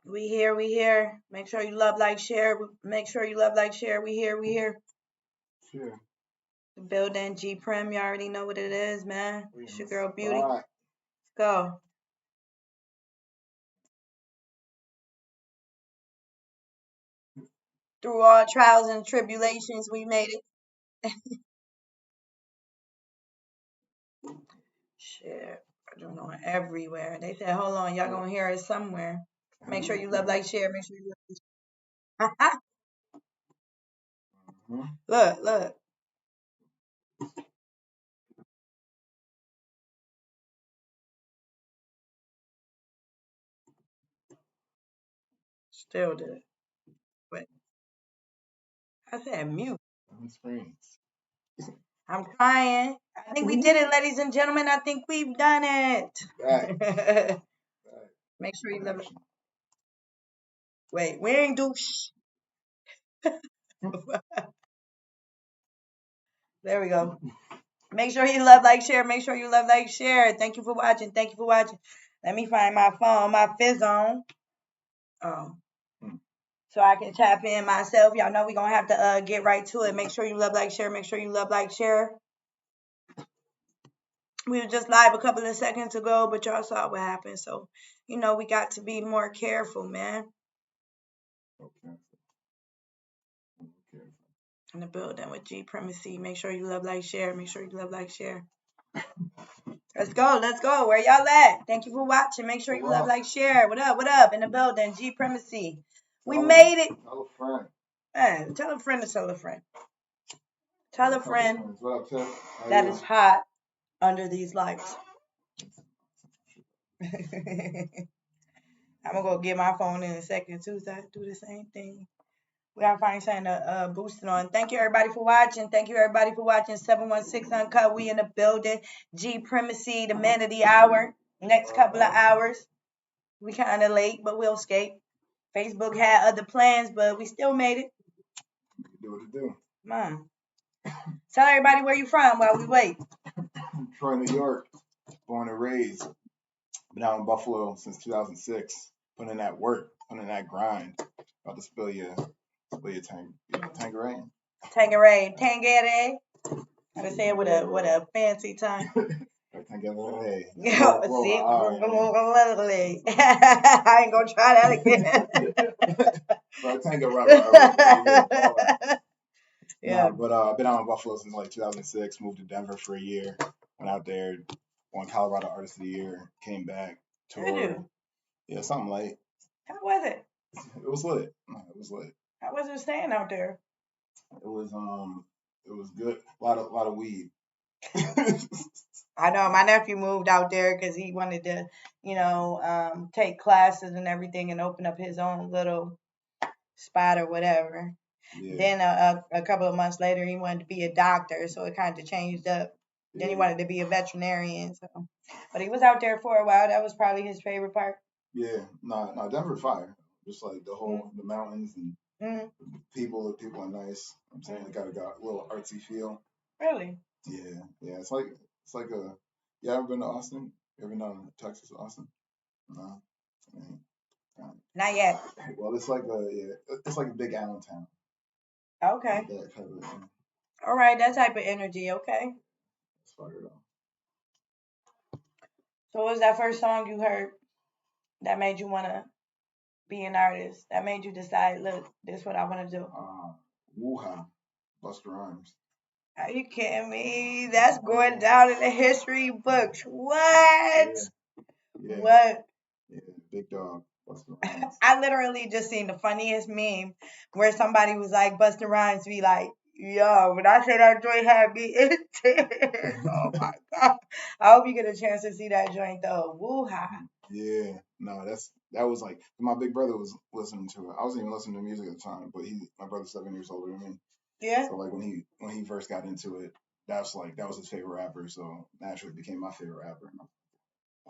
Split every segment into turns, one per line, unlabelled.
We here, we here. Make sure you love, like, share. Make sure you love, like, share. We here, we here.
Sure.
The building, G Prem, you already know what it is, man. It's your girl Beauty.
Bye.
Let's go. Through all trials and tribulations, we made it. Shit, I don't know, everywhere. They said, hold on, y'all gonna hear it somewhere. Make sure you love, like, share. Make sure you love. Look, look. Still did. But I said mute. I'm trying. I think we did it, ladies and gentlemen. I think we've done it.
Right.
Make sure you love it. Wait, we ain't do There we go. Make sure you love, like, share. Make sure you love, like, share. Thank you for watching. Thank you for watching. Let me find my phone, my fizz on. So I can tap in myself. Y'all know we're going to have to get right to it. Make sure you love, like, share. Make sure you love, like, share. We were just live a couple of seconds ago, but y'all saw what happened. So, you know, we got to be more careful, man.
Okay.
In the building with G PREMACY. Make sure you love, like, share. Make sure you love, like, share. Let's go. Let's go. Where y'all at? Thank you for watching. Make sure you love, like, share. What up? What up? In the building, G PREMACY. We made it.
Tell a friend.
Man, tell a friend to tell a friend. Tell a friend
What up, Tiff?
that is hot under these lights. I'm gonna go get my phone in a second too, so I do the same thing. We gotta find something to boost it on. Thank you everybody for watching. Thank you everybody for watching 716 Uncut. We in the building. G PREMACY, the man of the hour. Next couple of hours. We kind of late, but we'll escape. Facebook had other plans, but we still made it.
Do what it do.
Mom. Tell everybody where you from while we wait.
I'm from New York, born and raised. Been out in Buffalo since 2006. Putting in that work, putting in that grind. About to spill your Tangerine.
Tangerine. Gotta say it with a fancy tongue.
Tangerine.
Yeah, see, I ain't gonna try that again.
Yeah, but I've been out in Buffalo since like 2006. Moved to Denver for a year. Went out there, won Colorado Artist of the Year. Came back, toured. Yeah, something light.
How was it?
It was lit. It was lit.
How was it staying out there?
It was good. A lot of weed.
I know my nephew moved out there because he wanted to, take classes and everything and open up his own little spot or whatever. Yeah. Then a couple of months later, he wanted to be a doctor, so it kind of changed up. Yeah. Then he wanted to be a veterinarian. So, but he was out there for a while. That was probably his favorite part.
Yeah, no, Denver fire. Just like the whole the mountains and the people are nice. I'm saying it got a little artsy feel.
Really?
Yeah. It's like a. You ever been to Austin? You ever been down to Texas, Austin? No.
Not yet.
Well, it's like a big Allentown.
Okay.
Like that type of thing.
All right, that type of energy. Okay.
It's fired up.
So, what was that first song you heard that made you want to be an artist? That made you decide, look, this is what I want to do.
Woo-ha, Busta Rhymes.
Are you kidding me? That's going down in the history books. What?
Yeah.
What?
Yeah, big dog. Busta Rhymes.
I literally just seen the funniest meme where somebody was like, Busta Rhymes be like, yo, when I say that joint had me in tears. Oh my God. I hope you get a chance to see that joint though. Woo-ha.
Yeah, no, that was like my big brother was listening to it. I wasn't even listening to music at the time, but my brother's 7 years older than me.
Yeah.
So like when he first got into it, that was his favorite rapper. So naturally it became my favorite rapper.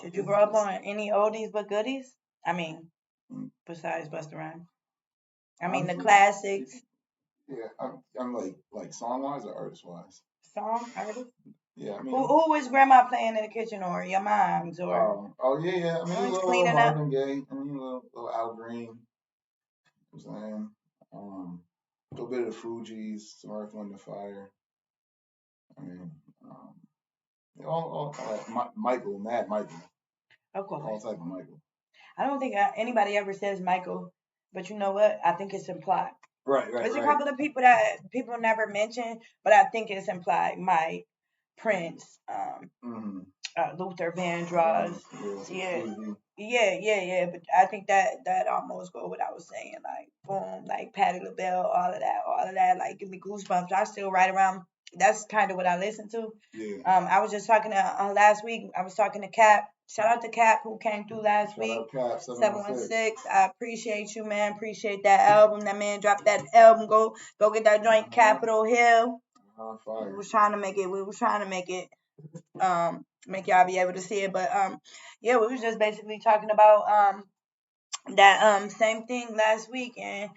Did you grow up on any oldies but goodies? I mean, besides Busta Rhymes. I mean, the classics.
Yeah, I'm like song wise or artist wise.
Song, artist.
Yeah, I mean.
Who was grandma playing in the kitchen, or your mom's, or?
Yeah. I mean, a little Marvin Gaye. I mean, a little Al Green. You know what I'm saying, a little bit of the Fugees, some Earth, Wind and Fire. I mean, all Michael, Mad Michael.
Of course.
All type of Michael.
I don't think anybody ever says Michael, but you know what? I think it's implied.
Right.
There's a couple of people that people never mention, but I think it's implied. Mike, Prince, Luther Vandross. Yeah. But I think that almost go what I was saying. Like, boom, like Patti LaBelle, all of that. Like, give me goosebumps. I still right around. That's kind of what I listen to.
Yeah.
I was just talking to last week. I was talking to Cap. Shout out to Cap who came through last week.
Shout out Cap
716. I appreciate you, man. Appreciate that album. That man dropped that album. Go get that joint, Capitol Hill. We was trying to make it. Make y'all be able to see it. But yeah, we was just basically talking about that same thing last week, and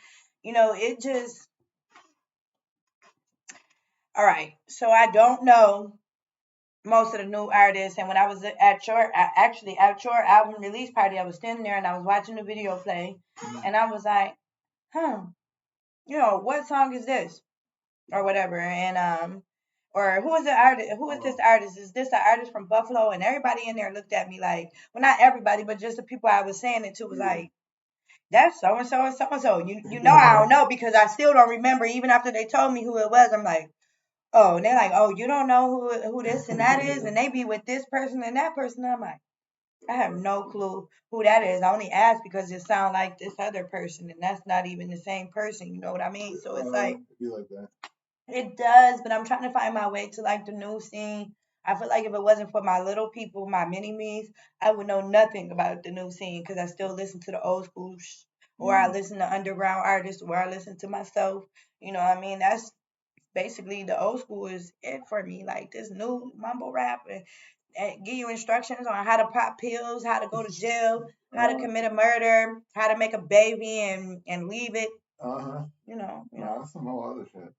it just. All right, so I don't know most of the new artists, and when I was at your album release party, I was standing there and I was watching the video play, and I was like, what song is this, or whatever, and or who is the artist? Who is this artist? Is this an artist from Buffalo? And everybody in there looked at me like, well, not everybody, but just the people I was saying it to was like, that's so and so and so and so. You know I don't know, because I still don't remember even after they told me who it was. I'm like, oh, and they're like, oh, you don't know who this and that is, and they be with this person and that person. I'm like, I have no clue who that is. I only asked because it sounds like this other person, and that's not even the same person. You know what I mean? So it's like,
be like that.
It does, but I'm trying to find my way to like the new scene. I feel like if it wasn't for my little people, my mini me's, I would know nothing about the new scene because I still listen to the old school, or I listen to underground artists, or I listen to myself. You know what I mean? That's basically the old school is it for me. Like this new mumble rap and give you instructions on how to pop pills, how to go to jail, how to commit a murder, how to make a baby and leave it. You know.
That's some whole other shit.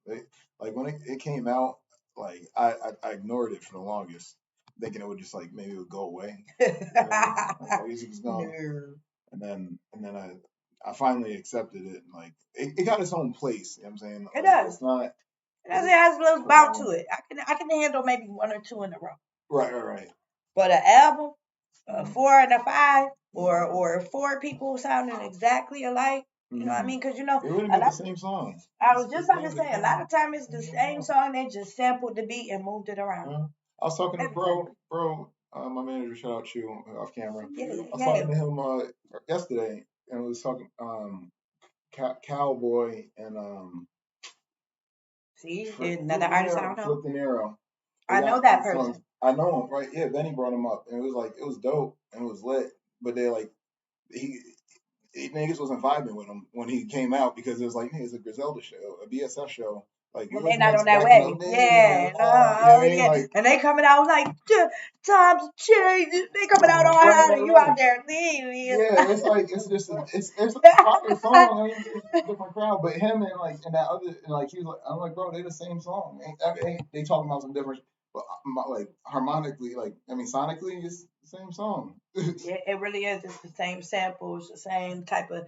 Like when it came out, like I ignored it for the longest, thinking it would just like maybe it would go away. Like, music was gone. No. And then I finally accepted it, and like it got its own place. You know what I'm saying?
It does.
It's not.
It has a little bounce to it. I can handle maybe one or two in a row.
Right.
But an album, 4 and a 5, or 4 people sounding exactly alike. You know what I mean? Because
it wouldn't be the same song.
I was just about to say, a lot of times it's the same song. They just sampled the beat and moved it around.
I was talking to bro, my manager, shout out you off camera. I was talking to him yesterday, and we was talking Cowboy and
see, another artist I don't know.
Flip De Niro.
I know that person.
I know him, right? Yeah, Benny brought him up, and it was dope and it was lit. But they like niggas wasn't vibing with him when he came out because it was like, hey, it's a Griselda show, a BSF show. Like,
they're not on that way. Yeah. Like, and they coming out like, times change. They coming out all high and you out there leaving.
Yeah, it's like it's a popular song. I mean, it's a different crowd, but him and like and that other and like he was like, I'm like, bro, they the same song. They talking about some different, but like harmonically, like I mean, sonically, it's the same song.
Yeah, it really is. It's the same samples, the same type of.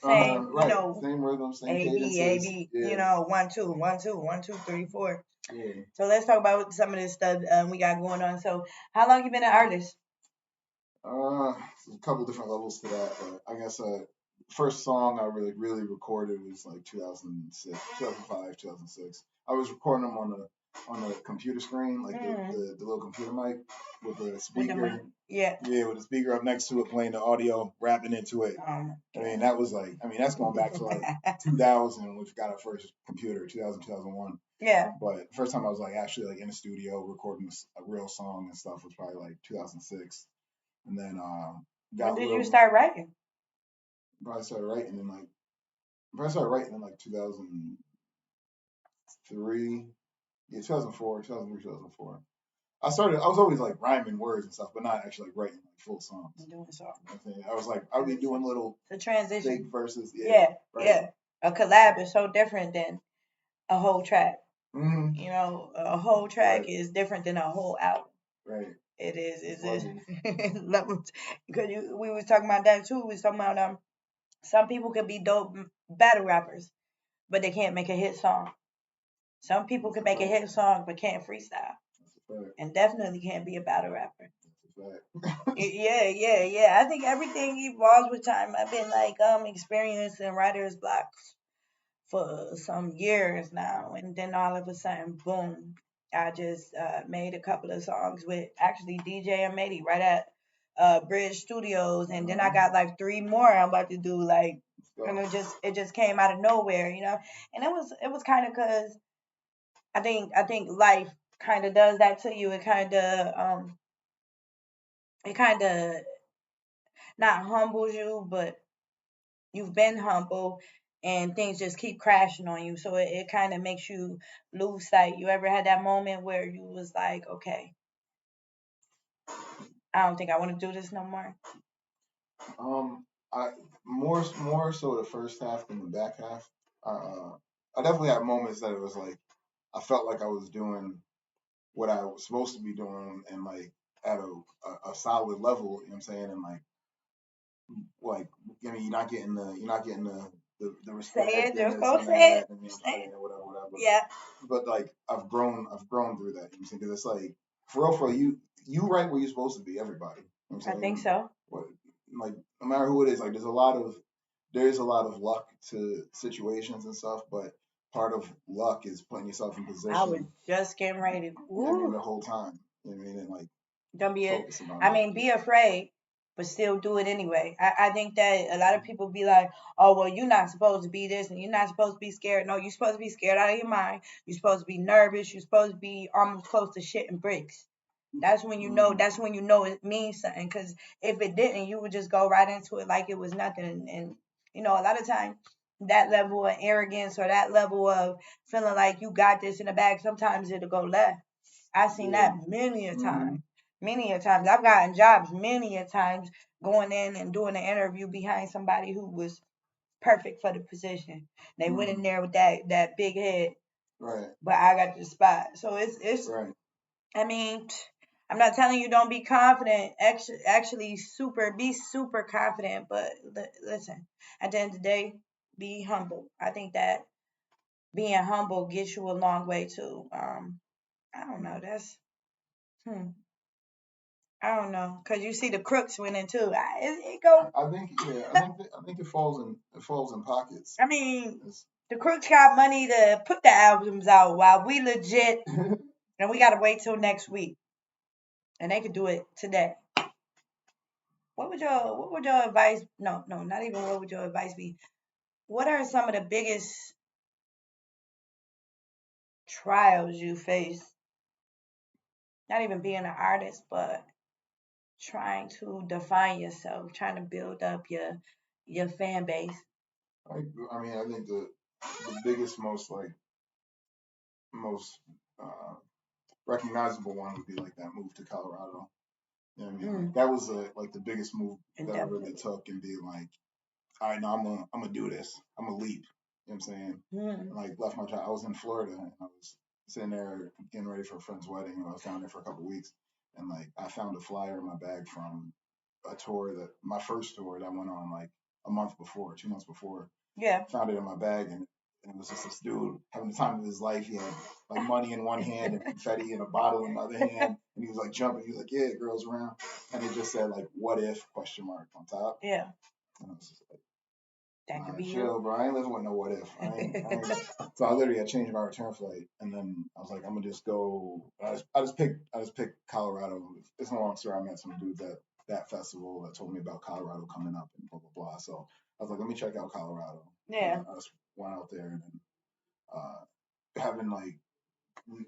Same,
right. Same rhythm, same cadences.
Yeah. 1 2 1 2 1 2 3 4. Yeah. So let's talk about some of this stuff we got going on. So, how long you been an artist?
A couple different levels to that, but I guess first song I really recorded was like 2006, 2005, 2006. I was recording them on the computer screen, like the little computer mic with the speaker. Yeah, with the speaker up next to it, playing the audio, rapping into it. I mean, that was like, that's going back to like 2000 when we got our first computer, 2000, 2001. Yeah. But first time I was like actually like in the studio recording a real song and stuff was probably like 2006. And then
when did you start writing?
I started writing in like 2003. Yeah, 2004, 2003, 2004. I was always like rhyming words and stuff, but not actually like writing like full songs. Doing songs. I was like, I would be doing little
transition
big verses.
Yeah. A collab is so different than a whole track.
Mm-hmm.
You know, a whole track
Right.
is different than a whole album.
Right.
It is.
It's
It's
levels.
levels. Because we was talking about that too. We was talking about some people could be dope battle rappers, but they can't make a hit song. Some people
That's
can
a
make a
fact.
hit song but can't freestyle,
That's a fact.
and definitely can't be a battle rapper.
That's a fact.
Yeah, yeah, yeah. I think everything evolves with time. I've been like experiencing writer's block for some years now, and then all of a sudden, boom! I just made a couple of songs with actually DJ and Matey right at Bridge Studios, and then I got like three more I'm about to do, like, and it just came out of nowhere, you know. And it was kind of cause I think life kind of does that to you. It kind of not humbles you, but you've been humble and things just keep crashing on you. So it kind of makes you lose sight. You ever had that moment where you was like, okay, I don't think I want to do this no more?
I more so the first half than the back half. I definitely had moments that it was like I felt like I was doing what I was supposed to be doing and like at a solid level. You know what I'm saying? And like I mean, you're not getting the
Say
respect
it,
and
just
this
go
and
say
that
it.
and you know what I'm
Say
saying
it.
whatever.
Yeah,
But like I've grown through that. You know what I'm saying? Because it's like for real, you right where you're supposed to be. Everybody. You know what
I
I'm
think
saying?
so.
What like no matter who it is, like there's a lot of luck to situations and stuff, but part of luck is putting yourself in
I was
position.
just getting ready.
You know what I mean?
Ooh,
The whole time. You know what I mean? And like
don't be a,
focusing on
I
that.
mean, be afraid, but still do it anyway. I think that a lot of people be like, oh, well, you're not supposed to be this and you're not supposed to be scared. No, you're supposed to be scared out of your mind. You're supposed to be nervous. You're supposed to be almost close to shitting bricks. That's when you know.
Mm,
That's when you know it means something. Because if it didn't, you would just go right into it like it was nothing. And you know, a lot of times that level of arrogance or that level of feeling like you got this in the bag, sometimes it'll go left. I've seen
yeah.
that many a
Mm-hmm.
time. Many a times. I've gotten jobs many a times going in and doing an interview behind somebody who was perfect for the position. They went in
Mm-hmm.
there with that big head,
Right.
but I got the spot. So it's
Right.
I mean, I'm not telling you don't be confident. Actually, be super confident. But listen, at the end of the day, be humble. I think that being humble gets you a long way too. I don't know. That's hmm. I don't know, cause you see the crooks winning too. It go.
I think yeah. I think it falls in pockets.
I mean,
It's,
the crooks got money to put the albums out while we legit, and we gotta wait till next week, and they could do it today. What would your advice? No, no, not even what would your advice be? What are some of the biggest trials you face? Not even being an artist, but trying to define yourself, trying to build up your fan base.
I, I mean, I think the biggest, most uh, recognizable one would be like that move to Colorado. You know what I mean? Like
Mm,
that was like the biggest move
and
that I really
definitely.
took and be like, all right, now I'm gonna do this. I'm gonna leap. You know what I'm saying?
Mm,
And like left my job. I was in Florida and I was sitting there getting ready for a friend's wedding and I was down there for a couple of weeks and like I found a flyer in my bag from a tour that my first tour that I went on like a month before, 2 months before.
yeah.
Found it in my bag and it was just this dude having the time of his life. He had like money in one hand and confetti and a bottle in the other hand, and he was like jumping. He was like, "Yeah, girls around," and it just said like "What if?" question mark on top.
Yeah,
And I was just like,
that could
"Nah,
be you.
chill, bro. I ain't living with no what if. I ain't." So I literally had changed my return flight, and then I was like, "I'm gonna just go." I just picked Colorado. It's a long story. I met some dudes at that festival that told me about Colorado coming up and blah blah blah. So I was like, "Let me check out Colorado." And
Yeah.
I just went out there and having like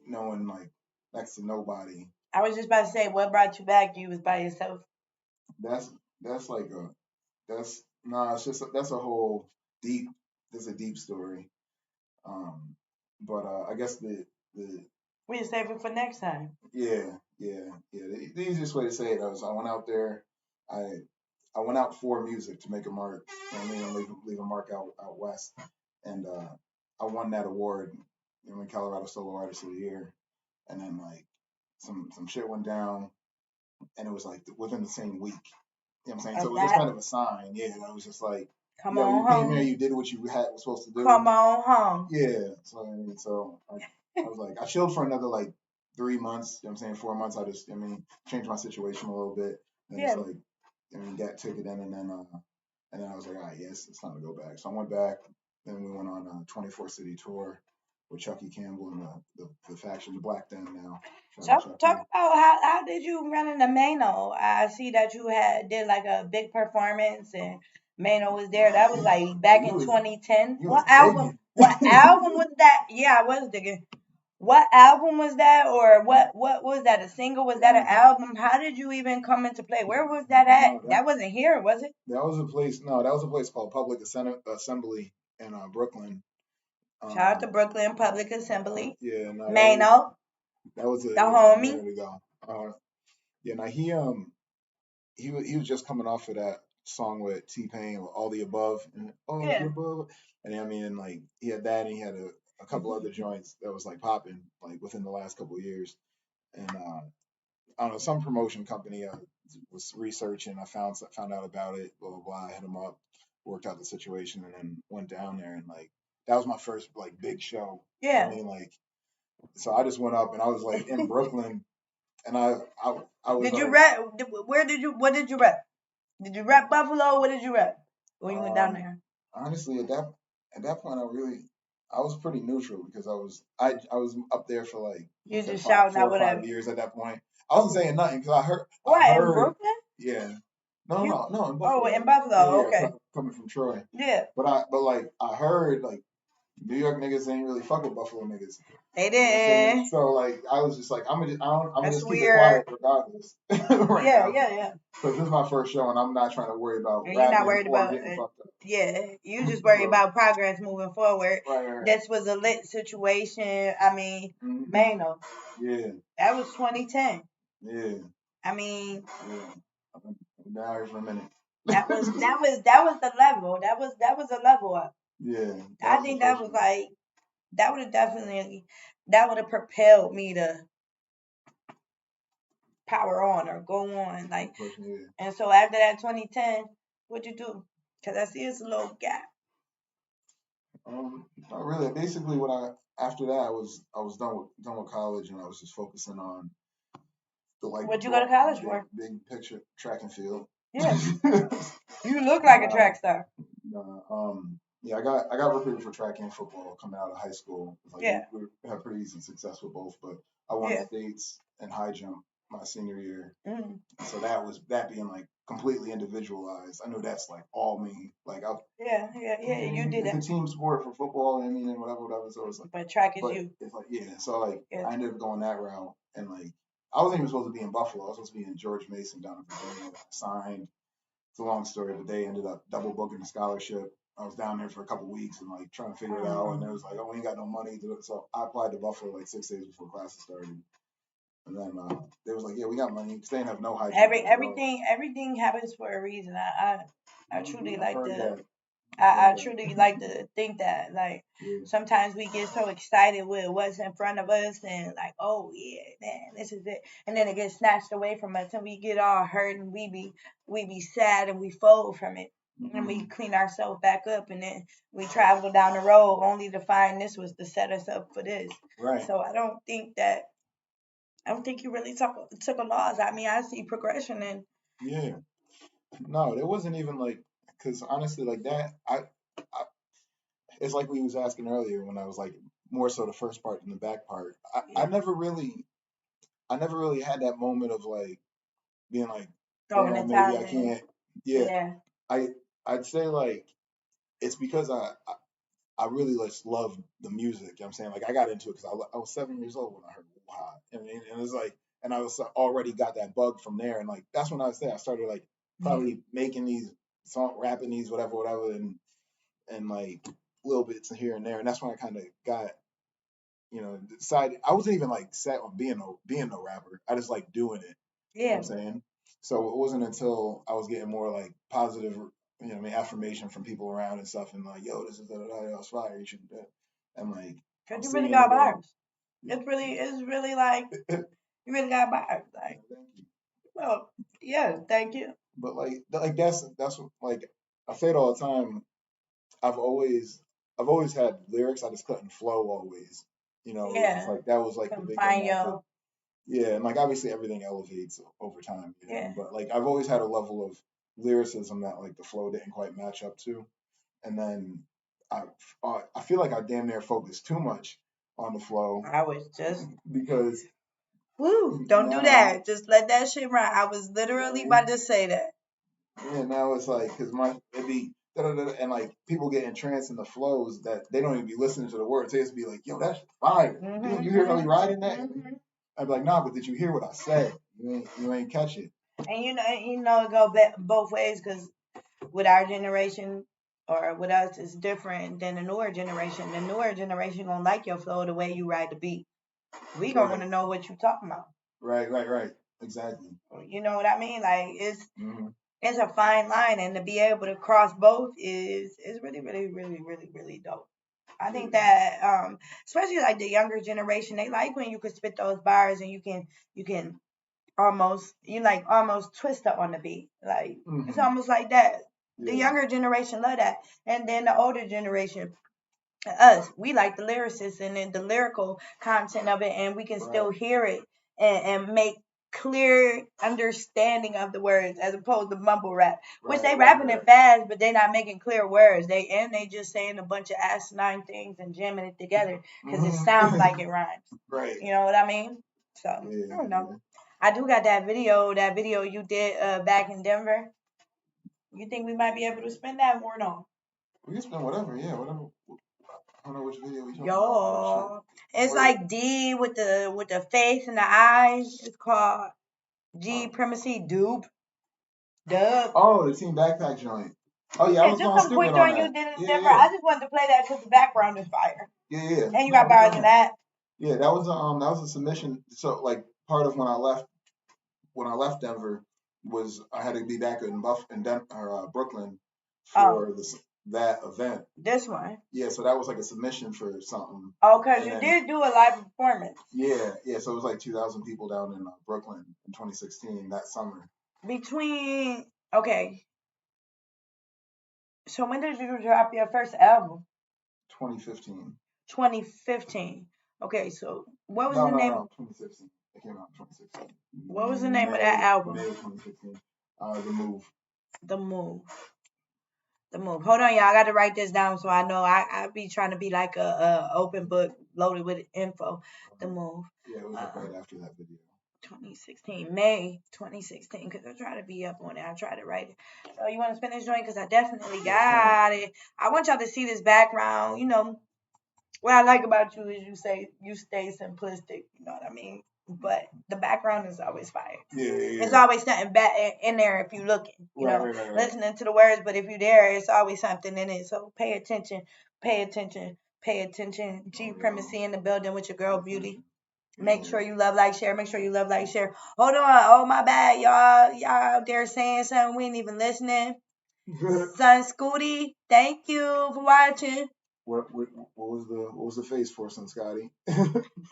knowing like next to nobody.
I was just about to say, what brought you back? You was by yourself.
That's that's like a that's nah. It's just that's a whole deep. That's a deep story. Um, but I guess the
We just save it for next time.
yeah. The easiest way to say it was I went out there. I I went out for music to make a mark. You know what I mean, and leave a mark out west, and I won that award. Colorado Solo Artist of the Year, and then like some shit went down, and it was like within the same week. You know what I'm saying?
Of
So it's
that,
kind of a sign, yeah. That was just like,
come
yo, you
on
came here,
home.
you did what you was supposed to do.
Come on home.
Yeah. So I was like, I chilled for another like 3 months. You know what I'm saying? 4 months. I just, changed my situation a little bit, and just
Yeah.
like, took it in, and then I was like, all right, yes, it's time to go back. So I went back. Then we went on a 24 city tour with Chucky Campbell and the faction, the Black Den now. Shout out
So talk
Chucky.
about how did you run into Mano? I see that you did like a big performance and Mano was there. That was like
Oh,
back in 2010.
you was
What album?
digging.
What album was that? Yeah, I was digging. What album was that, or what was that? A single? Was that an album? How did you even come into play? Where was that at?
No,
That wasn't here, was it?
that was a place. No, that was a place called Public Assembly in Brooklyn.
Shout out to Brooklyn Public Assembly.
Yeah, no,
Mano,
that was
the
a
homie.
minute ago. Yeah, now he was just coming off of that song with T Pain, All the Above, and All the
Yeah.
Above, and like he had that, and he had a couple other joints that was like popping like within the last couple of years, and I don't know, some promotion company was researching. I found out about it. Blah blah blah. I hit him up, worked out the situation, and then went down there, and like that was my first like big show.
Yeah.
Like so I just went up, and I was like in Brooklyn, and I was
Did you
like,
rep? What did you rep? Did you rep Buffalo? What did you rep when you went down there?
honestly at that point I was pretty neutral because I was up there for like
You
said
just shouting out
5
whatever.
years at that point. I wasn't saying nothing because I
What, in
heard
Brooklyn?
yeah. No,
You
no, no, in
Oh,
Buffalo.
in
Yeah,
Buffalo.
yeah,
Okay.
coming from Troy.
Yeah,
But like I heard like New York niggas ain't really fuck with Buffalo niggas.
they
You know what I'm saying?
did.
So like I was just like I'm gonna
That's
just keep it
weird.
quiet regardless right
Yeah,
now
yeah.
because this is my first show and I'm not trying to worry about
And you're not
rapping
worried
or
about
getting
it.
fucked up.
Yeah, you just worry
So
about progress moving forward.
right.
This was a lit situation. I mean, Mano,
Yeah,
that was 2010.
yeah,
I mean,
yeah. I've been down here for a minute.
that was the level. That was a level up.
Yeah, that
I
was the
think that
first
was
one.
like that would have definitely that would have propelled me to power on or go on like.
First one, yeah.
And so after that 2010, what'd you do? Cause I see it's a little gap.
Not really. Basically, what after that I was done with college and I was just focusing on the like
What'd you go to college
big,
for?
big picture track and field.
Yeah, you look like a
Nah,
track star.
nah, yeah, I got recruited for track and football coming out of high school. Like
Yeah,
we had pretty decent success with both, but I won
yeah.
states in high jump my senior year.
Mm.
So that being like completely individualized. I know that's like all me. Like
Yeah. You did
it's a
it,
team sport for football. And whatever. So it's like,
but track is
but
you.
it's like yeah. So like
Yeah.
I ended up going that route, and like I wasn't even supposed to be in Buffalo. I was supposed to be in George Mason down in Virginia. Signed. It's a long story, but they ended up double booking the scholarship. I was down there for a couple weeks and like trying to figure it out, and it was like, oh, we ain't got no money. So I applied to Buffalo like 6 days before classes started. And then they was like, yeah, we got money because they didn't have no high jump.
Everything happens for a reason. I truly
I've
like
heard
to.
that.
I truly like to think that like
Yeah.
sometimes we get so excited with what's in front of us and like, oh yeah, man, this is it, and then it gets snatched away from us and we get all hurt and we be sad and we fold from it and we clean ourselves back up and then we travel down the road only to find this was to set us up for this.
Right.
So I don't think you really took a loss. I mean, I see progression and
Yeah. No, there wasn't even like, because honestly, like that, I, it's like we was asking earlier when I was like more so the first part than the back part.
yeah,
I never really had that moment of like being like,
throwing the
damn, maybe
towel
I
in.
can't. Yeah,
Yeah,
I I'd say like it's because I really just love the music. You know what I'm saying? Like I got into it because I was 7 years old when I heard Wow. And it's like, and I was already got that bug from there. And like, that's when I was there. I started like probably making these rapping these, whatever. And like little bits here and there. And that's when I kind of got, decided I wasn't even like set on being no rapper. I just like doing it. You know
yeah,
what I'm saying? So it wasn't until I was getting more like positive, affirmation from people around and stuff, and like, yo, this is da da da, it's fire, you should do that. And like,
Cause you really got bars. It's really like you really got bars. Like, well, yeah, thank you.
But like that's what, like, I say it all the time. I've always had lyrics. I just couldn't flow always. You know, it was just
Yeah,
like that was like the
couldn't
big
find
thing.
your
Yeah, and like obviously everything elevates over time, you know.
yeah.
But like I've always had a level of lyricism that like the flow didn't quite match up to, and then I I feel like I damn near focused too much on the flow
I was just
because
woo. Don't do
now
that. Just let that shit run. I was literally
yeah,
about to say that.
yeah, now it's like because it'd be da-da-da-da, and like people get entranced in the flows that they don't even be listening to the words. They just be like, "Yo, that's fire! Dude, you hear Ellie riding that?" I'd be like, "Nah, but did you hear what I said? You ain't catch it."
And you know, it go both ways because with our generation or with us, it's different than the newer generation. The newer generation gonna like your flow the way you ride the beat. We gonna want to know what you talking about.
Right. Exactly.
You know what I mean? Like
Mm-hmm.
it's a fine line, and to be able to cross both is really dope. I think that especially like the younger generation, they like when you can spit those bars and you can almost twist up on the beat. Like it's almost like that. The younger generation love that, and then the older generation, us, we like the lyricists and then the lyrical content of it, and we can still hear it and make clear understanding of the words as opposed to mumble rap, which they rapping it fast, but they not making clear words. They just saying a bunch of asinine things and jamming it together because it sounds like it rhymes.
Right.
You know what I mean? So I don't know. I do got that video you did back in Denver. You think we might be able to spend that or no?
We can spend whatever, yeah, whatever. I don't know which video we talking about.
Yo, it's like D with the face and the eyes. It's called G PREMACY Dupe. Dub.
Oh, the Team Backpack joint. Oh yeah, I was
just
going
some
stupid
quick
on
joint you
that.
did in
Yeah,
Denver.
yeah.
I just wanted to play that because the background is fire.
Yeah.
And you got bars in that.
Yeah, that was a submission. So like part of when I left Denver was I had to be back in Brooklyn for that event.
This one.
Yeah, so that was like a submission for something.
Oh, because you did do a live performance.
Yeah. So it was like 2,000 people down in Brooklyn in 2016 that summer.
Okay. So when did you drop your first album?
2015.
2015. Okay, so what was the name?
No, 2016. It came out in 2016.
What was the name of that album?
May 2016. The Move.
The Move. The Move. Hold on, y'all. I got to write this down so I know. I be trying to be like a open book loaded with info. The Move.
Yeah, it was right after that video.
2016, May 2016, because I try to be up on it. I try to write it. So you want to spin this joint? Because I definitely got it. I want y'all to see this background. You know, what I like about you is you stay simplistic. You know what I mean? But the background is always fire.
Yeah.
It's always something bad in there if you looking. You know, listening to the words, but if you there, it's always something in it. So pay attention. G PREMACY in the building with your girl Beauty. Make sure you love, like, share. Make sure you love, like, share. Hold on. Oh, my bad, y'all. Y'all out there saying something. We ain't even listening. Son Scooty, thank you for watching.
What was the face for Son Scotty?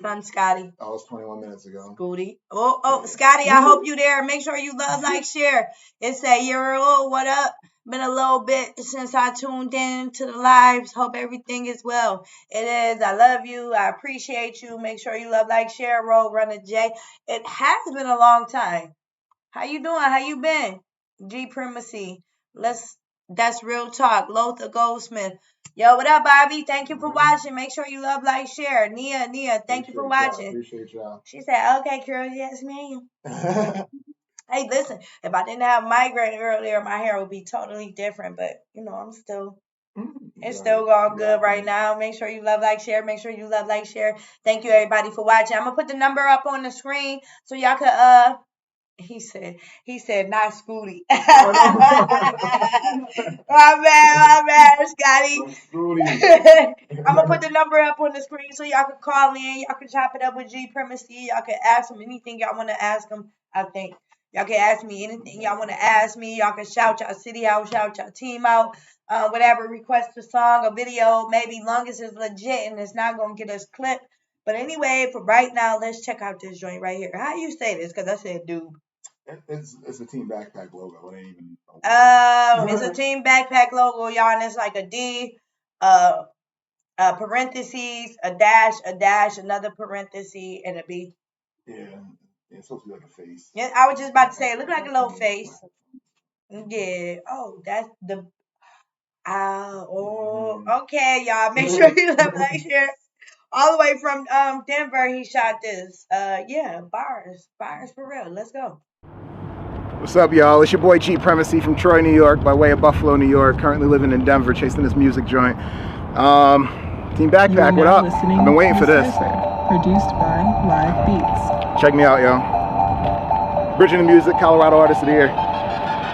Son Scotty.
That was 21 minutes ago.
Scooty. Oh, yeah. Scotty, I hope you there. Make sure you love, like, share. It's a year old. What up? Been a little bit since I tuned in to the lives. Hope everything is well. It is. I love you. I appreciate you. Make sure you love, like, share, roll, run a J. It has been a long time. How you doing? How you been? G PREMACY. That's real talk. Lothar Goldsmith. Yo, what up, Bobby? Thank you for watching. Make sure you love, like, share. Nia, thank you for watching.
Appreciate y'all.
She said, okay, Carol, yes, ma'am. Hey, listen, if I didn't have migraine earlier, my hair would be totally different. But, you know, I'm still, it's still going good right now. Make sure you love, like, share. Make sure you love, like, share. Thank you, everybody, for watching. I'm going to put the number up on the screen so y'all could, he said, not Scooty. my bad, Scotty. I'm going to put the number up on the screen so y'all can call in. Y'all can chop it up with G PREMACY. Y'all can ask him anything y'all want to ask him. I think Y'all can ask me anything y'all want to ask me. Y'all can shout y'all city out, shout y'all team out, whatever. Request a song, a video, maybe long as it's legit and it's not gonna get us clipped. But anyway, for right now, let's check out this joint right here. How you say this? Cause I said dude.
It's a team backpack logo. It ain't even.
It's a team backpack logo, y'all, and it's like a D, parentheses, a dash, another parenthesis, and a B.
Yeah, it's supposed to be like a face.
Yeah, I was just about to say it looked like a little face. Yeah. Oh, that's the. Okay, y'all. Make sure you like, share. All the way from Denver, he shot this. Yeah, bars for real. Let's go.
What's up, y'all? It's your boy G PREMACY from Troy, New York, by way of Buffalo, New York. Currently living in Denver, chasing this music joint. Team Backpack, what up? I've been waiting for this.
Produced by Live Beats.
Check me out, y'all. Bridging the Music, Colorado Artist of the Year.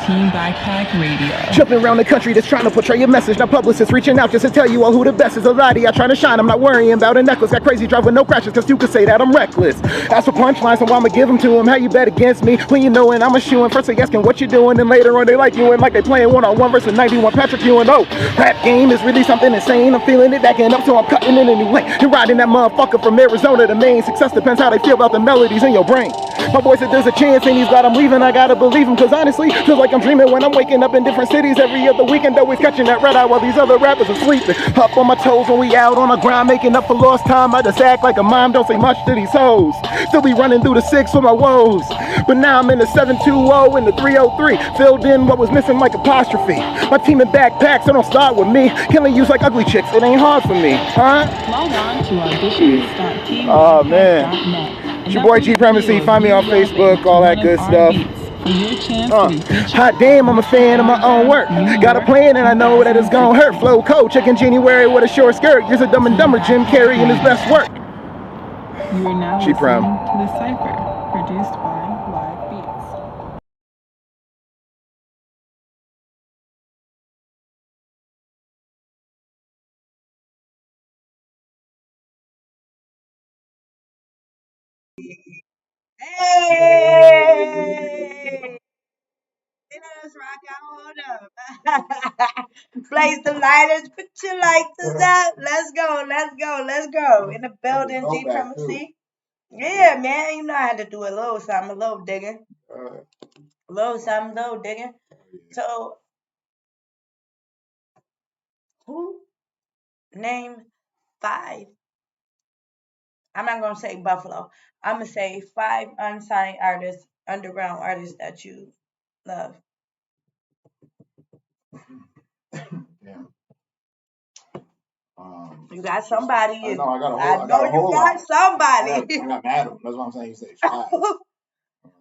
Team Backpack Radio.
Jumping around the country just trying to portray your message. Now publicists reaching out just to tell you all who the best is. A lottie, I trying to shine. I'm not worrying about a necklace. Got crazy drive with no crashes, cause you could say that I'm reckless. Ask for punchlines, so I'ma give them to them. How you bet against me when you knowin' I'm a shooin'? First they asking what you doing, and later on they like you and like they playing one-on-one versus 91 Patrick Ewing. Oh, rap game is really something insane. I'm feeling it backing up, so I'm cutting in a new lane. You're riding that motherfucker from Arizona to Maine. Success depends how they feel about the melodies in your brain. My boy said there's a chance and he's glad I'm leaving. I gotta believe him, cause honestly, feels like I'm dreaming when I'm waking up in different cities every other weekend, always catching that red eye while these other rappers are sleeping. Up on my toes when we out on the grind, making up for lost time. I just act like a mom, don't say much to these hoes. Still be running through the 6 for my woes, but now I'm in the 720 and the 303. Filled in what was missing like apostrophe. My team in backpacks, so don't start with me. Killing use like ugly chicks, it ain't hard for me, huh?
Log on to auditions.teambackpack.net.
Oh man. It's your boy G PREMACY. Find me on Facebook, all that good stuff. Hot damn, I'm a fan of my own work. Got a plan and I know that it's gonna hurt. Flow coach, chicken January with a short skirt. Here's a Dumb and Dumber Jim Carrey in his best work.
You are now listening to The Cypher, produced by Live Beats.
Hey! Let's rock out, hold up. Blaze the lighters, put your lighters out. Let's go. In the building, G PREMACY. Yeah, man, you know I had to do a little something, a little digging. A little something, a little digging. So, who name 5? I'm not gonna say Buffalo. I'm gonna say 5 unsigned artists, underground artists that you love.
Yeah.
You got somebody.
I know.
I know you got somebody.
I got mad at him. That's what I'm saying. You say 5.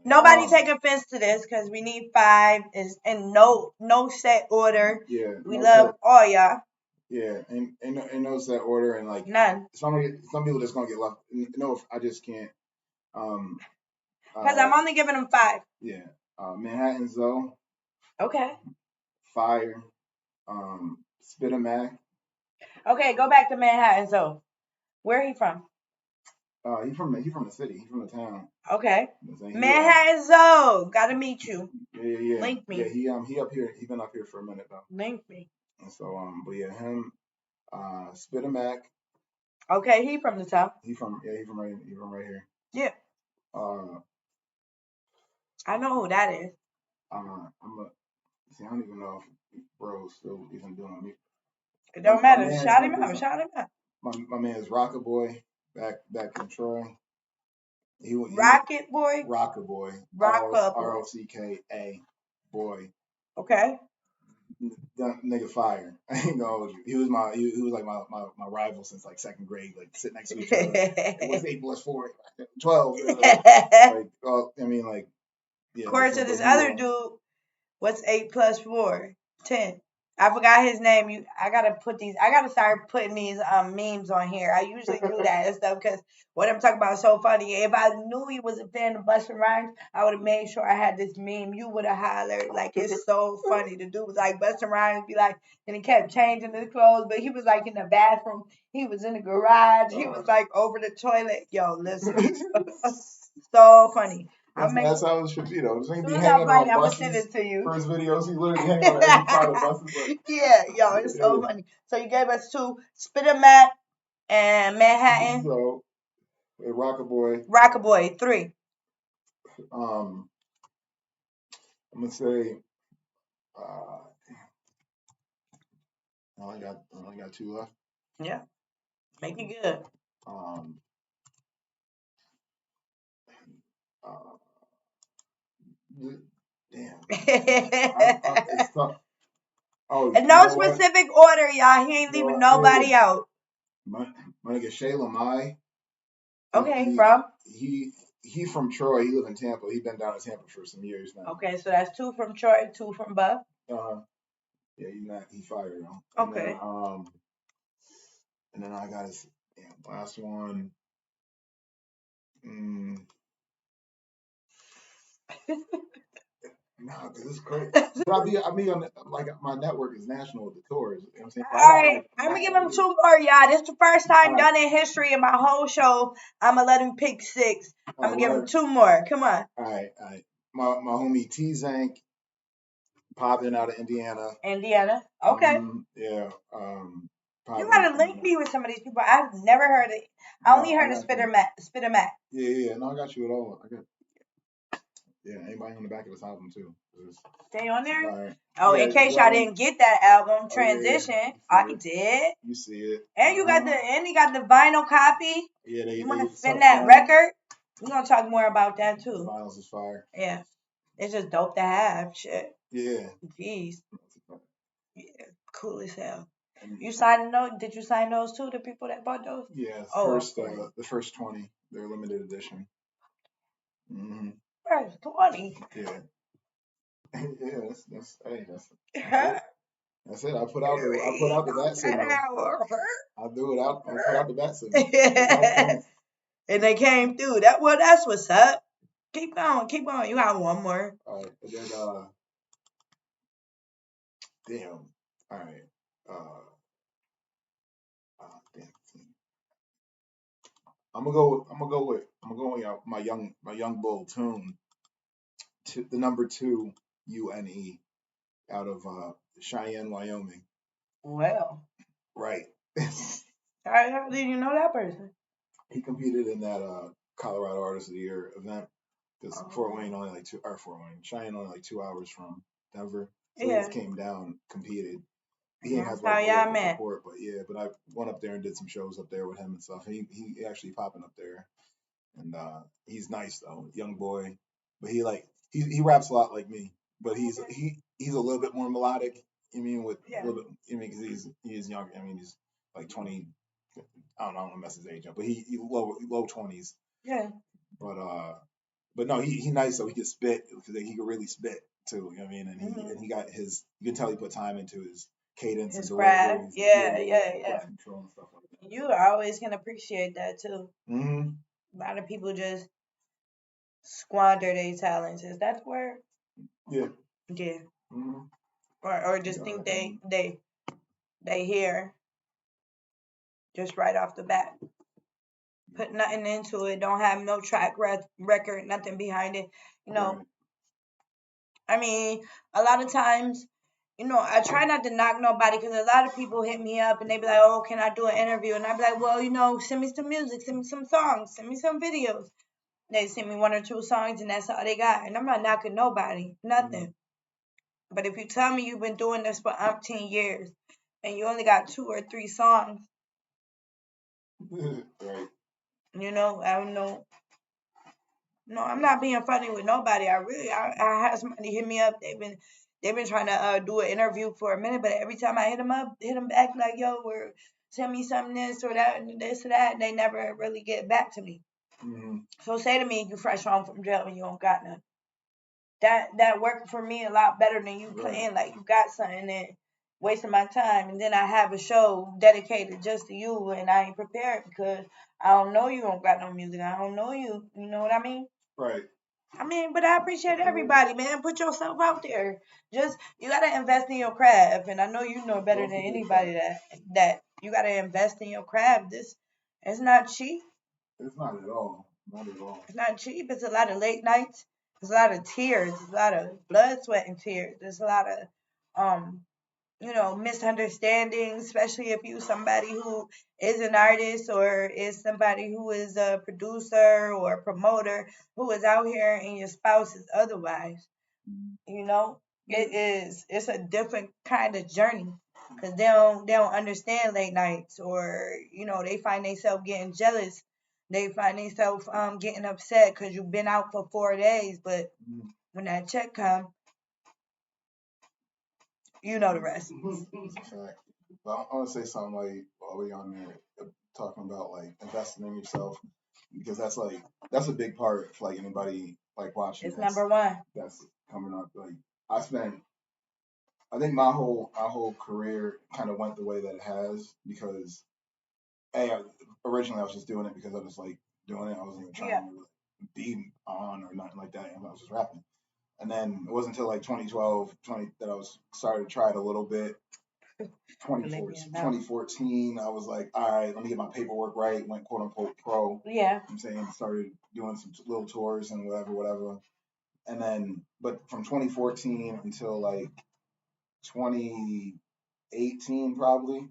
Nobody take offense to this because we need 5 is in no set order.
Yeah.
We love all y'all.
Yeah, and no set order and like
none.
Some people just gonna get left. No, I just can't.
Because I'm only giving them 5.
Yeah. Manhattan Zoe.
Okay.
Fire. Spit a Mac.
Okay, go back to Manhattan Zoe. Where he from?
He from the city. He from the town.
Okay. Manhattan Zoe. Gotta meet you.
Yeah.
Link me.
Yeah, he up here. He been up here for a minute though.
Link me.
And so but yeah, him. Spit a Mac.
Okay, he from the top.
He from right here.
Yeah. I know who that is.
I don't even know if bro's still even doing music.
It don't matter. Shout him out.
My man is Rocket Boy, back from Troy.
Rocket Boy.
ROCKA boy.
Okay.
Nigga fire. I ain't gonna hold you. He was like my rival since like 2nd grade, like sitting next to each other. What's 8 plus 4? 12. Yeah.
Of course, to this other dude, what's 8 plus 4? 10. I forgot his name. I gotta start putting these memes on here. I usually do that and stuff because what I'm talking about is so funny. If I knew he was a fan of Busta Rhymes, I would have made sure I had this meme. You would have hollered. Like, it's so funny. The dude was like, Busta Rhymes be like, and he kept changing his clothes, but he was like in the bathroom. He was in the garage. He was like over the toilet. Yo, listen. So funny.
That's how it should be, though. Just ain't be
As
hanging
I'm
on buses.
send it to you.
First videos, he literally hanging on every side of buses. Like,
yeah, yo, it's so funny. So you gave us 2, Spidermat and Manhattan.
So, Rockabye.
Rockabye, 3.
I'm gonna say, I only got 2 left.
Yeah, make it good.
Damn. It's tough. Oh,
in no specific order, y'all. He ain't leaving nobody out.
My nigga Shayla Mai.
Okay, from?
He from Troy. He live in Tampa. He been down in Tampa for some years now.
Okay, so that's 2 from Troy, 2 from Buff.
Yeah, he fired though.
Okay.
And then I got his last one. Nah, cause it's crazy. But I be on like my network is national with the tours. You know what I'm saying?
All right, I'm gonna give him 2 more, y'all. This is the first time done in history in my whole show. I'm gonna let him pick 6. I'm gonna give him 2 more. Come on.
All right. My homie T Zank popping out of Indiana.
Indiana. Okay.
Yeah.
You gotta link me with some of these people. I've never heard it. I only heard of Spidermat.
Yeah. No, I got you at all. Anybody on the back of this album too.
Stay on there. In case y'all didn't get that album, Transition. I did.
You see it.
And you got he got the vinyl copy.
Yeah,
you want to spin that record? We're gonna talk more about that too.
The vinyls is fire.
Yeah, it's just dope to have. Shit.
Yeah.
Jeez. Yeah, cool as hell. You signed those? Did you sign those too? The people that bought those?
Yeah. The first 20. They're limited edition.
First 20.
Yeah. Yeah. That's it. I put out the bat signal. I do it out. I put out the bat signal.
And they came through. That's what's up. Keep going. You got one more.
All right. And then damn. All right. Damn. I'm gonna go with my young bull tune. The number 2 UNE out of Cheyenne, Wyoming.
Well.
Right.
How did you know that person?
He competed in that Colorado Artist of the Year event because Cheyenne only like 2 hours from Denver. So he just came down, competed. He has support, but I went up there and did some shows up there with him and stuff. He actually popping up there, and he's nice though, young boy. But he raps a lot like me, but he's a little bit more melodic. A little bit. Because he's young. He's like 20. I don't know mess his age up, but he low 20s.
Yeah.
But no, he nice though. He can spit because he can really spit too. You know what I mean? And he got his. You can tell he put time into his cadence and
craft. Yeah.
Control and stuff like that.
You always can appreciate that too.
Mm-hmm.
A lot of people just squander their talents. Is that the word?
Yeah.
Yeah.
Mm-hmm.
Or just think they hear just right off the bat. Put nothing into it. Don't have no track record, nothing behind it.
Right.
A lot of times, I try not to knock nobody because a lot of people hit me up and they be like, oh, can I do an interview? And I be like, well, send me some music, send me some songs, send me some videos. They send me 1 or 2 songs and that's all they got. And I'm not knocking nobody, nothing. Mm-hmm. But if you tell me you've been doing this for 10 years and you only got 2 or 3 songs,
right.
I don't know. No, I'm not being funny with nobody. I had somebody hit me up. They've been trying to do an interview for a minute, but every time I hit them back like, yo, send me something this or that and this or that, and they never really get back to me.
Mm-hmm.
So say to me, you fresh home from jail and you don't got nothing. That worked for me a lot better than you playing like you got something and wasting my time, and then I have a show dedicated just to you and I ain't prepared because I don't know you don't got no music. I don't know you. You know what I mean?
Right.
But I appreciate everybody, man. Put yourself out there. Just you gotta invest in your craft, and I know you know better than anybody that you gotta invest in your craft. It's not cheap.
It's not at all. Not at all.
It's not cheap. It's a lot of late nights. It's a lot of tears. It's a lot of blood, sweat, and tears. There's a lot of misunderstandings, especially if you somebody who is an artist or is somebody who is a producer or a promoter who is out here and your spouse is otherwise. It's a different kind of journey because they don't understand late nights, or they find themselves getting jealous. They find themselves getting upset because you've been out for 4 days, but when that check comes, you know the rest.
That's a fact. But I want to say something like while we on there talking about like investing in yourself, because that's a big part for like anybody like watching.
It's number one.
That's coming up. Like I think my whole career kind of went the way that it has because originally I was just doing it because I was like doing it. I wasn't even trying to be on or nothing like that. I was just rapping. And then it wasn't until like 2012, that I was started to try it a little bit. 2014, I was like, all right, let me get my paperwork right. Went quote unquote pro.
Yeah.
I'm saying started doing some little tours and whatever. And then, but from 2014 until like 2018, probably,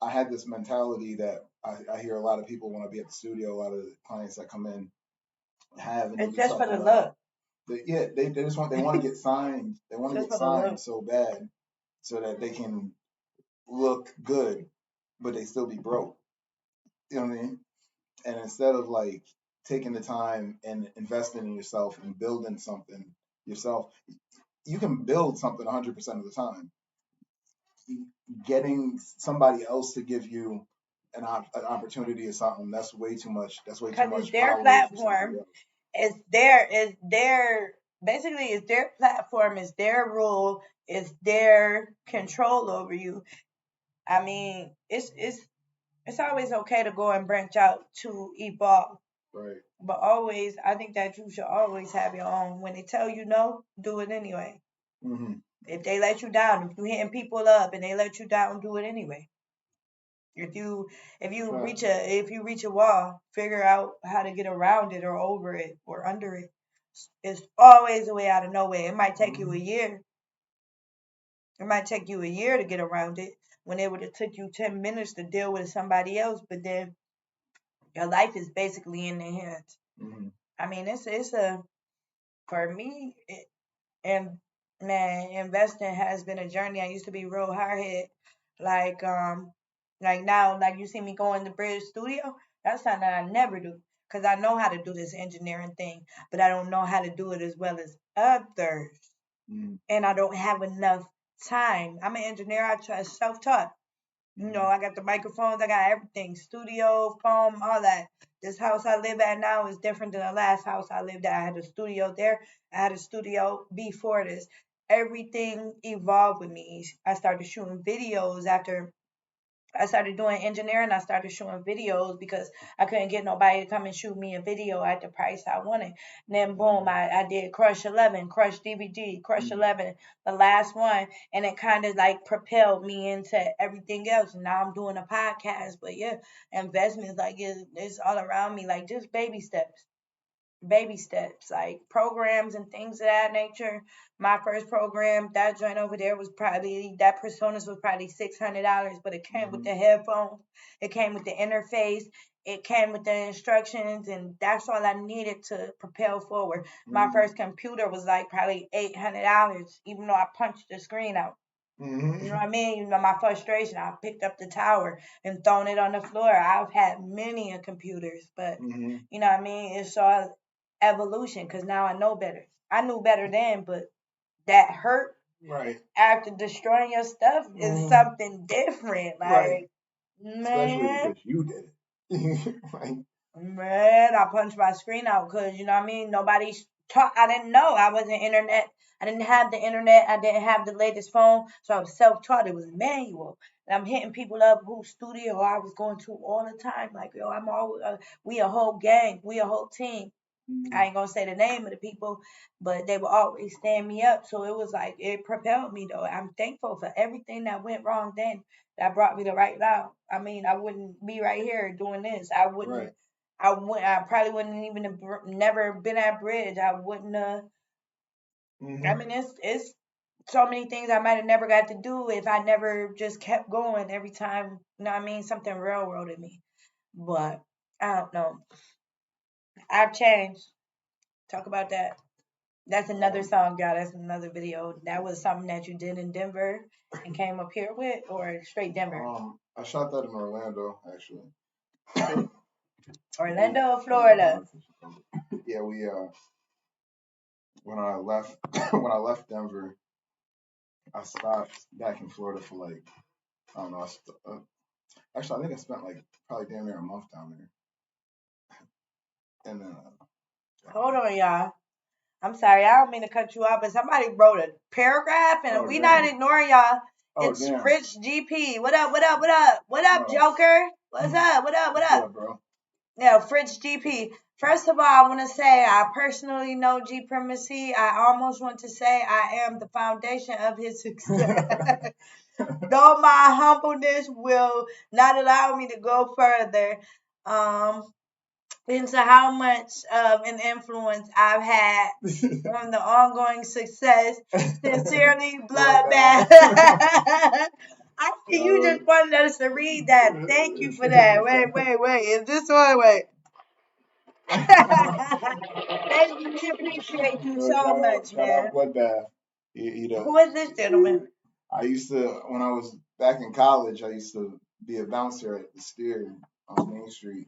I had this mentality that I hear a lot of people when I be at the studio, a lot of the clients that come in have. And
it's just for the look.
They just want to get signed. They want to get signed so bad so that they can look good, but they still be broke. You know what I mean? And instead of like taking the time and investing in yourself and building something yourself, you can build something 100% of the time. Getting somebody else to give you an opportunity or something, that's way too much. That's way too much.
Because it's their platform. It's basically it's their platform, it's their rule, it's their control over you. I mean, it's always okay to go and branch out to evolve.
Right.
But always, I think that you should always have your own. When they tell you no, do it anyway.
Mm-hmm.
If they let you down, if you're hitting people up and they let you down, do it anyway. If you reach a wall, figure out how to get around it or over it or under it. It's always a way out of nowhere. It might take you a year. It might take you a year to get around it when it would have took you 10 minutes to deal with somebody else, but then your life is basically in their hands.
Mm-hmm.
I mean, for me, and man, investing has been a journey. I used to be real hard hit, like now, like you see me go in the British studio. That's something that I never do because I know how to do this engineering thing, but I don't know how to do it as well as others, and I don't have enough time. I'm an engineer. I try self-taught. I got the microphones, I got everything, studio, foam, all that. This house I live at now is different than the last house I lived at. I had a studio there. I had a studio before this. Everything evolved with me. I started shooting videos after I started doing engineering. I started shooting videos because I couldn't get nobody to come and shoot me a video at the price I wanted. And then boom, I did Crush 11, Crush DVD, Crush 11, the last one, and it kind of like propelled me into everything else. And now I'm doing a podcast. But yeah, investments like it's all around me, like just baby steps. Baby steps, like programs and things of that nature. My first program, that joint over there that Personas was probably $600, but it came with the headphones, it came with the interface, it came with the instructions, and that's all I needed to propel forward. My first computer was like probably $800, even though I punched the screen out. You know what I mean? My frustration. I picked up the tower and thrown it on the floor. I've had many computers, but you know what I mean? It's all evolution because now I know better. I knew better then, but that hurt after destroying your stuff is something different. Like, man.
Especially because you did it.
Man, I punched my screen out because, you know what I mean? Nobody taught. I didn't know. I wasn't internet. I didn't have the internet. I didn't have the latest phone. So I was self-taught. It was manual. And I'm hitting people up whose studio I was going to all the time. Like, yo, we a whole gang. We a whole team. I ain't gonna say the name of the people, but they would always stand me up. So it was like, it propelled me though. I'm thankful for everything that went wrong then that brought me to right now. I mean, I wouldn't be right here doing this. I wouldn't I probably wouldn't even have never been at Bridge. I wouldn't have. I mean, it's so many things I might have never got to do if I never just kept going every time. You know what I mean? Something railroaded me. But I don't know. I've changed. Talk about that. That's another song, y'all. That's another video. That was something that you did in Denver and came up here with, or straight Denver?
I shot that in Orlando, actually.
Orlando or Florida?
Yeah, we when I left when I left Denver, I stopped back in Florida for like I don't know. Actually, I think I spent like probably damn near a month down there, and then
Hold on, y'all. I'm sorry, I don't mean to cut you off, but somebody wrote a paragraph, and we not ignoring y'all. It's Rich GP. What up? What up? What up? What up, Joker? What's up? What up? What up?
What's up, bro?
Yeah, Fritz GP. First of all, I want to say I personally know G PREMACY. I almost want to say I am the foundation of his success. Though my humbleness will not allow me to go further into how much of an influence I've had on the ongoing success. Sincerely, Bloodbath. I see you just wanted us to read that. Thank you for that. Wait. Is this one? Wait. Thank you. We appreciate you so much, man.
Bloodbath.
Who is this gentleman?
I used to, when I was back in college, I used to be a bouncer at the Steer on Main Street.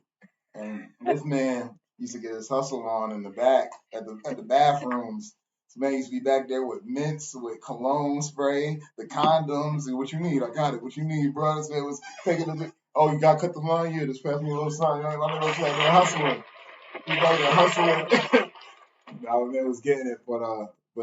And this man used to get his hustle on in the back at the bathrooms. This man used to be back there with mints, with cologne spray, the condoms, and what you need. I got it. What you need, bro? This man was taking the. Oh, you got to cut the line here. Just pass me a little sign. I'm going to hustling. He's out there hustling. That man was getting it, but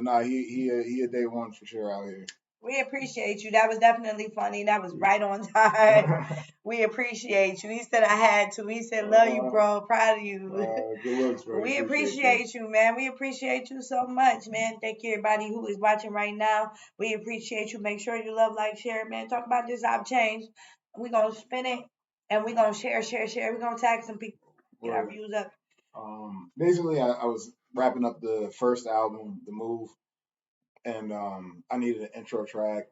nah, he a day one for sure out here.
We appreciate you. That was definitely funny. That was right on time. We appreciate you. He said I had to. He said, love you, bro. Proud of you.
Good looks, bro.
We appreciate you, man. We appreciate you so much, man. Thank you, everybody who is watching right now. We appreciate you. Make sure you love, like, share, man. Talk about this. I've changed. We're going to spin it, and we're going to share. We're going to tag some people. Get our views up.
Basically, I was wrapping up the first album, The Move, and I needed an intro track.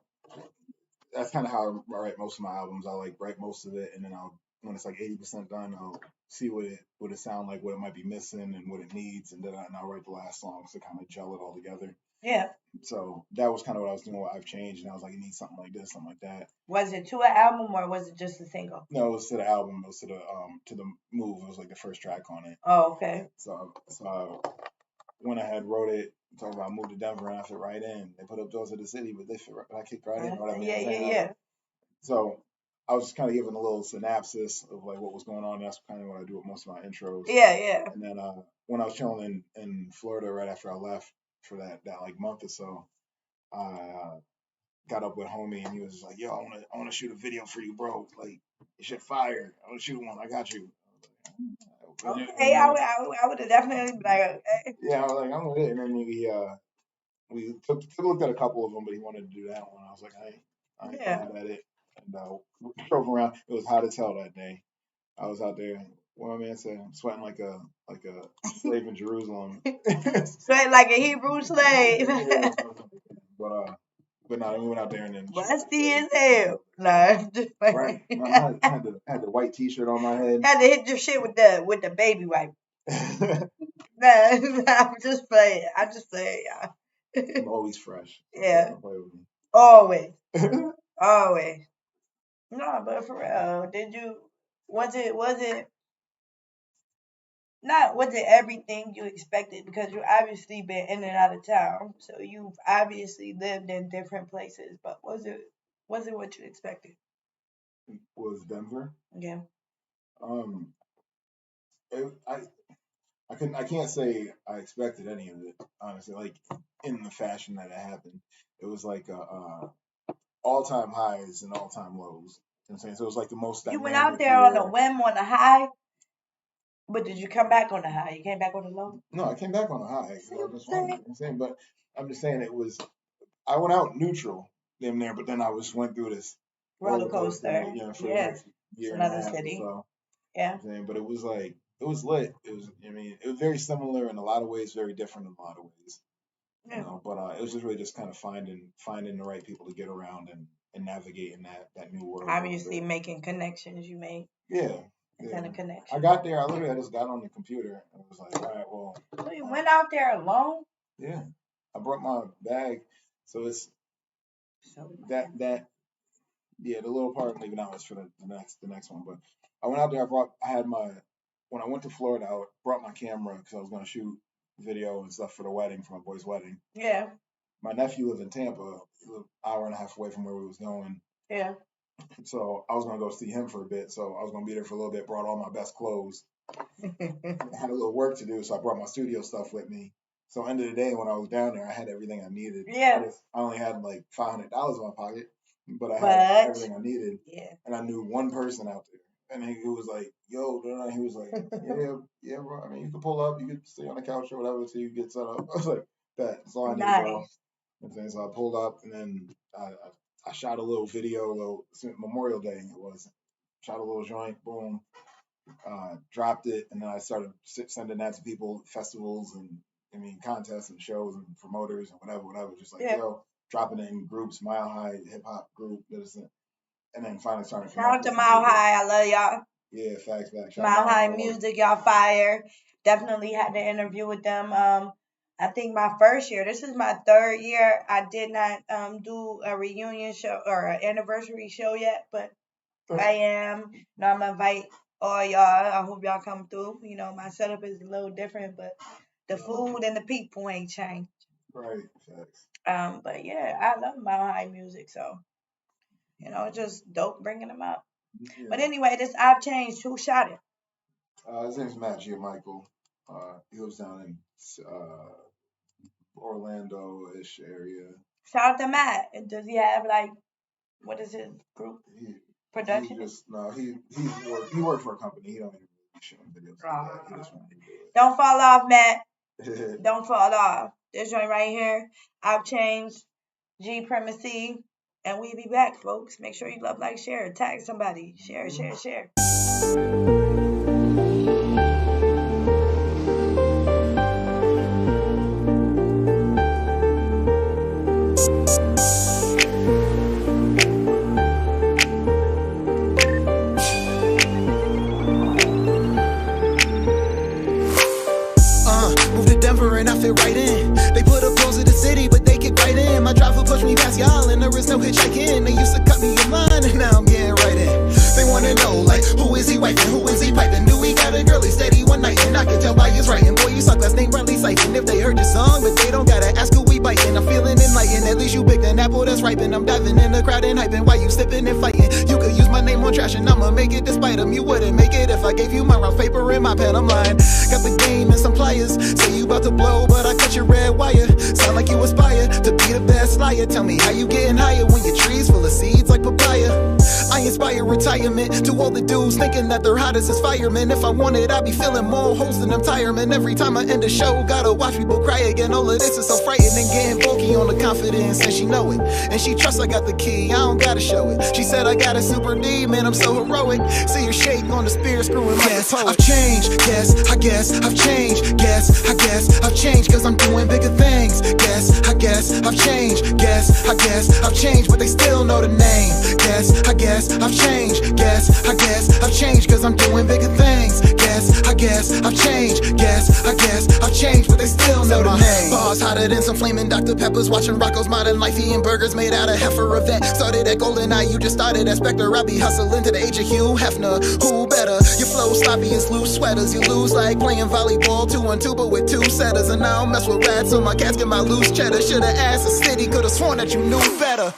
That's kind of how I write most of my albums. I like write most of it, and then when it's like 80% done, I'll see what it sound like, what it might be missing, and what it needs, and then I'll write the last songs to kind of gel it all together.
Yeah.
So that was kind of what I was doing. What I've changed, and I was like, you need something like this, something like that.
Was it to an album or was it just a single?
No, it was to the album. It was to the Move. It was like the first track on it.
Oh, okay.
So when I had wrote it, talking about moved to Denver, and I fit right in. They put up Doors of the City, but I kicked right in. Whatever.
Yeah.
So I was just kind of giving a little synopsis of like what was going on. That's kind of what I do with most of my intros.
Yeah.
And then when I was chilling in Florida right after I left for that like month or so, I got up with homie and he was just like, "Yo, I want to shoot a video for you, bro. Like, you should fire. I want to shoot one. I got you."
Okay, I would have definitely been like, okay.
Yeah, I was like, I'm with it. And then we took a look at a couple of them, but he wanted to do that one. I was like, I ain't mad at it. And we drove around. It was hot as hell that day. I was out there. Well, man said I'm sweating like a slave in Jerusalem.
Sweating like a Hebrew slave.
Yeah, but no, we went out there and then.
Busty as hell. Nah, just
right. I had the white T-shirt on my head.
Had to hit your shit with the baby wipe. Nah, I'm just playing. Y'all.
I'm always fresh.
So yeah. Always. Always. No, but for real, was it everything you expected? Because you obviously been in and out of town, so you've obviously lived in different places. But was it what you expected?
Was Denver?
Yeah.
I can't say I expected any of it, honestly. Like in the fashion that it happened, it was like all-time highs and all-time lows. You know what I'm saying? So it was like the most.
You went out there on a whim on a high. But did you come back on the high? You came back on the low?
No, I came back on the high. I'm saying, but I'm just saying it was. I went out neutral in there, but then I went through this
roller coaster.
For a year
another
and a half,
city.
So,
yeah.
I'm saying, but it was like it was lit. It was, I mean, it was very similar in a lot of ways, very different in a lot of ways.
Yeah.
But it was just really just kind of finding the right people to get around and navigating that new world.
Obviously, making connections you made.
Yeah.
Kind of connection.
I got there. I just got on the computer and was like, all right, well.
So you went out there alone?
Yeah, I brought my bag, so it's that yeah, the little part maybe not was for the next one, but I went out there. When I went to Florida, I brought my camera because I was gonna shoot video and stuff for the wedding, for my boy's wedding.
Yeah.
My nephew lives in Tampa, an hour and a half away from where we was going.
Yeah.
So I was gonna go see him for a bit. So I was gonna be there for a little bit. Brought all my best clothes. Had a little work to do, so I brought my studio stuff with me. So end of the day, when I was down there, I had everything I needed.
Yeah.
I only had like $500 in my pocket, but I had everything I needed.
Yeah.
And I knew one person out there, and he was like, "Yo," he was like, "Yeah, bro. I mean, you can pull up, you can stay on the couch or whatever until you get set up." I was like, "That's all I need, bro." And so I pulled up, and then I shot a little video, Memorial Day it was. Shot a little joint, boom, dropped it, and then I started sending that to people, festivals, and I mean contests and shows and promoters and whatever. Just like yo, dropping it in groups, Mile High hip hop group, and then finally started.
Shout out to Mile High, I love y'all.
Yeah, facts.
Mile High Music, y'all fire. Definitely had to interview with them. I think my first year, this is my third year, I did not do a reunion show or an anniversary show yet, but I am. You know, I'm going to invite all y'all. I hope y'all come through. You know, my setup is a little different, but the food and the people ain't changed.
Right, facts.
But yeah, I love Mile High Music, so, you know, it's just dope bringing them up. Yeah. But anyway, this I've Changed. Who shot it?
His name's Matt Giamichael. He lives down in Orlando-ish area.
Shout out to Matt. Does he have what is his group? Production?
He worked for a company. He don't even be shooting videos. He just wanted to do it.
Don't fall off, Matt. Don't fall off. This joint right here, I've Changed, PREMACY, and we be back, folks. Make sure you love, like, share, tag somebody, share.
Moved to Denver and I fit right in. They put up close to the city, but they kick right in. My driver pushed me past y'all and there is no hitchhiking. They used to cut me in line and now I'm getting right in. They wanna know, like, who is he wiping? Who is he piping? Knew he got a girlie steady one night and I could tell by his writing. Boy, you suck, last name Bradley Siphon. If they heard your song, but they don't gotta ask who we biting. I'm feeling enlightened, at least you picked an apple that's ripened. I'm diving in the crowd and hyping while you slipping and fighting. You could use my name on trash and I'ma make it despite them. You wouldn't make it if I gave you my round paper and my pen. I'm lying. Got the game and some pliers. Say you about to blow, but I cut your red wire. Sound like you aspire to be the best liar. Tell me how you getting higher when your trees full of seeds like papaya. I inspire retirement to all the dudes thinking that they're hottest as firemen. If I wanted, I'd be feeling more holes than I'm tireman. Every time I end a show, gotta watch people cry again. All of this is so frightening, getting bulky on the confidence, and she know it. And she trusts I got the key, I don't gotta show it. She said I got a super D, man, I'm so heroic. See her shake on the spear, screwing like a poet. I've changed, I guess, I've changed. I guess, I've changed, cause I'm doing bigger things. I guess, I've changed. I guess, I've changed, but they still know the name. I guess, I've changed. I guess, I've changed, cause I'm doing bigger things. I guess, I've changed. I guess, I've changed, but they still know the name. Bars hotter than some flaming Dr. Peppers. Watching Rocco's Modern Life, eating burgers made out of heifer event. Started at GoldenEye, you just started at Spectre. I be hustling to the age of Hugh Hefner. Who better? Your flow sloppy as loose sweaters. You lose like playing volleyball 2-on-2, but with two setters. And I don't mess with rats, so my cats get my loose cheddar. Should've asked a city, could've sworn that you knew better.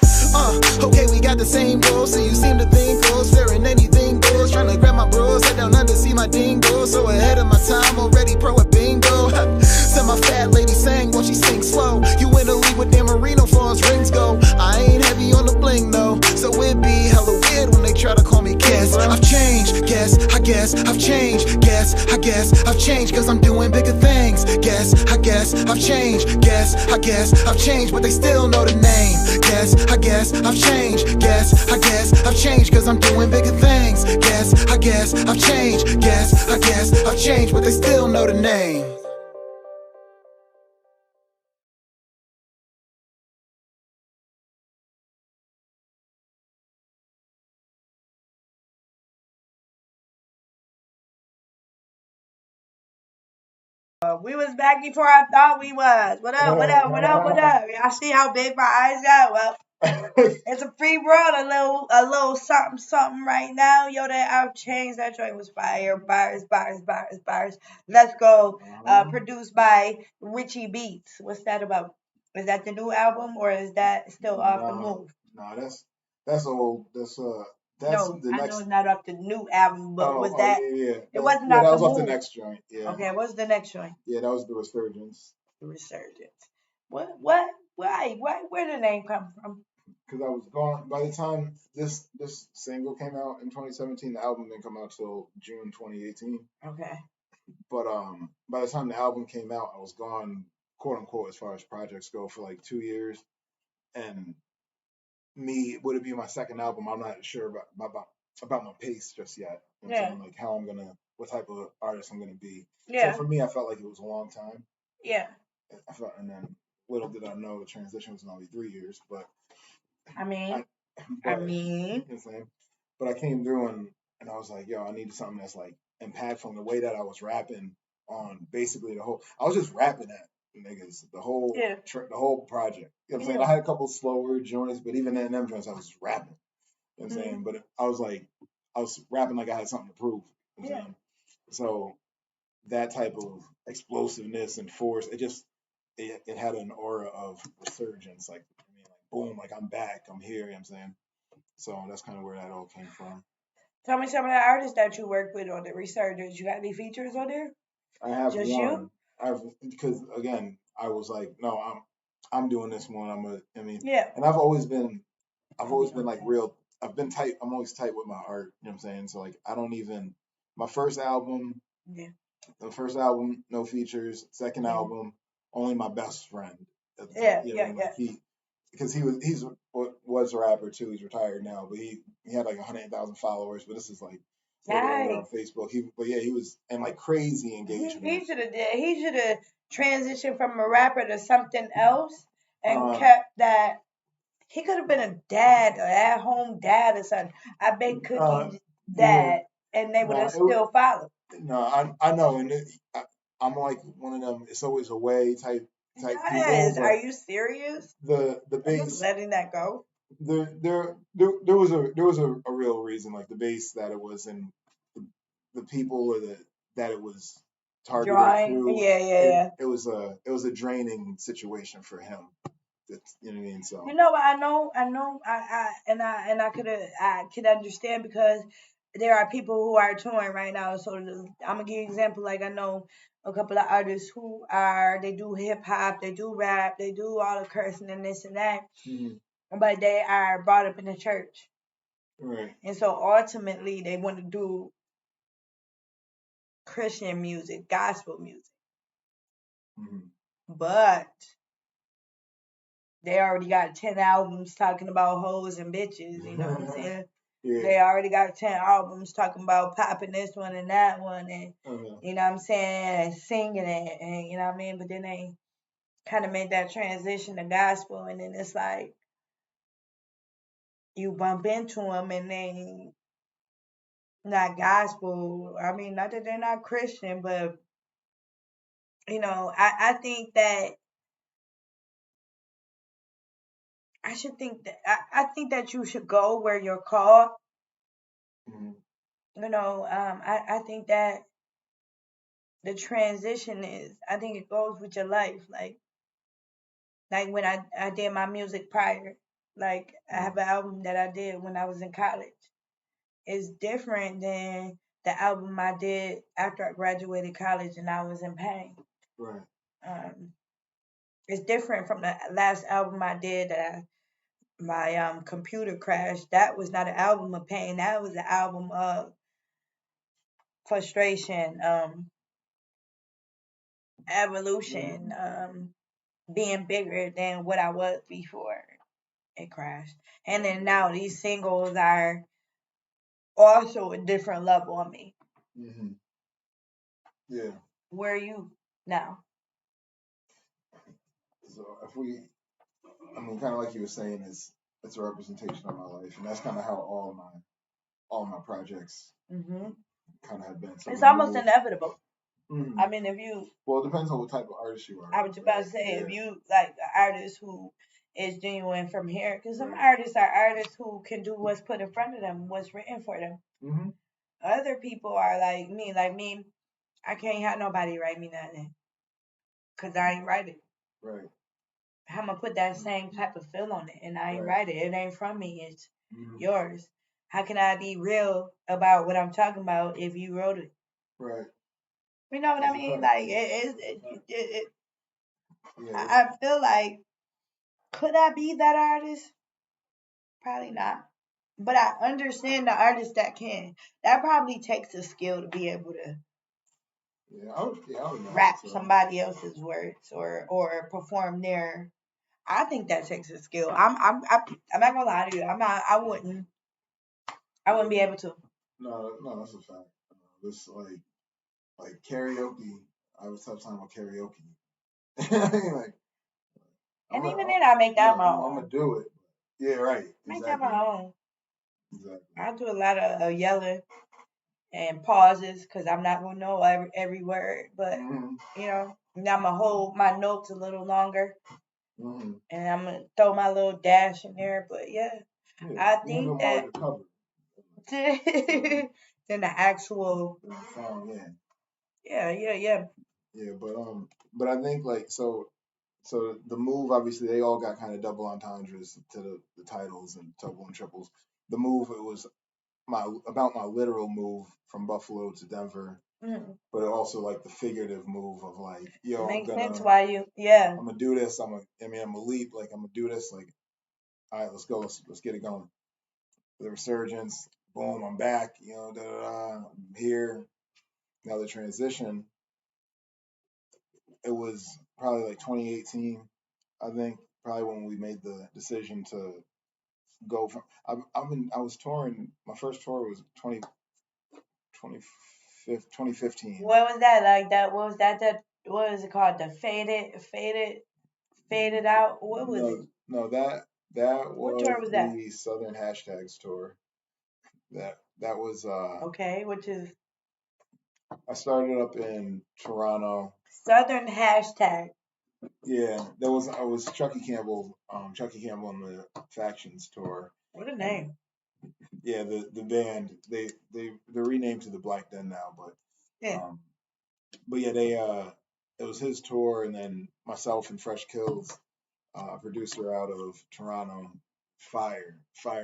Okay, we got the same goals, so you seem to think goes fair and anything goes. Trying to grab my bros, head down under, see my dingo. So ahead of my time, already pro at bingo. Said my fat lady sang, won't she sing slow? You in the league with Dan Marino, far as rings go. I ain't heavy on the bling though, so it be hella weird when they try to call me guess. I've changed, I guess, I've changed. I guess, I've changed, cause I'm doing bigger things. things. I guess I've changed. I guess I've changed, but they still know the name. I guess I've changed. I guess I've changed, cause I'm doing bigger things. I guess I've changed. I guess I've changed, but they still know the name.
We was back before I thought we was. What up? What up? What up? What up? Y'all see how big my eyes got? Well, it's a free world, a little something, something right now. Yo, that I've changed. That joint was fire. Bars. Let's go. Produced by Richie Beats. What's that about? Is that the new album or is that still off the move?
No, that's old. That's
No,
the
I
next.
know it's not off the new album, but was that?
Yeah.
It wasn't
Yeah,
off
that
the
was off the
move.
next joint. Yeah.
Okay, what's the next joint?
Yeah, that was the Resurgence.
The Resurgence. What? Why? Where the name come from?
Because I was gone by the time this single came out in 2017. The album didn't come out till June 2018.
Okay.
But by the time the album came out, I was gone, quote unquote, as far as projects go, for like 2 years. And would it be my second album? I'm not sure about my pace just yet. You know what I'm saying? Like how I'm gonna, what type of artist I'm gonna be.
Yeah.
So for me, I felt like it was a long time.
Yeah.
And then little did I know the transition was gonna be 3 years. But
I mean,
you know what I'm saying? But I came through and I was like, yo, I needed something that's like impactful. And the way that I was rapping on basically I was just rapping at niggas the whole the whole project. You know what I'm saying? I had a couple slower joints, but even in them joints, I was just rapping. You know what I'm saying? But I was rapping like I had something to prove. You know what I'm saying? So that type of explosiveness and force, it had an aura of resurgence. Like, I mean, like boom, like I'm back, I'm here. You know what I'm saying? So that's kind of where that all came from.
Tell me some of the artists that you work with on the Resurgence. You got any features on there?
I have
just
one. Because again, I was like, no, I'm doing this one. And I've always been like real. I've been tight. I'm always tight with my art. You know what I'm saying? So like, I don't even my first album.
Yeah.
The first album, no features. Second album, only my best friend. Because he's was a rapper too. He's retired now, but he had like 100,000 followers. But this is like on Facebook. He was and like crazy engagement.
He should have transitioned from a rapper to something else and kept that. He could have been a dad, an at-home dad or something. I bet Cookie's dad, and they would have still followed.
No, I know, and I'm like one of them. It's always a way type
yes. People. Are you serious?
The bass
letting that go.
There was a real reason, like the bass that it was in the people or that it was targeted through. Yeah. It was a draining situation for him. You know what I mean? So
you know, I could understand because there are people who are touring right now. So I'm gonna give you an example. Like I know a couple of artists who they do hip hop, they do rap, they do all the cursing and this and that, but they are brought up in the church,
right?
And so ultimately they want to do Christian music, gospel music, but they already got 10 albums talking about hoes and bitches, you know what I'm saying? They already got 10 albums talking about popping this one and that one and, you know what I'm saying, and singing it, and you know what I mean? But then they kind of made that transition to gospel, and then it's like, you bump into them and they not gospel. I mean, not that they're not Christian, but, you know, I think that I think that you should go where you're called. You know, I think that the transition I think it goes with your life. Like when I did my music prior, like I have an album that I did when I was in college. It's different than the album I did after I graduated college and I was in pain.
Right.
It's different from the last album I did that my computer crashed. That was not an album of pain. That was an album of frustration, evolution, being bigger than what I was before it crashed. And then now these singles are also a different level of me.
Mm-hmm. Yeah.
Where are you now?
So if we, I mean, kind of like you were saying, it's a representation of my life, and that's kind of how all my projects kind of have been. So
it's almost inevitable.
Mm-hmm.
I mean, if you,
well, it depends on what type of artist you are.
I was about to say, if you like an artist who is genuine from here, because some artists are artists who can do what's put in front of them, what's written for them.
Mm-hmm.
Other people are like me, I can't have nobody write me nothing, because I ain't write it.
Right.
I'm gonna put that same type of feel on it, and I ain't write it. It ain't from me. It's yours. How can I be real about what I'm talking about if you wrote it?
Right.
You know what I mean? Like I feel like, could I be that artist? Probably not. But I understand the artists that can. That probably takes a skill to be able to
I would
rap somebody else's words or perform their. I think that takes a skill. I'm not gonna lie to you. I wouldn't be able to.
No, that's a fact. This like karaoke. I have a tough time with karaoke. like,
and even then, I make that my own.
I'm gonna do it. Yeah, right.
Make that my own.
Exactly.
I do a lot of yelling and pauses because I'm not gonna know every word, but you know, now I'm gonna hold my notes a little longer, and I'm gonna throw my little dash in there. But yeah I think that than the actual
song,
yeah.
Yeah, but I think like so the move, obviously they all got kind of double entendres to the titles and double and triples. The move, it was about my literal move from Buffalo to Denver, but also like the figurative move of like, yo,
makes sense why you I'm
gonna do this. I'm gonna leap, like I'm gonna do this, like, all right, let's go, let's get it going. The resurgence, boom, I'm back, you know, I'm here. Now the transition, it was probably like 2018, I think, probably when we made the decision to go from. I was touring. My first tour was 2015.
What was that like? What was that? What is it called? The faded out. What was it?
No, that was,
what tour was that?
The Southern Hashtags tour. That was
okay, which is.
I started up in Toronto.
Southern Hashtag.
Yeah, I was Chucky Campbell on the Factions tour.
What a name.
Yeah, the band, they're renamed to the Black Den now, but yeah, it was his tour, and then myself and Fresh Kills, producer out of Toronto, fire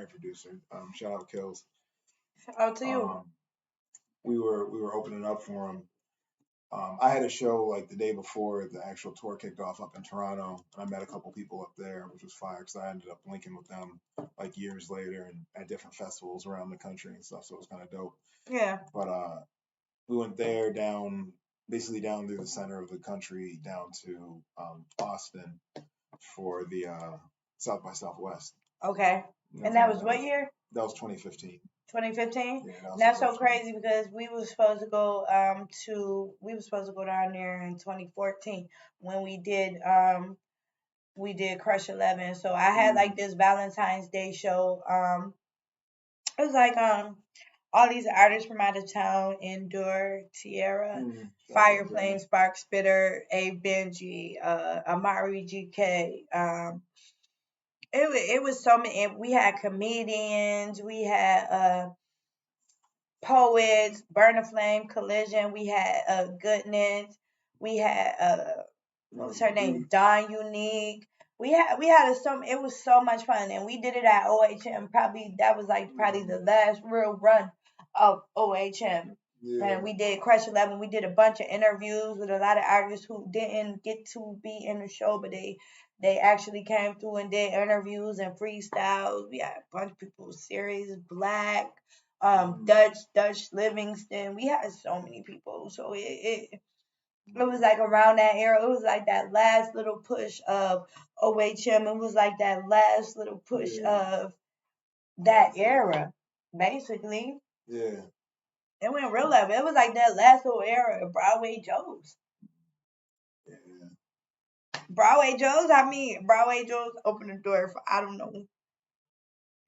producer, shout out Kills.
Shout out to you.
We were opening up for him. I had a show like the day before the actual tour kicked off up in Toronto, and I met a couple people up there, which was fire because I ended up linking with them like years later and at different festivals around the country and stuff. So it was kind of dope.
Yeah.
But we went there basically down through the center of the country down to Austin for the South by Southwest.
Okay. And that was what year?
That was 2015.
2015. Yeah, that's so crazy because we were supposed to go down there in 2014 when we did Crush 11. So I had like this Valentine's Day show. It was like all these artists from out of town: Endure, Tierra, Fire Flame, Spark Spitter, A Benji, Amari GK. It was so many. We had comedians. We had poets, Burn a Flame, Collision. We had Goodness. We had what was her name? Dawn Unique. We had it was so much fun, and we did it at OHM. That was like the last real run of OHM. Yeah. And we did Crush 11. We did a bunch of interviews with a lot of artists who didn't get to be in the show, but they actually came through and did interviews and freestyles. We had a bunch of people, Sirius Black, Dutch Livingston. We had so many people. So It was like around that era. It was like that last little push of OHM. It was like that last little push of that era, basically.
Yeah.
It went real level. It was like that last little era of Broadway Joes.
Yeah.
Broadway Joes, Broadway Joes opened the door for I don't know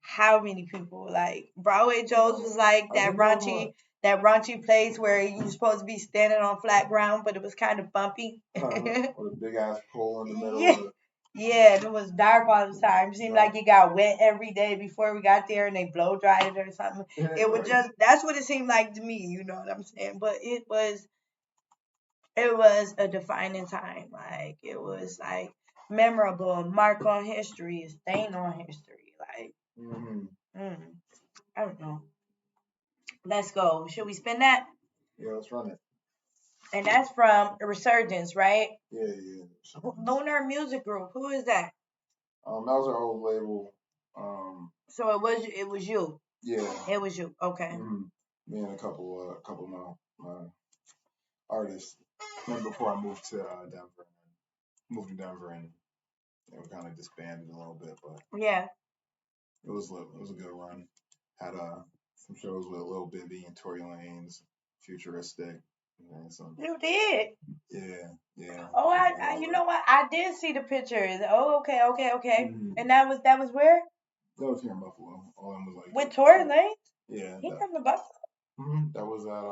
how many people. Like Broadway Joes was like that raunchy place where you were supposed to be standing on flat ground, but it was kind of bumpy.
With a big ass pole in the middle
Yeah.
of it.
Yeah, and it was dark all the time. It seemed like it got wet every day before we got there and they blow dried it or something. It would just, that's what it seemed like to me, you know what I'm saying? But it was a defining time. Like, it was like memorable, a mark on history, a stain on history. Like, I don't know. Let's go. Should we spin that?
Yeah, let's run it.
And that's from Resurgence, right?
Yeah.
Lunar Music Group. Who is that?
That was our old label.
So it was you.
Yeah.
It was you. Okay.
Me and a couple of my artists. And before I moved to Denver, and we kind of disbanded a little bit, but
yeah,
it was a good run. Had some shows with Lil Bibby and Tory Lanez, Futuristic.
You did.
Yeah.
Oh, I you know what? I did see the pictures. Oh, okay. And that was where?
That was here in Buffalo. All of them was like
with Tory Lanez.
Yeah.
He from the Buffalo.
That was at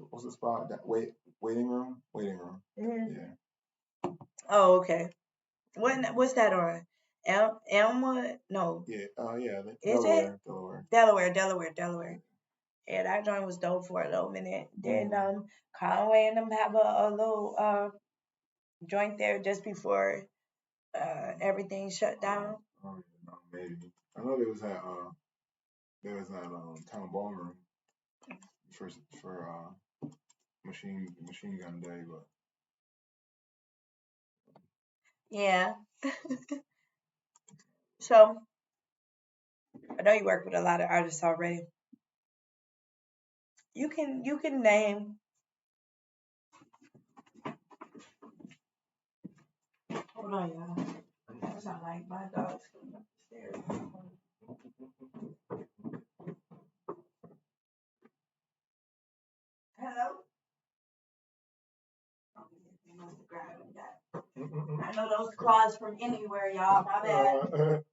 what's the spot? That waiting room. Yeah.
Oh, okay. What's that on? Elmwood? No.
Yeah. Yeah.
Is it? Delaware. Yeah, that joint was dope for a little minute. Then Conway and them have a little joint there just before everything shut down.
Maybe. I know there was that Town Ballroom for Machine Gun Day, but
yeah. So I know you work with a lot of artists already. You can name. Hold on, y'all. That sound like my dog's coming up the stairs. Hello? He must have grabbed that. I know those claws from anywhere, y'all. My bad.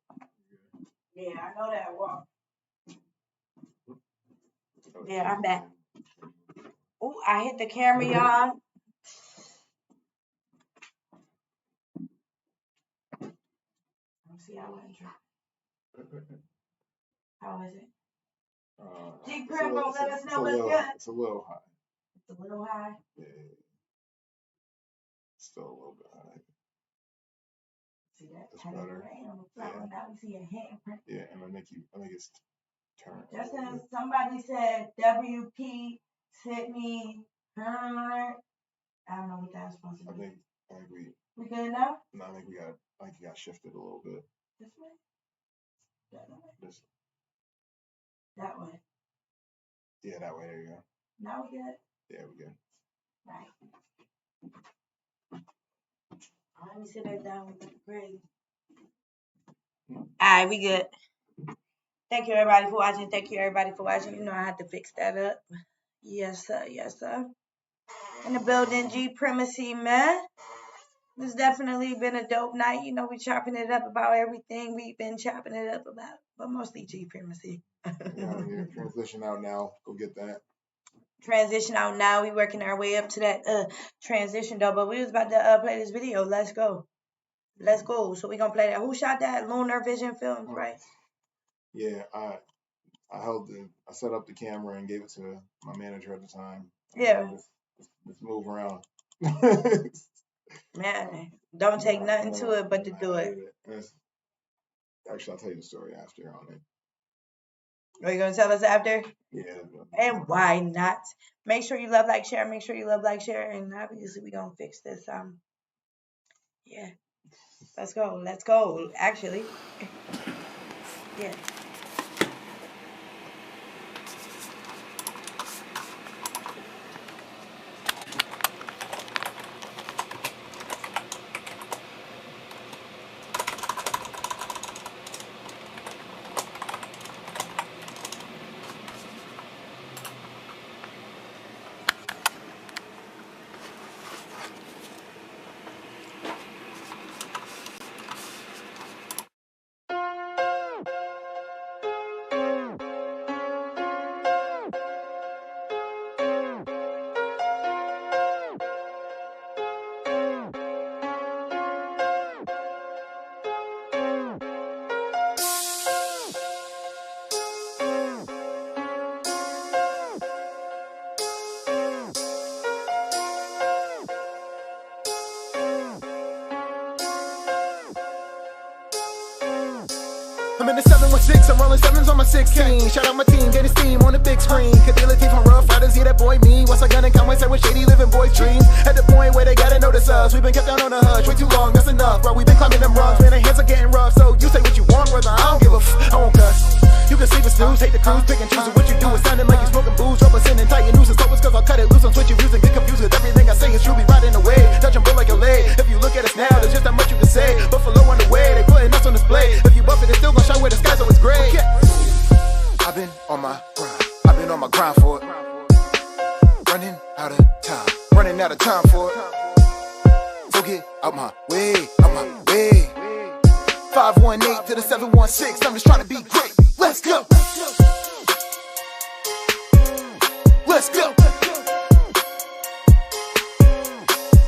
Yeah, I know that walk. Yeah, I'm back. Ooh, I hit the camera, y'all. Let's see how I drop. How is it? G-Prim won't let us know what's good.
It's a little high.
It's a little high?
Yeah. Still a little bit high.
See that?
That's better.
Yeah. Now we see a handprint.
Yeah, and I think it's turned.
Just as somebody said, WP sent me. I don't know what that's supposed to be.
I think
we good now?
No, I think you got shifted a little bit.
This way? That way? That way.
Yeah, that way. There you go.
Now we good?
Yeah, we good.
Right. Let me sit that down with the crazy. Alright, we good. Thank you everybody for watching. You know I had to fix that up. Yes, sir. In the building, G-Premacy, man. It's definitely been a dope night. You know, we chopping it up about everything we've been chopping it up about, but mostly G-Premacy.
Yeah, transition out now. Go get that.
Transition out now. We working our way up to that transition though, but we was about to play this video. Let's go. So we gonna play that. Who shot that? Lunar Vision Films, right?
Yeah, I set up the camera and gave it to my manager at the time.
Yeah.
Let's move around.
Man, don't take nothing to it but to do it.
Actually, I'll tell you the story after on it.
Are you gonna tell us after?
Yeah.
And why not? Make sure you love, like, share. And obviously we gonna fix this. Yeah. Let's go. Actually. Yeah.
I'm in the 716, I'm rolling sevens on my 16. Shout out my team, getting steam on the big screen. Could deal a team from Rough Riders, yeah, that boy me. What's I gonna come and say with shady living boys' dreams? At the point where they gotta notice us. We've been kept down on the hush way too long, that's enough, bro. We've been climbing them rungs, man, the hands are getting rough. So you say what you want, brother, I don't give a I won't cuss. You can sleep and snooze, take the cruise, pick and choose what you do. It's sounding like you smoking booze, drop a sin and tie your noose. It's always cause I'll cut it loose on Twitch, you views and get confused with everything I say. It's truly riding away, touching bull like a leg. If you look at us now, there's just that much you can say. Buffalo on the way, they putting us on display. If you buff it, it's still gonna shine where the sky's always gray. I've been on my grind, I've been on my grind for it. Running out of time, running out of time for it. So get out my way, out my way. 518 to the 716, I'm just trying to be great. Let's go. Let's go.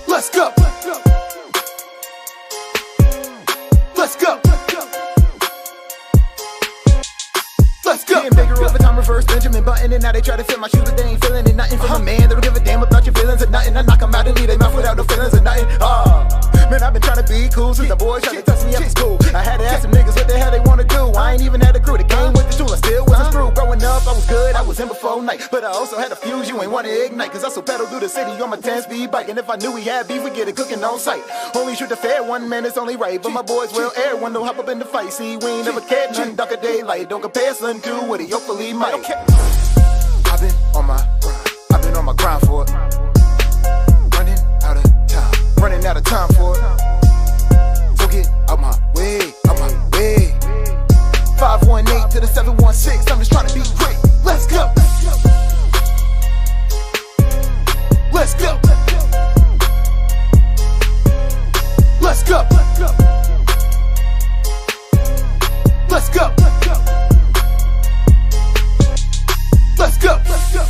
Let's go. Let's go. Let's go. Getting bigger over time, reverse Benjamin Button, and now they try to fit my shoes, but they ain't feeling it. Nothing from a man, they don't give a damn about your feelings or nothing. I knock them out and leave their mouth without no feelings or nothing. Man, I've been trying to be cool since the boys tried to test me after school. I had to ask some niggas what the hell they wanna do. I ain't even had a crew that came with the tool. I still wasn't screwed. Growing up, I was good, I was in before night. But I also had a fuse, you ain't wanna ignite. Cause I still pedal through the city on my 10-speed bike. And if I knew we had beef, we get it cooking on sight. Only shoot the fair, one man it's only right. But my boys will air one, don't hop up in the fight. See, we ain't never cared, nothing darker daylight. Don't compare son to what he hopefully might. I've been on my grind, I've been on my grind for it. Running out of time, running out of time for it. Get out my way, out my way. 518 to the 716, I'm just trying to be great. Let's go. Let's go. Let's go. Let's go. Let's go. Let's go.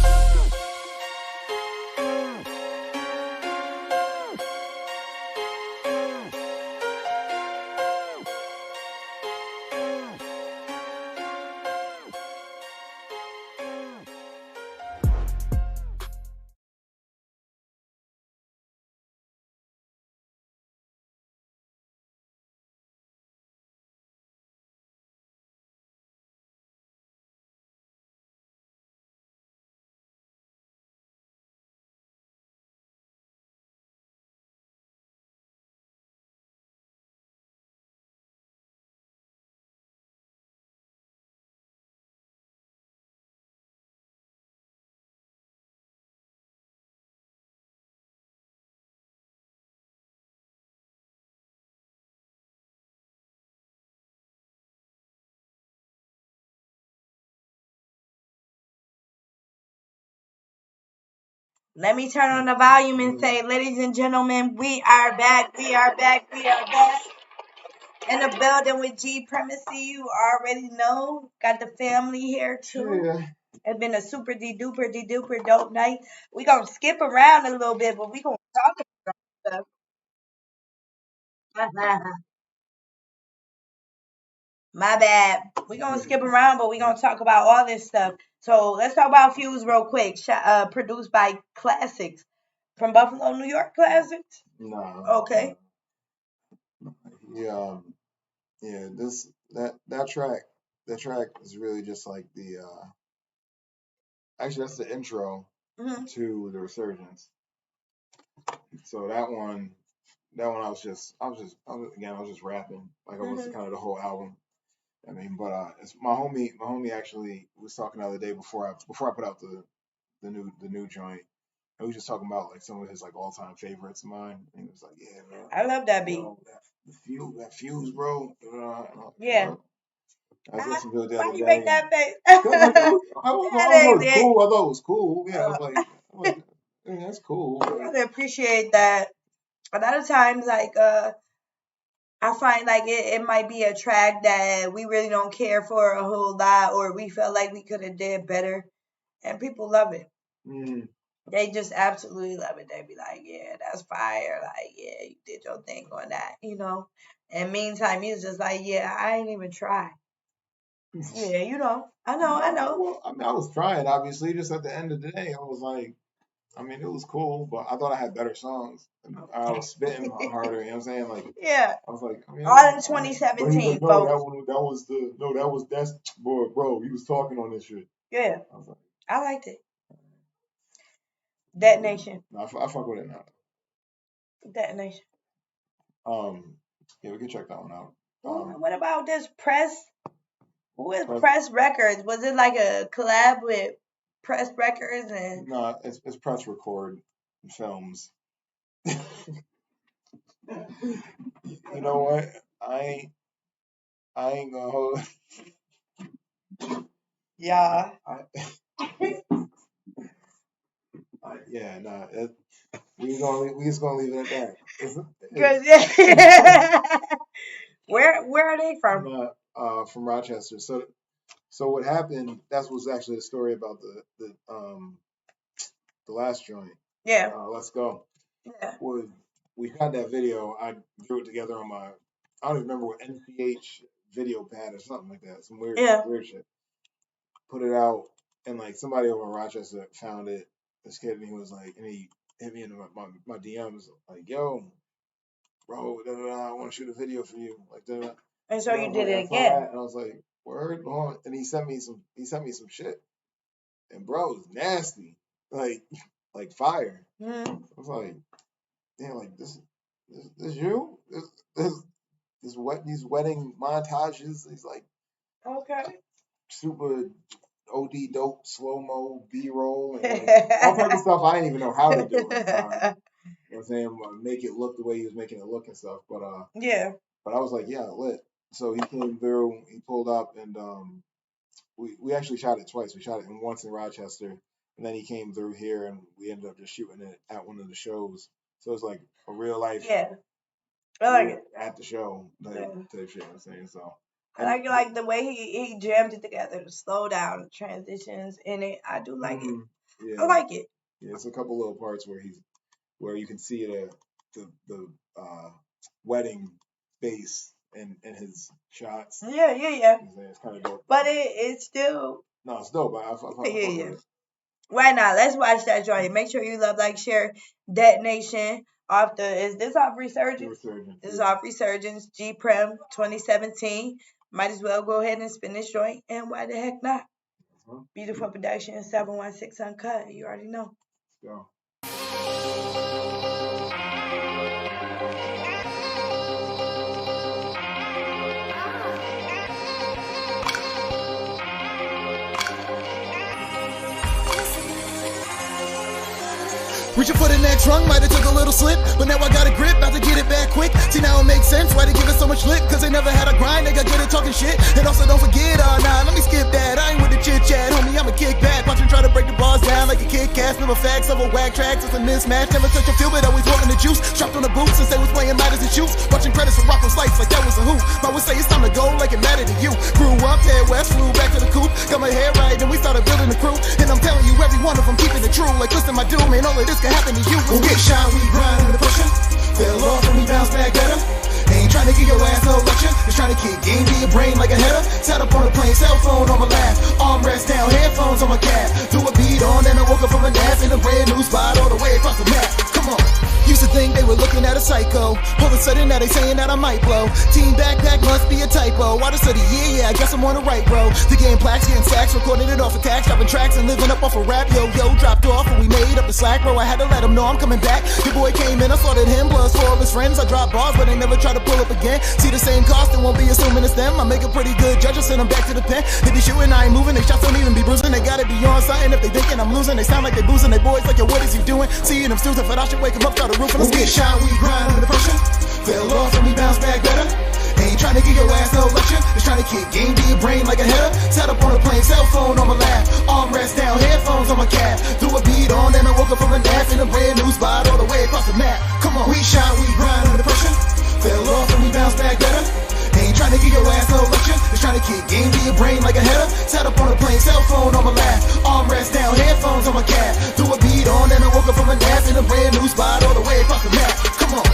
Let me turn on the volume and say, ladies and gentlemen, we are back. We are back. We are back. In the building with G PREMACY. You already know. Got the family here too.
Yeah.
It's been a super de-duper dope night. We gonna skip around a little bit, but we gonna talk about stuff. My bad. We gonna skip around, but we gonna talk about all this stuff. So let's talk about Fuse real quick. Produced by Classics from Buffalo, New York. Classics.
No.
Okay.
Yeah. Yeah. That track is really just like the. Actually, that's the intro to the Resurgence. So that one, I was just rapping. Like I was kind of the whole album. I mean, but it's my homie actually was talking the other day before I put out the new joint. And we was just talking about like some of his like all time favorites of mine. And he was like, yeah, man,
I love that beat.
That fuse, bro.
Yeah.
I was listening to it the other day.
Why you make that face?
I thought it was cool. Yeah, I was like that's cool.
I really appreciate that. A lot of times, like, I find like it might be a track that we really don't care for a whole lot, or we felt like we could have did better, and people love it. They just absolutely love it. They be like, yeah, that's fire. Like, yeah, you did your thing on that, you know. And meantime, you was just like, yeah, I ain't even try. Yeah, you know. I know.
Well, I mean, I was trying, obviously. Just at the end of the day, I was like, I mean, it was cool, but I thought I had better songs. I was spitting harder. You know what I'm saying? Like,
yeah.
I was like, I mean,
All in
but
2017,
he's like, no,
folks.
that's bro. He was talking on this shit.
Yeah.
I was like,
I liked it. Detonation.
No, I fuck with it now.
Detonation.
Yeah, we can check that one out.
What about this Press? Who is Press Records? Was it like a collab with Press Records and?
No, it's Press Record Films. You know what? I ain't gonna hold.
Yeah.
Yeah, nah. We just gonna leave it at that.
Cause where are they from?
From Rochester. So what happened? That was actually a story about the last joint.
Yeah.
Let's go.
Yeah.
We had that video. I drew it together on my, I don't even remember what, NCH video pad or something like that. Some weird shit. Put it out, and like somebody over in Rochester found it. This kid, and he was like, and he hit me in my DMs like, yo, bro, I want to shoot a video for you, like that.
And so you did it again.
And I was like, word, on. And he sent me some shit, and bro, it's nasty, like fire.
Mm-hmm.
I was like, damn, like this you? These wedding montages. He's like,
okay,
super OD dope, slow mo, B-roll, and like, all type of stuff I didn't even know how to do at the time. You know what I'm saying? Make it look the way he was making it look and stuff. But
yeah.
But I was like, yeah, lit. So he came through, he pulled up, and we actually shot it twice. We shot it once in Rochester, and then he came through here, and we ended up just shooting it at one of the shows. So it's like a real life.
Yeah. I like it.
At the show type shit, you know what I'm saying? So.
I like the way he jammed it together, the slow down, the transitions in it. I do like it. Yeah. I like it.
Yeah, it's a couple little parts where you can see the wedding face in his shots.
Yeah.
It's kind of dope.
But it's still.
No, it's dope.
Yeah. Right now, let's watch that joint. Make sure you love, like, share, Detonation. Is this off Resurgence? This is off Resurgence. G-Prem 2017. Might as well go ahead and spin this joint. And why the heck not? Beautiful production. 716 Uncut. You already know.
Let's go.
Reaching for the next rung, might have took a little slip, but now I got a grip, about to get it back quick. See, now it makes sense why they give it so much lip, cause they never had a grind, they got good at talking shit. And also don't forget, nah, let me skip that, I ain't with the chit chat, homie, I'ma kick back. Watch them try to break the bars down like a Kit Kat, never facts, over whack tracks, it's a mismatch. Never touch a feel, but always wanting the juice. Dropped on the boots since they was playing matters and shoots. Watching credits for Rocco Slice like that was a hoop. I would say it's time to go like it mattered to you. Grew up, head west, flew back to the coop. Got my hair right, then we started building the crew. And I'm telling you, every one of them keeping it true. Like, listen, my dude, man, all of this can happen to you. We'll get shine, we grind under pressure. Fell off and we bounce back better. Ain't trying to give your ass no lecture. Just trying to kick game to your brain like a header. Sat up on a plane, cell phone on my lap. Armrest down, headphones on my cap. Threw a beat on, then I woke up from a nap in a brand new spot all the way across the map. Come on. Used to think they were looking at a psycho. All of a sudden now they saying that I might blow. Team backpack must be a typo. I just said yeah, I guess I'm on the right road. The game plaques, getting sacks, recording it off of tax, dropping tracks and living up off a rap. Yo, dropped off and we made up the slack, bro. I had to let him know I'm coming back. Your boy came in, I slaughtered him, plus 4 of his friends. I dropped bars, but they never try to pull up again. See the same cost and won't be assuming it's them. I make a pretty good judge, I send them back to the pen. They be shooting, I ain't moving, they shots don't even be bruising. They gotta be on something if they thinking I'm losing. They sound like they boozing, they boys like, yo, what is you doing? Seeing them still, but I should wake them up, start a roof and let's get shine. We grind under pressure. Fell off and we bounce back better. Ain't trying to give your ass no lecture. Just trying to kick game to your brain like a header. Sat up on a plane, cell phone on my lap. Armrest down, headphones on my cap. Threw a beat on, then I woke up from a nap in a brand new spot all the way across the map. Come on, we shine, we grind under pressure. Fell off and we bounce back better. Ain't trying to give your ass no lecture. Just trying to kick game to your brain like a header. Sat up on a plane, cell phone on my lap. Armrest down, headphones on my cap. Threw a beat on, then I woke up from a nap in a brand new spot all the way across the map. Come on.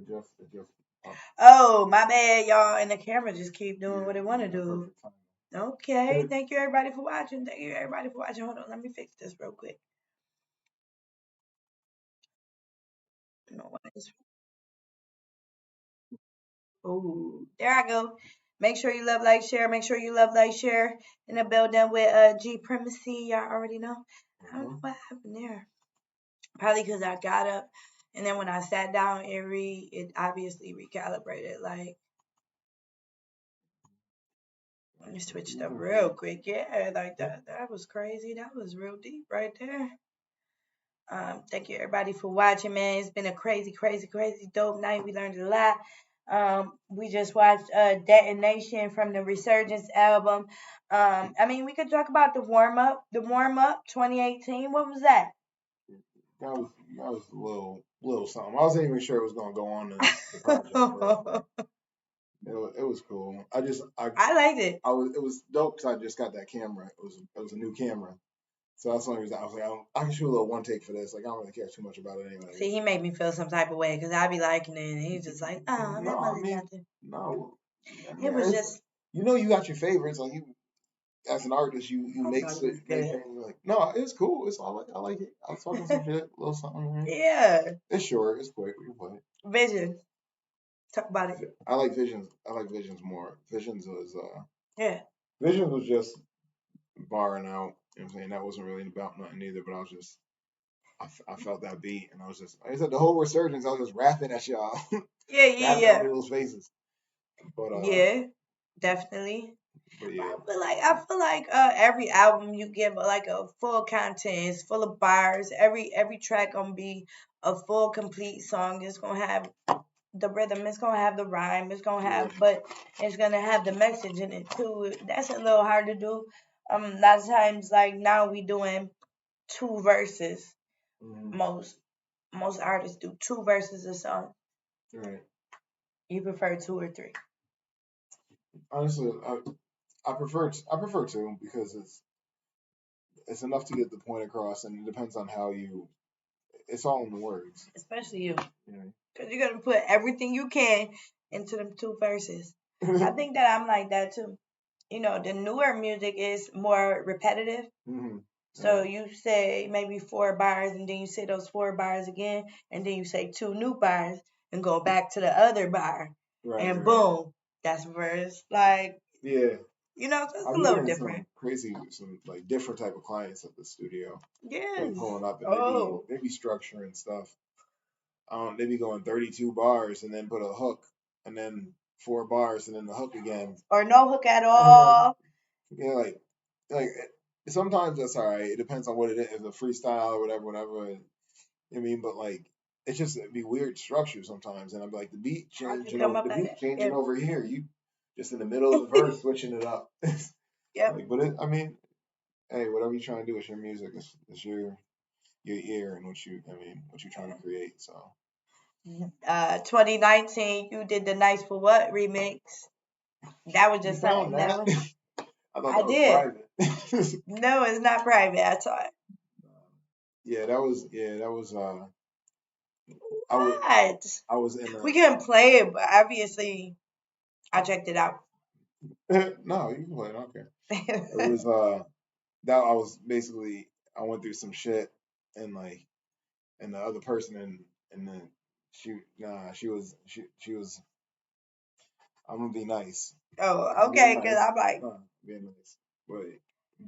No, it just
Oh, my bad, y'all. And the camera just keep doing what it want to do. Okay. Thank you, everybody, for watching. Thank you, everybody, for watching. Hold on. Let me fix this real quick. Oh, there I go. Make sure you love, like, share. Make sure you love, like, share. In the building with G PREMACY. Y'all already know. I don't know what happened there. Probably because I got up, and then when I sat down, it obviously recalibrated. Like, let me switch up real quick. Yeah, like that was crazy. That was real deep right there. Thank you everybody for watching, man. It's been a crazy, crazy, crazy dope night. We learned a lot. We just watched Detonation from the Resurgence album. I mean, we could talk about the warm up 2018. What was that?
That was a little something. I wasn't even sure it was gonna go on the project. It was cool. I
liked it.
It was dope because I just got that camera. It was a new camera. So that's the only reason I was like, I can shoot a little one take for this. Like, I don't really care too much about it anyway.
See, he made me feel some type of way because I be liking it, and he's just like, oh, that wasn't nothing.
No.
It was just.
You know, you got your favorites. Like, you, as an artist, you make things. Like, no, it's cool. I like it. I was talking some shit, a little something.
Yeah.
It's short. It's quick. We can play it.
Visions. Talk about it.
I like Visions. I like Visions more. Visions was
yeah.
Visions was just barring out. You know what I'm saying? That wasn't really about nothing either, but I was just, I felt that beat, and I was just, like I said, the whole Resurgence, I was just rapping at y'all.
Yeah.
People's faces. But
yeah, definitely.
But yeah.
I feel like every album you give like a full content, it's full of bars. Every track gonna be a full complete song. It's gonna have the rhythm, it's gonna have the rhyme, it's gonna have, but it's gonna have the message in it too. That's a little hard to do. A lot of times, like now we doing 2 verses. Most artists do 2 verses a song.
Right.
You prefer 2 or 3?
Honestly, I prefer 2 because it's enough to get the point across, and it depends on how you. It's all in the words.
Especially you. Yeah. Because you're gonna put everything you can into them 2 verses. I think that I'm like that too. You know, the newer music is more repetitive. Mm-hmm. So you say maybe 4 bars, and then you say those 4 bars again, and then you say 2 new bars, and go back to the other bar, and boom, that's verse. Like, yeah, you know, so it's a little different.
Some like different type of clients at the studio.
Yes.
Like pulling up, and they be structuring stuff. They be going 32 bars and then put a hook, and then 4 bars and then the hook again,
or no hook at all.
Yeah, like sometimes that's all right. It depends on what it is, if it's a freestyle or whatever. I mean, but like it's just it'd be weird structure sometimes, and I'm like the beat changing over here. You just in the middle of the verse switching it up. Yeah. Like, but I mean, hey, whatever you're trying to do, it's your music. It's your ear and what you're trying to create. So.
2019, you did the Nice for What remix. That was just something that was.
I thought that was private.
No, it's not private. I thought.
Yeah, that was.
What?
I was in.
We couldn't play it, but obviously, I checked it out.
No, you can play it. Okay. It was that I was basically I went through some shit and the other person and then she was I'm gonna be nice.
Oh, okay, because I'm like
being nice, but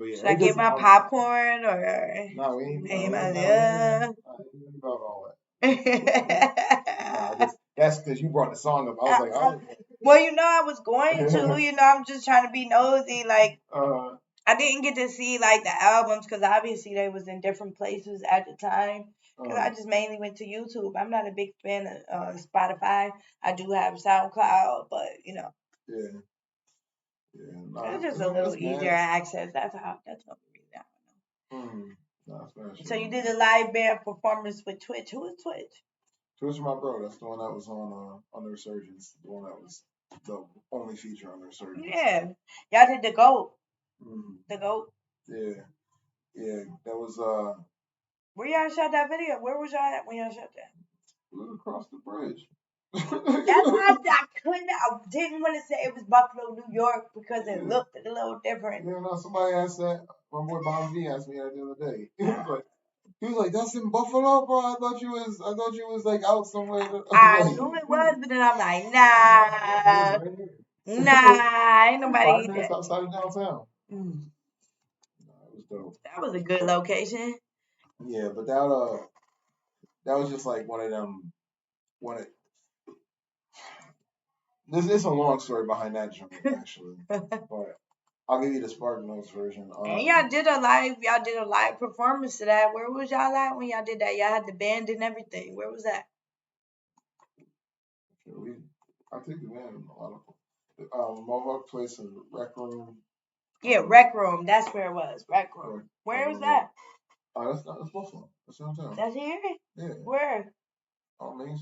yeah.
Should I get my popcorn or?
No, we ain't about all that. That's because you brought the song up. I was like, oh.
Well, you know, I was going to. You know, I'm just trying to be nosy. Like, I didn't get to see like the albums because obviously they was in different places at the time. Because I just mainly went to YouTube. I'm not a big fan of Spotify. I do have SoundCloud, but you know. Yeah. Yeah. It's just a little easier access. That's what we read now. So you did a live band performance with Twitch. Who is Twitch?
Twitch is my bro. That's the one that was on the Resurgence. The one that was the only feature on the Resurgence.
Yeah, y'all did the GOAT. The GOAT.
Yeah, that was
Where y'all shot that video? Where was y'all at when y'all shot that?
We were across the bridge.
That's why I didn't want to say it was Buffalo, New York, because it looked a little different.
Yeah, no, somebody asked that. My boy Bon V asked me that the other day. He was like, "That's in Buffalo, bro. I thought you was like out somewhere."
I knew it was, but then I'm like, nah, nah, ain't nobody.
5 minutes outside of downtown. That was dope.
That was a good location.
Yeah, but that was just like one of them. There's a long story behind that joint actually, but I'll give you the Spark Notes version.
And y'all did a live performance of that. Where was y'all at when y'all did that? Y'all had the band and everything. Where was that?
I think we had a lot of Mohawk Place and Rec Room.
Yeah, Rec Room. That's where it was. Rec Room. Where was that?
That's Buffalo. That's downtown.
That's here?
Yeah.
Where?
Not me.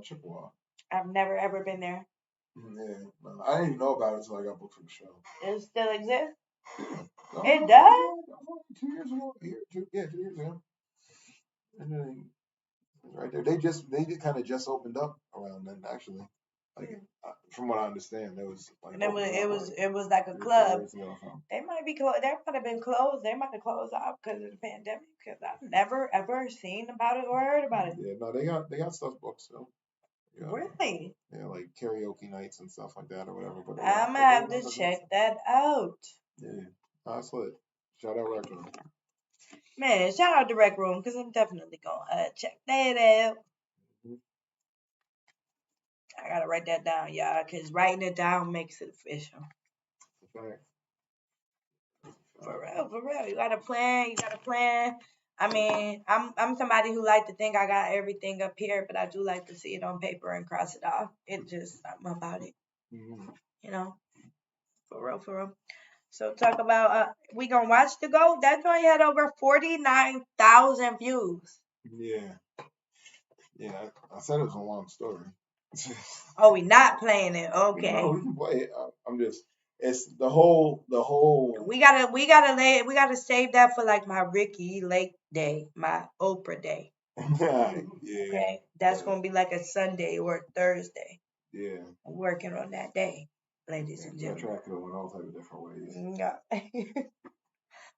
Chippewa.
I've never ever been there.
Yeah, I didn't even know about it until I got booked for the show.
It still exists?
Yeah.
It does?
2 years ago. 2 years ago. And then right there, they kind of just opened up around then. Actually, like from what I understand, there was like.
And it was like a club. They might be closed. They might have been closed. They might have closed out because of the pandemic. Because I've never ever seen about it or heard about it.
Yeah, no, they got stuff booked still. Yeah,
really?
Yeah, like karaoke nights and stuff like that or whatever. But
I'm gonna have to check that out.
Yeah, that's lit. Shout out Rec Room.
Man, shout out to Rec Room because I'm definitely gonna check that out. I gotta write that down, y'all, because writing it down makes it official.
Okay.
For real. You gotta plan. I mean, I'm somebody who like to think I got everything up here, but I do like to see it on paper and cross it off. It just something about it. You know? For real. So talk about we gonna watch the GOAT. That joint had over 49,000 views.
Yeah. Yeah, I said it was a long story.
Oh, we not playing it. Okay.
No, we can play it. I'm just. It's the whole.
We gotta save that for like my Ricky Lake day, my Oprah day.
Yeah.
Okay, that's gonna be like a Sunday or a Thursday.
Yeah.
I'm working on that day, ladies and gentlemen.
Track it in all type of different ways.
Yeah.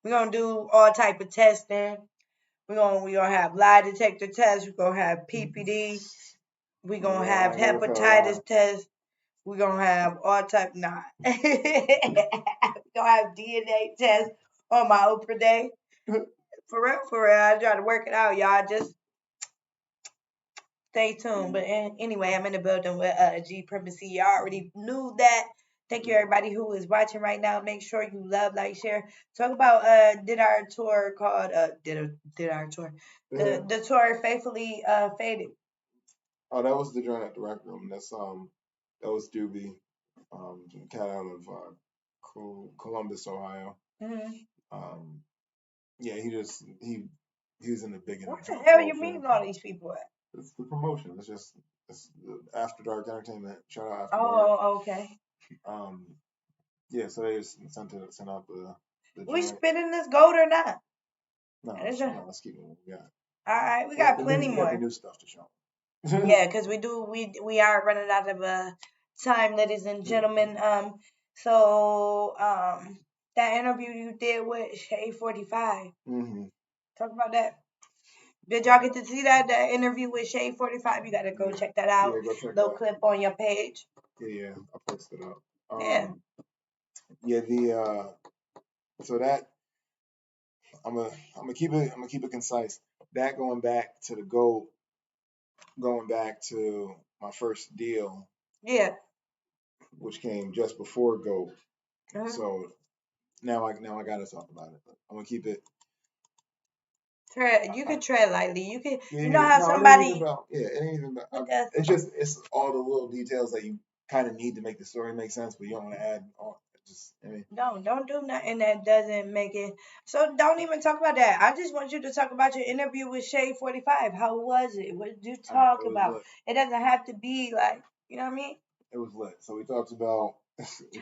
We're gonna do all type of testing. We're gonna have lie detector tests. We're gonna have PPD. We're gonna have hepatitis tests. We're gonna have all type. Nah. We're gonna have DNA tests on my Oprah day. For real. I try to work it out, y'all. Just stay tuned. But anyway, I'm in the building with G PREMACY. You already knew that. Thank you, everybody who is watching right now. Make sure you love, like, share. Talk about did our tour called did our tour the tour Faithfully Faded.
Oh, that was the joint at the Rec Room. That was Doobie, cat out of Columbus, Ohio. Yeah, he was in the big.
What the hell you mean all these people at?
It's the promotion. It's After Dark Entertainment. Shout out After
Dark. Oh, okay.
Yeah, so they just sent out the
we spinning this gold or not?
No, let's keep it what we got.
All right, we got plenty more.
New stuff to show.
Yeah, because we are running out of time, ladies and gentlemen. So that interview you did with Shay 45. Talk about that. Did y'all get to see that interview with Shay 45? You gotta go check that out.
Yeah, go check
little clip on your page.
Yeah, I posted it up.
Yeah.
So that I'm gonna keep it concise. That going back to the GOAT, going back to my first deal.
Yeah.
Which came just before GOAT. So now I gotta talk about it. I'm gonna keep it.
You can tread lightly. You can. You know how somebody.
It ain't even about. It's all the little details that you kind of need to make the story make sense, but you don't want to add on.
Don't do nothing that doesn't make it. So don't even talk about that. I just want you to talk about your interview with Shay 45. How was it? What did you talk about? Lit. It doesn't have to be like, you know what I mean?
It was lit. So we talked about.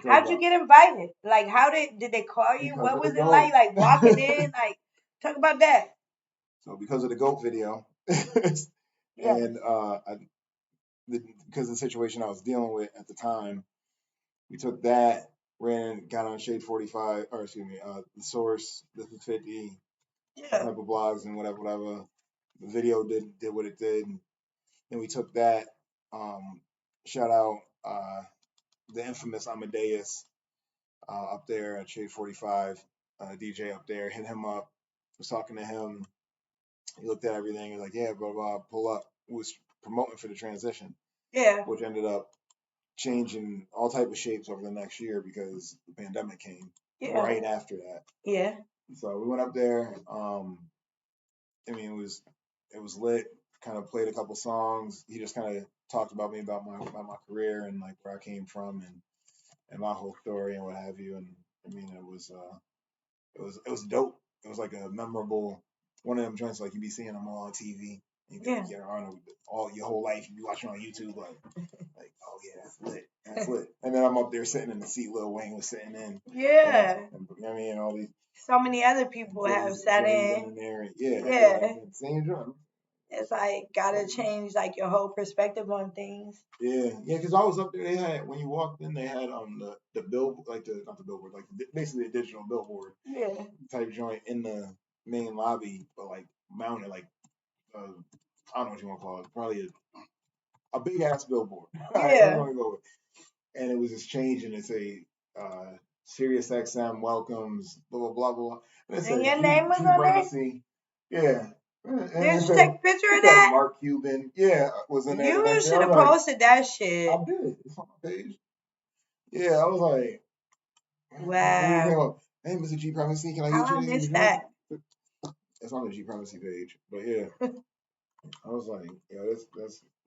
How'd you get invited? Like, how did they call you? What was it like? Like walking in? Like, talk about that.
So because of the GOAT video, and because of the situation I was dealing with at the time. We took that, got on Shade 45, or excuse me, the Source, This is 50, type of blogs and whatever. The video did what it did, and we took that. Shout out the infamous Amadeus up there at Shade 45, DJ up there. Hit him up. Was talking to him. He looked at everything. He was like, yeah, blah blah. Pull up. Was promoting for the transition.
Yeah.
Which ended up changing all type of shapes over the next year because the pandemic came right after that.
Yeah.
So we went up there. I mean, it was lit. Kind of played a couple songs. He just kind of talked about me, about my career and like where I came from and my whole story and what have you. And I mean, it was dope. It was like a memorable one of them joints like you be seeing them all on TV. You get on all your whole life. You be watching on YouTube like oh yeah, that's lit. That's lit. And then I'm up there sitting in the seat Lil Wayne was sitting in.
Yeah.
And I mean, all these.
So many other people have sat in.
There. Yeah. Same joint.
It's like gotta change like your whole perspective on things.
Yeah, because I was up there. They had when you walked in, they had the bill like not the billboard, like basically a digital billboard.
Yeah.
Type joint in the main lobby, but like mounted like I don't know what you want to call it, probably a big ass billboard.
Yeah.
And it was just changing. It say Sirius XM welcomes blah blah blah blah.
And your name was on there.
Yeah.
Did you take a picture of that?
Mark Cuban. Yeah, was in there.
You should have posted that shit.
I did. It's on my page. Yeah, I was like,
wow.
Hey, Mr. G PREMACY, can I
get you? I missed that.
It's on the G PREMACY page, but yeah, I was like, yeah,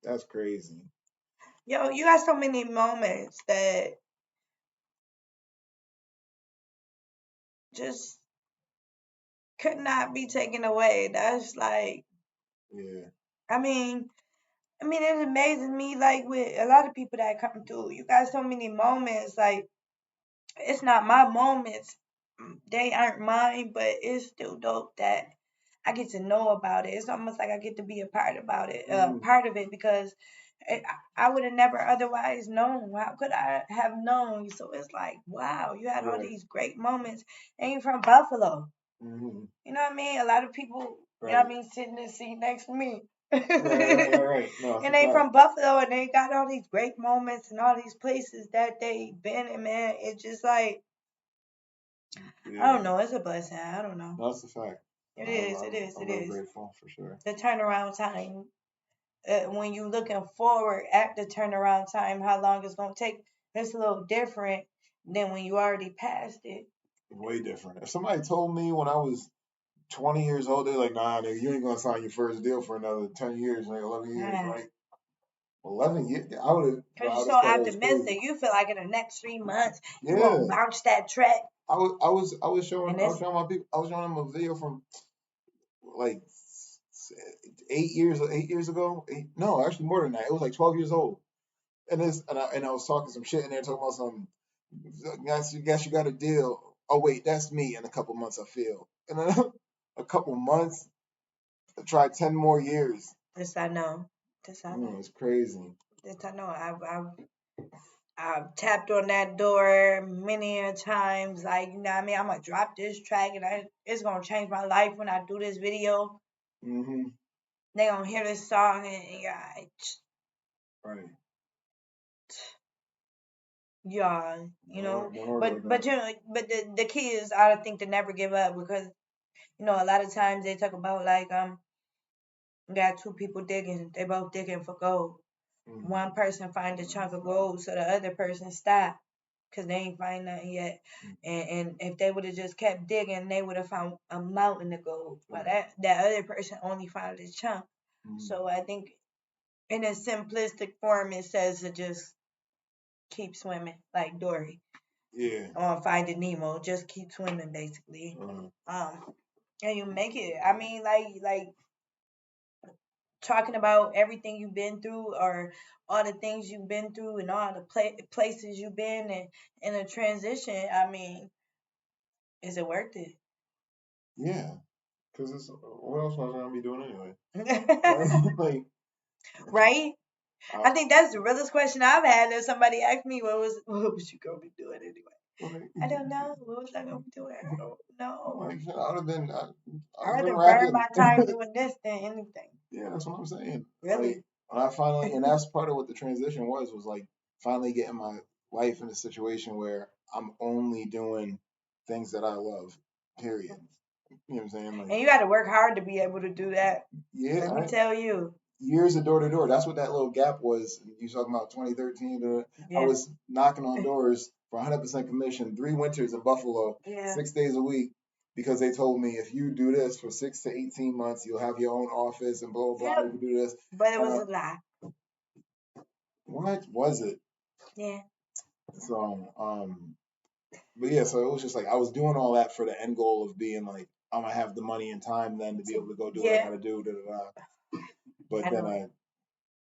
that's crazy.
Yo, you got so many moments that just could not be taken away. That's like,
yeah.
I mean, it amazes me, like, with a lot of people that come through. You got so many moments, like, it's not my moments. They aren't mine, but it's still dope that I get to know about it. It's almost like I get to be a part about it, part of it, because I would have never otherwise known. How could I have known? So it's like, wow, you had all these great moments, and you're from Buffalo.
Mm-hmm.
You know what I mean? A lot of people, you know what I mean, sitting in the seat next to me.
Right. No,
and they from Buffalo, and they got all these great moments and all these places that they been in, man. It's just like, I don't know. It's a blessing. I don't know.
That's a fact.
It is.
I'm really grateful for sure.
The turnaround time, when you looking forward at the turnaround time, how long it's gonna take, it's a little different than when you already passed it.
Way different. If somebody told me when I was 20 years old, they're like, nah, nigga, you ain't gonna sign your first deal for another 10 years, like 11 years, right? 11 years, I would have.
Because you're so optimistic. You feel like in the next 3 months, you're gonna bounce that track.
I was showing my people, I was showing them a video from like 8 years ago. No, actually more than that. It was like 12 years old. And I was talking some shit in there, talking about some. Guess you got a deal. Oh wait, that's me. In a couple months, I feel. And then a couple months, I tried 10 more years.
This I know.
It's crazy.
This I know. I've tapped on that door many a times. Like, you know what I mean? I'm gonna drop this track, and it's gonna change my life when I do this video.
Mm-hmm.
They gonna hear this song, and
right.
Yeah, you know, but the key is, I think, to never give up, because you know a lot of times they talk about like got two people digging, they both digging for gold. Mm-hmm. One person find a chunk of gold, so the other person stop because they ain't find nothing yet. Mm-hmm. And if they would have just kept digging, they would have found a mountain of gold. But that other person only found a chunk. Mm-hmm. So I think in a simplistic form, it says to just keep swimming like Dory.
Yeah.
On Finding Nemo, just keep swimming basically. Mm-hmm. And you make it. I mean, like talking about everything you've been through, or all the things you've been through, and all the places you've been, and in a transition. I mean, is it worth it?
Yeah, because what else was I gonna be doing anyway?
Like, right? I think that's the realest question I've had. If somebody asked me, what was you gonna be doing anyway? I don't know. What was I gonna be doing? I don't know.
Like, I would have been.
I'd rather burn my time doing this than anything.
Yeah, that's what I'm saying.
Really?
Like, when I finally, and that's part of what the transition was like finally getting my life in a situation where I'm only doing things that I love. Period. You know what I'm saying? Like,
and you got to work hard to be able to do that.
Yeah.
Let me tell you.
Years of door to door. That's what that little gap was. You talking about 2013? I was knocking on doors for 100% commission, 3 winters in Buffalo, 6 days a week, because they told me if you do this for 6 to 18 months, you'll have your own office and blah blah blah. You can do this.
But it was a lie.
What was it?
Yeah.
So but yeah, so it was just like I was doing all that for the end goal of being like I'm gonna have the money and time then to be able to go do what I gotta do. But then I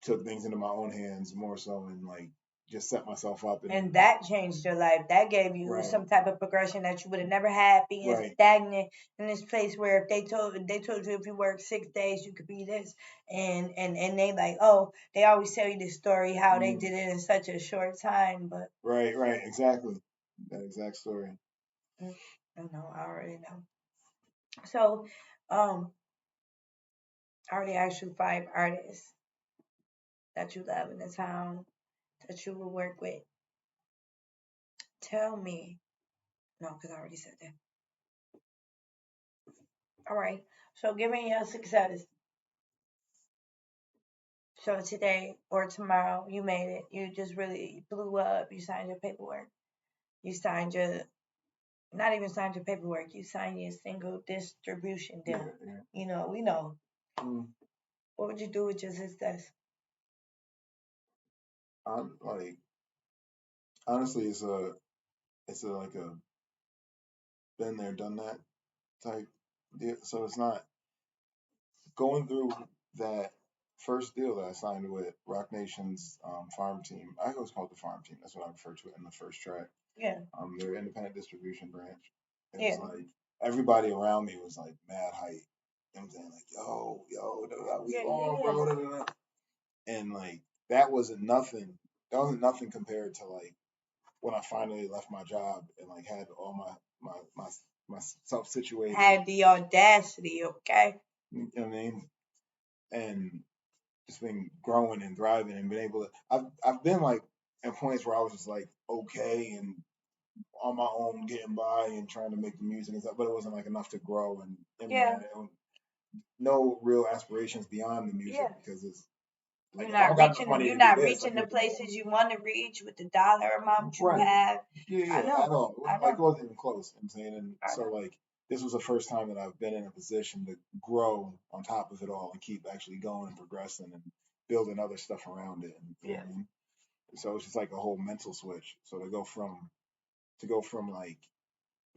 took things into my own hands more so and like just set myself up.
And that changed your life. That gave you some type of progression that you would have never had being stagnant in this place where if they told you if you work 6 days you could be this and they like, oh, they always tell you this story how they did it in such a short time, but
right, exactly. That exact story.
I know, I already know. So I already asked you 5 artists that you love in the town that you will work with. Tell me. No, because I already said that. All right. So give me your success. So today or tomorrow, you made it. You just really blew up. You signed your paperwork. You signed your, not even signed your paperwork. You signed your single distribution deal.
Yeah.
You know, we know. What would you do with your success?
I'm like, honestly, it's like a been there, done that type deal. So it's not going through that first deal that I signed with Rock Nation's farm team. I always call it the farm team. That's what I refer to it in the first track.
Yeah.
Their independent distribution branch. It was like everybody around me was like mad hype. You know what I'm saying? Like, yo, we on, bro. And like that wasn't nothing. That wasn't nothing compared to like when I finally left my job and like had all myself situated.
Had the audacity, okay?
You know what I mean? And just been growing and thriving and been able to. I've been like at points where I was just like okay and on my own getting by and trying to make the music and stuff, but it wasn't like enough to grow and no real aspirations beyond the music because it's like
you're not reaching the places you want to reach with the dollar amount you have.
I know. At all. Like it wasn't even close. I'm saying, and so like this was the first time that I've been in a position to grow on top of it all and keep actually going and progressing and building other stuff around it. And, you know what I mean? So it's just like a whole mental switch. So to go from like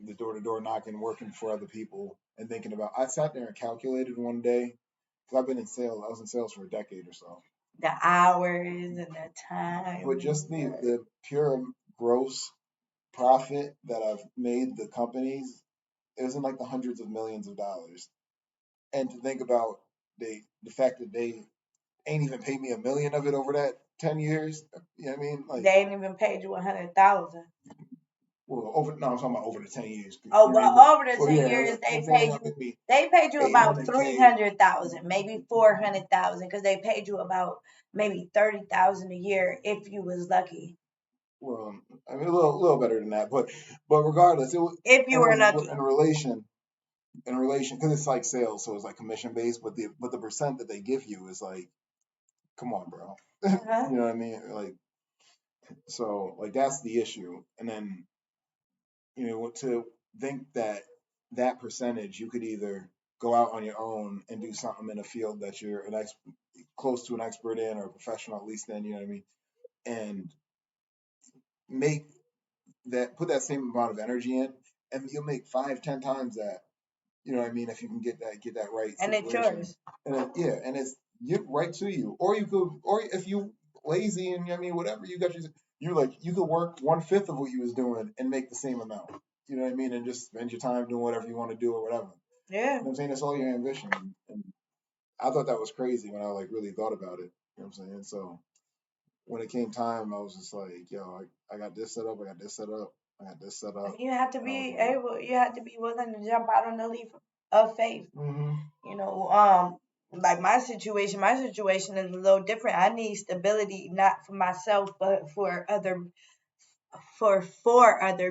the door to door knocking, working for other people, and thinking about. I sat there and calculated one day because I've been in sales. I was in sales for a decade or so.
The hours and the time.
But just the pure gross profit that I've made the companies, it was in like the hundreds of millions of dollars. And to think about the fact that they ain't even paid me $1 million of it over that 10 years. You know what I mean? Like
they ain't even paid you 100,000.
Well, I'm talking about over the 10 years.
Oh, well, over the 10 years, they paid you about 300,000, maybe 400,000, because they paid you about maybe 30,000 a year if you was lucky.
Well, I mean a little better than that, but regardless,
if you were lucky
in relation, because it's like sales, so it's like commission based, but the percent that they give you is like, come on, bro, you know what I mean? Like, so like that's the issue, and then to think that percentage you could either go out on your own and do something in a field that you're close to an expert in or a professional at least in, you know what I mean, and put that same amount of energy in, and you'll make 5-10 times that. You know what I mean? If you can get that right.
And it's yours.
And and it's right to you. Or if you lazy and you know what I mean, whatever you got, you could work 1/5 of what you was doing and make the same amount. You know what I mean? And just spend your time doing whatever you want to do or whatever.
Yeah.
You know what I'm saying? That's all your ambition. And I thought that was crazy when I like really thought about it. You know what I'm saying? So when it came time, I was just like, yo, I got this set up, I got this set up, I got this set up.
You have to be able. You have to be willing to jump out on the leap of faith.
Mm-hmm.
You know, like my situation is a little different. I need stability, not for myself, but for other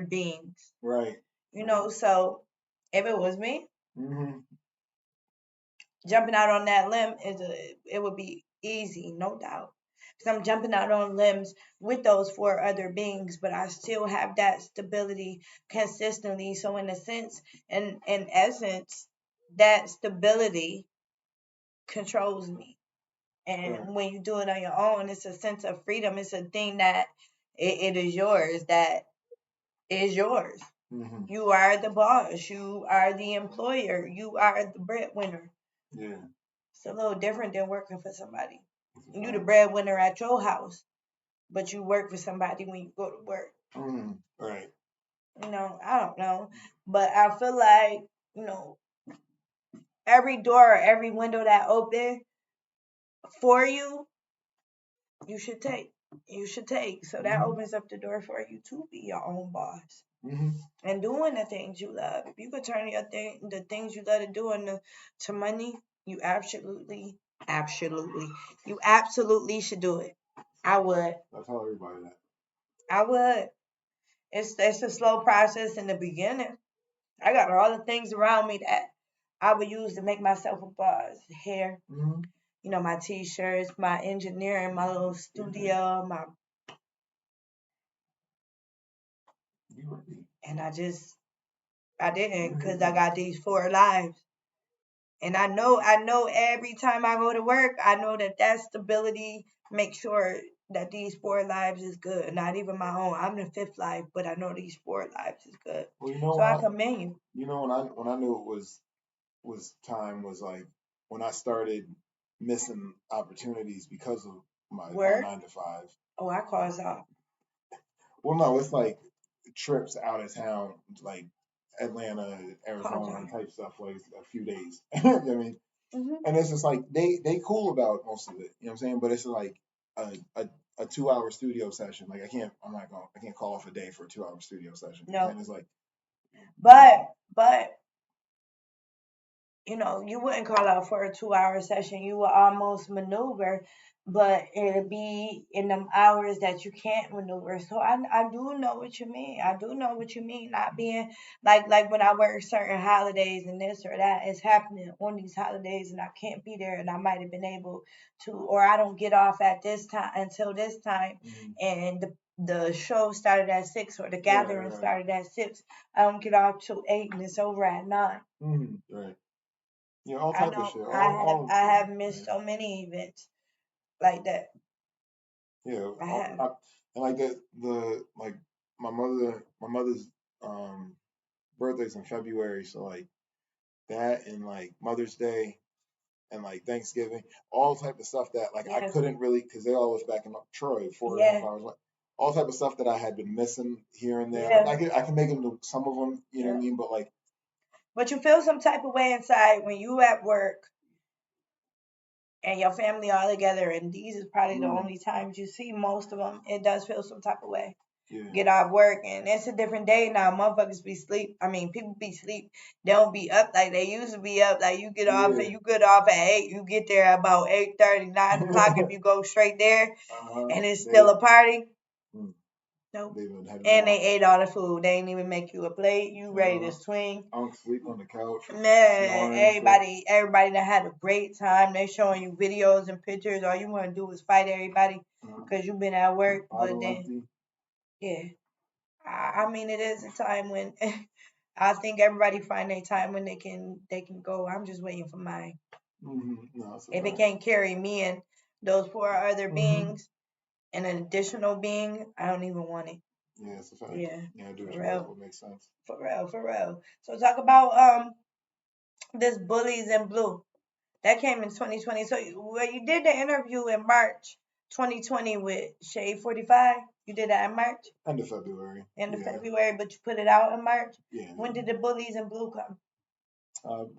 beings.
Right.
You know, so if it was me,
mm-hmm.
jumping out on that limb it would be easy, no doubt. Because I'm jumping out on limbs with those 4 other beings, but I still have that stability consistently. So in a sense, in essence, that stability controls me. And when you do it on your own, it's a sense of freedom. It's a thing that it is yours, that is yours.
Mm-hmm.
You are the boss. You are the employer. You are the breadwinner.
Yeah.
It's a little different than working for somebody. You the breadwinner at your house, but you work for somebody when you go to work.
Mm-hmm. Right.
You know, I don't know. But I feel like, you know, every door or every window that open for you, you should take. You should take. So that opens up the door for you to be your own boss.
Mm-hmm.
And doing the things you love. If you could turn the things you love to do to money, you absolutely should do it. I would.
I tell everybody that.
I would. It's a slow process in the beginning. I got all the things around me that I would use to make myself a boss. Hair, you know, my t-shirts, my engineering, my little studio, my. And I didn't, because I got these 4 lives. And I know every time I go to work, I know that stability makes sure that these 4 lives is good. Not even my own. I'm the 5th life, but I know these 4 lives is good.
Well, you know,
so I commend you.
You know, when I knew it was time was like when I started missing opportunities because of my 9 to 5.
Oh, I cause off.
Well, no, it's like trips out of town, like Atlanta, Arizona type stuff, like a few days. You know what I mean? And it's just like they cool about most of it. You know what I'm saying? But it's like a 2-hour studio session. Like I can't call off a day for a 2-hour studio session. No. And it's like,
but you know, you wouldn't call out for a 2-hour session. You would almost maneuver, but it'd be in them hours that you can't maneuver. So I do know what you mean. I do know what you mean. Not being like when I work certain holidays and this or that is happening on these holidays and I can't be there and I might have been able to, or I don't get off at this time until this time, and the show started at 6 or the gathering started at 6. I don't get off till 8 and it's over at 9.
Right. Yeah, all type of shit. I
have missed so many events like that.
Yeah, and like the like my mother's birthday's in February, so like that and like Mother's Day and like Thanksgiving, all type of stuff that like I couldn't really, because they all was back in Troy, 4.5 hours. All type of stuff that I had been missing here and there. I can make them do some of them, you know what I mean, but like.
But you feel some type of way inside when you at work and your family all together, and these is probably the only times you see most of them. It does feel some type of way. Get off work, and it's a different day now. Motherfuckers be sleep. I mean, people be sleep. They don't be up like they used to be up. Like you get off and you get off at 8. You get there about 8:30, 9 o'clock if you go straight there, and it's still a party. Nope. And they ate all the food. They ain't even make you a plate. You ready to swing.
I don't sleep on the couch.
Man, everybody that had a great time. They showing you videos and pictures. All you want to do is fight everybody because you've been at work. But then, I mean, it is a time when I think everybody find their time when they can go. I'm just waiting for mine.
No,
if it can't carry me and those 4 other beings and an additional being, I don't even want it.
Yeah, it's a fact.
Yeah,
do what makes sense.
For real. So talk about this Bullies in Blue. That came in 2020. So you did the interview in March 2020 with Shade 45. You did that in March?
End of February.
February, but you put it out in March?
Yeah.
When did the Bullies in Blue come?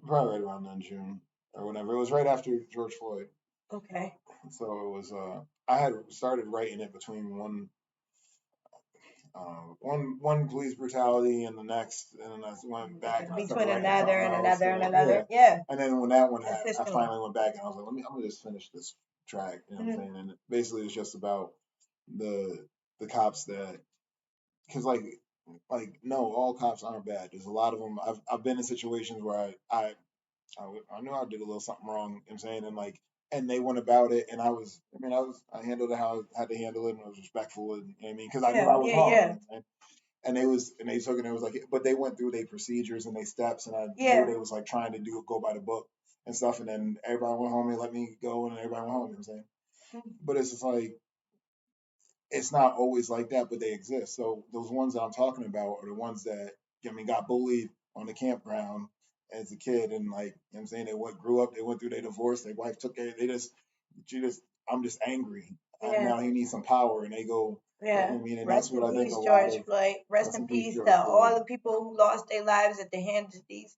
Probably right around then, June or whenever. It was right after George Floyd.
Okay.
So it was I had started writing it between one police brutality and the next, and then I went back and I started
Between
writing
another
something
and
else.
another and
Yeah.
another. Yeah.
And then when that one happened, I
Consistently.
finally went back and I was like, I'm gonna just finish this track. You know what I'm saying? And basically, it's just about the cops that, because like no, all cops aren't bad. There's a lot of them. I've been in situations where I knew I did a little something wrong. You know what I'm saying, and like, and they went about it, and I handled it how I had to handle it, and I was respectful, and you know what I mean, because I knew I was wrong.
Yeah.
And they took it, and it was like, but they went through their procedures and their steps, and I
Yeah.
knew they was like trying to go by the book and stuff, and then everybody went home and let me go, and everybody went home. You know what I'm saying? But it's just like, it's not always like that, but they exist. So those ones that I'm talking about are the ones that, I mean, got bullied on the campground as a kid, and like, you know what I'm saying, grew up, they went through their divorce, their wife took care, I'm just angry. Now he needs some power, and they go,
Yeah.
you know what I mean, and
Rest
that's what
in
I think
peace,
a lot
George
of.
Floyd. Rest in peace to all the people who lost their lives at the hands of these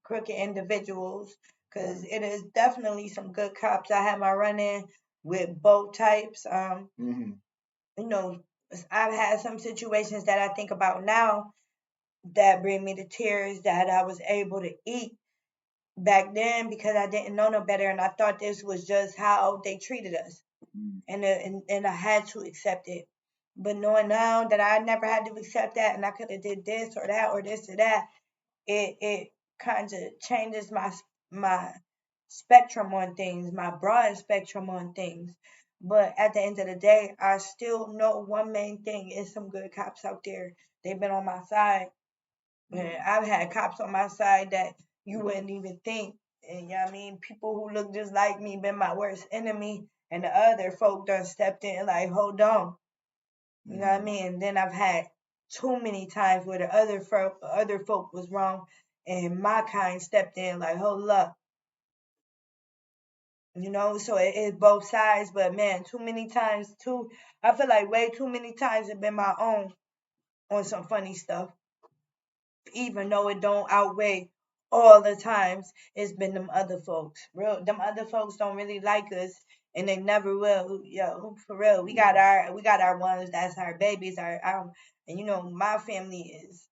crooked individuals. Because it is definitely some good cops. I had my run in with both types. You know, I've had some situations that I think about now that bring me to tears that I was able to eat back then because I didn't know no better and I thought this was just how they treated us. And I had to accept it. But knowing now that I never had to accept that and I could have did this or that or this or that, it kind of changes my spectrum on things, my broad spectrum on things. But at the end of the day, I still know one main thing is some good cops out there. They've been on my side. And I've had cops on my side that you wouldn't even think. And you know what I mean? People who look just like me been my worst enemy. And the other folk done stepped in like, hold on. You know what I mean? And then I've had too many times where the other folk was wrong and my kind stepped in like, hold up. You know, so it's both sides, but man, too many times, I feel like way too many times have been my own on some funny stuff. Even though it don't outweigh all the times it's been them other folks. Them other folks don't really like us and they never will. Yo, for real. We got our ones that's our babies, our and you know, my family is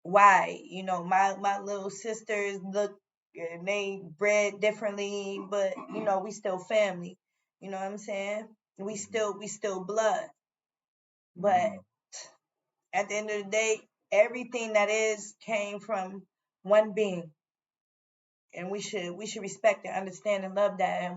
why. You know, my little sisters look and they bred differently, but you know, we still family. You know what I'm saying? We still blood. But at the end of the day, everything that is came from one being, and we should respect and understand and love that,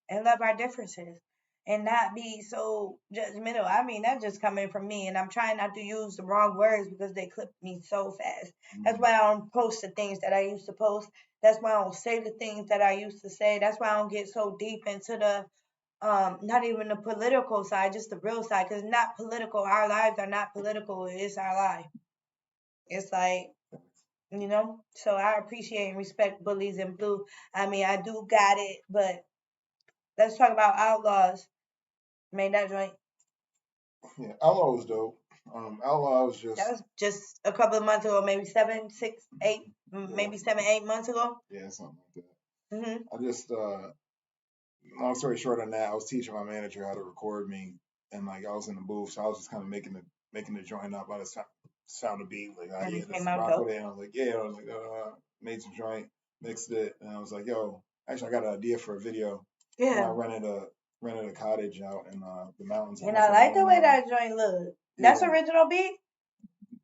and love our differences, and not be so judgmental. I mean, that's just coming from me, and I'm trying not to use the wrong words because they clip me so fast. That's why I don't post the things that I used to post. That's why I don't say the things that I used to say. That's why I don't get so deep into the not even the political side, just the real side, because not political. Our lives are not political. It's our life. It's like, you know. So I appreciate and respect Bullies in Blue. I mean, I do got it, but let's talk about Outlaws. Made that joint.
Yeah, Outlaw was dope. Outlaw was
That was just a couple of months ago, maybe 7, 6, 8, maybe 7, 8 months ago.
Yeah, something like that. I just long story short on that, I was teaching my manager how to record me, and like I was in the booth, so I was just kind of making the joint up. I just found a beat, like, oh, yeah, this rock with it. And I was like, yeah, I was like, made some joint, mixed it, and I was like, yo, actually, I got an idea for a video. Yeah. And I rented a cottage out in the mountains.
And I like the way that joint look. That's original beat.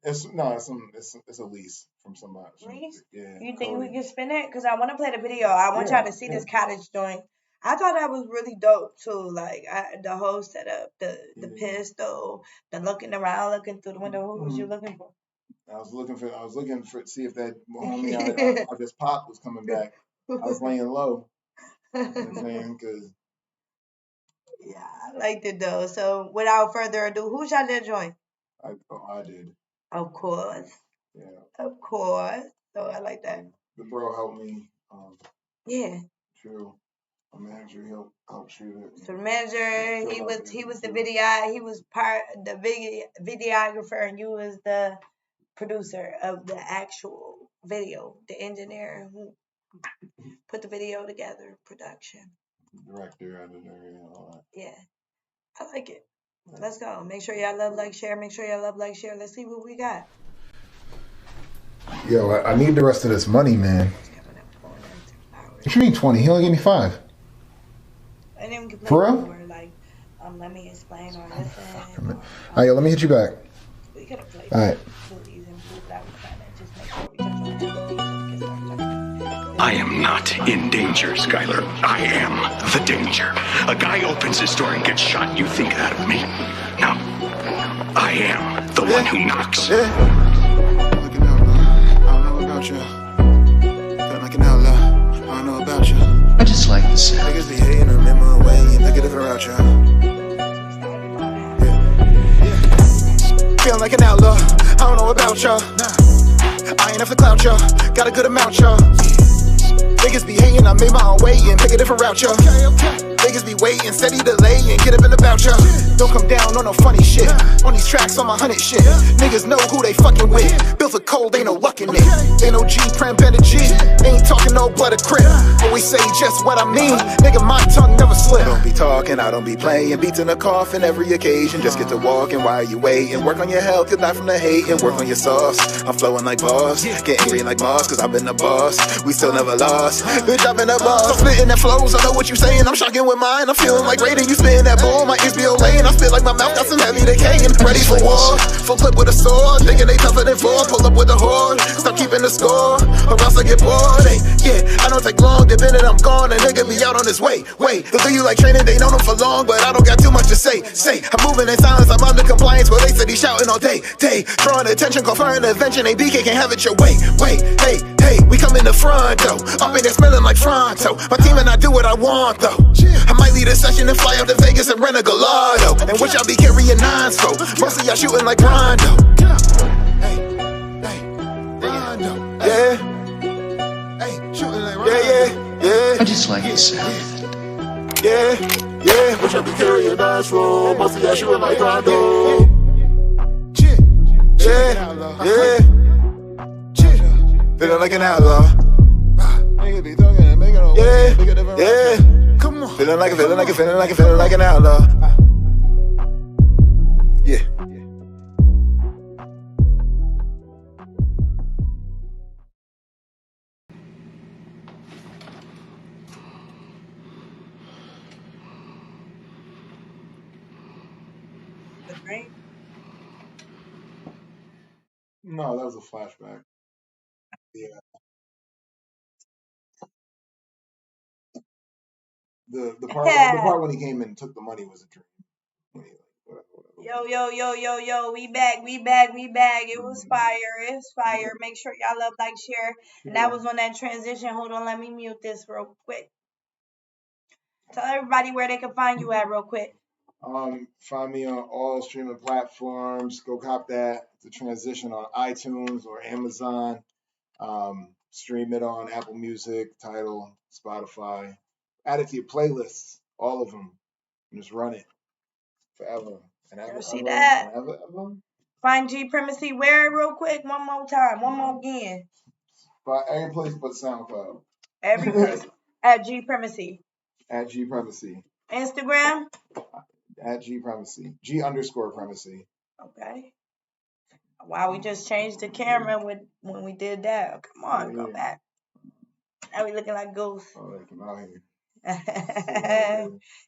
It's a lease from somebody.
Lease?
Yeah.
You think we can spin it? Cause I want to play the video. I want y'all to see this cottage joint. I thought that was really dope too. Like the whole setup, the pistol, the looking around, looking through the window. Who was you looking for?
I was looking for see if that homie I just popped was coming back. I was laying low. You know what I'm saying? Cause
yeah, I liked it though. So without further ado, who shot that joint?
I did.
Of course.
Yeah.
Of course. So I like that.
The bro helped me.
Yeah.
True. A manager helped shoot it.
So the manager, he was the videographer, and you was the producer of the actual video, the engineer who put the video together, production.
director, editor, and all that.
Yeah, I like it. Let's go. Make sure y'all love, like, share. Make sure y'all love, like, share. Let's see what we got.
Yo, I need the rest of this money, man. What you mean 20? He only gave me 5.
I didn't even
For real?
Like, let me explain or listen.
All right, yo, let me hit you back.
We could have played.
All right.
I am not in danger, Skylar. I am the danger. A guy opens his door and gets shot. You think that of me? No. I am the one who knocks.
Yeah. Looking out, I don't know about you. Feel like an outlaw. I don't know about you.
I just like the sound.
Niggas be hating them in my way and look at different route, y'all. Yeah. Feeling like an outlaw. I don't know about y'all. I ain't have to clout y'all. Got a good amount, y'all. Niggas be hating, I made my own way and pick a different route, y'all. Niggas be waiting, steady delay and get up in about y'all. Don't come down on no funny shit. On these tracks, on my 100 shit. Niggas know who they fucking with. Built a cold, ain't no luck in it. Ain't no G, Prem, better G. Ain't talking no blood or crib. Always say just what I mean. Nigga, my tongue never slip. Don't be talking, I don't be playing. Beats in the coffin every occasion. Just get to walking while you waiting. Work on your health, you'll die from the hate. And work on your sauce. I'm flowing like boss. Getting green like Moss, cause I've been the boss. We still never lost. Bitch, I've been the boss. I'm spitting that flows, I know what you saying. I'm shocking with mine. I'm feeling like Raiden, you spitting that bull. My ears be lane. I spit like my mouth got some heavy decaying. Ready for war, full clip with a sword. Thinking they tougher than 4. Pull up with a horde. Stop keeping the score, or else I get bored. Hey, yeah, I don't take long. The minute I'm gone, a nigga be out on his way. Wait, they'll do you like training. They know them for long, but I don't got too much to say. I'm moving in silence. I'm under compliance, but they said he shouting all day. Drawing attention, call for an intervention. They BK can't have it your way. Hey, we come in the front though. Up in there smelling like Fronto. My team and I do what I want though. I might lead a session and fly up to Vegas and rent a Gallardo. And what y'all be carrying 9s for? Most of y'all shooting like Rondo. Yeah. Yeah.
I just like the sound.
Yeah. What y'all be carrying 9s for? Most of y'all shooting like Rondo. Yeah. Feeling like an outlaw. Yeah. Come on. Feeling like an outlaw. Yeah.
The dream.
No, that was a flashback. Yeah. The part when he came in and took the money was a dream. When he, whatever.
Yo, we back. It was fire. Make sure y'all love, like, share. And that was on that transition. Hold on, let me mute this real quick. Tell everybody where they can find you at real quick.
Find me on all streaming platforms. Go cop that. The transition on iTunes or Amazon. Stream it on Apple Music, Tidal, Spotify. Add it to your playlists, all of them, and just run it forever. And ever.
See that?
Ever.
Find G PREMACY where real quick? One more time. One more again.
But every place but SoundCloud.
Every place. At G PREMACY.
At G PREMACY.
Instagram?
At G PREMACY. G_PREMACY.
Okay. Wow, we just changed the camera when we did that. Come on, go back. Now we looking like ghosts.
Oh, they come out here.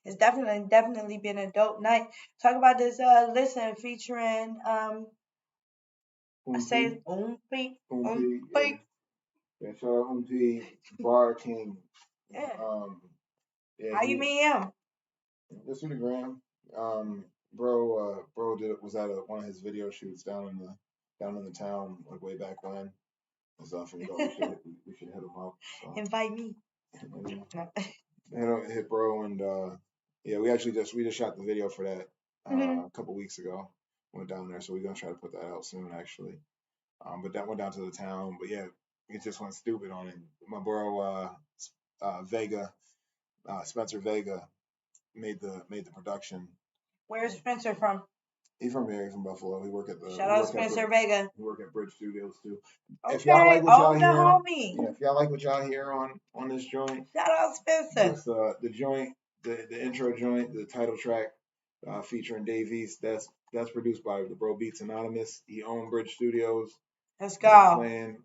It's definitely been a dope night. Talk about this listen featuring I say Umpi.
Yeah, shout out Umpi, Bar King.
Yeah.
Yeah.
How you meet him?
Just through the gram. Bro was at one of his video shoots down in the town, like way back when. And stuff, and we should hit him up. So.
Invite me.
Hit bro, and yeah, we just shot the video for that a couple weeks ago. Went down there, so we're gonna try to put that out soon, actually. But that went down to the town. But yeah, we just went stupid on it. My bro Vega, Spencer Vega, made the production.
Where's Spencer from?
He's from here. He's from Buffalo. He work at the.
Shout out Spencer Vega.
He work at Bridge Studios too.
Okay.
If y'all like what y'all hear,
homie.
Yeah, if y'all like what y'all hear on this joint,
shout out Spencer.
This, the joint, the intro joint, the title track, featuring Dave East. That's produced by the Bro Beats Anonymous. He owned Bridge Studios.
Let's go.
Playing.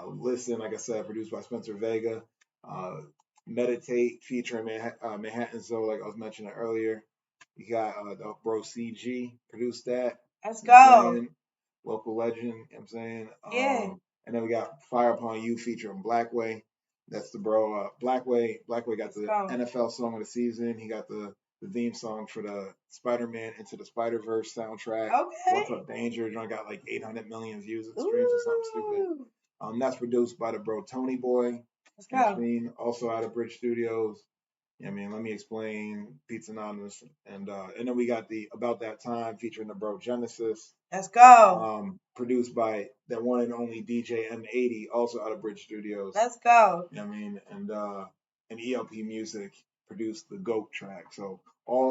Listen, like I said, produced by Spencer Vega. Meditate featuring Manhattan Zoe, like I was mentioning earlier. You got the Bro CG produced that.
Let's go.
Local legend, you know what I'm saying?
Yeah.
And then we got Fire Upon You featuring Blackway. That's the bro. Blackway got the NFL song of the season. He got the theme song for the Spider-Man Into the Spider-Verse soundtrack.
Okay.
What's Up Danger? John got like 800 million views and streams or something stupid. That's produced by the bro Tony Boy.
Let's go.
Also out of Bridge Studios. I mean, let me explain. Pizza Anonymous, and then we got the About That Time featuring the bro Genesis.
Let's go.
Produced by that one and only DJ M80, also out of Bridge Studios.
Let's go.
I mean, and ELP Music produced the GOOOO track. So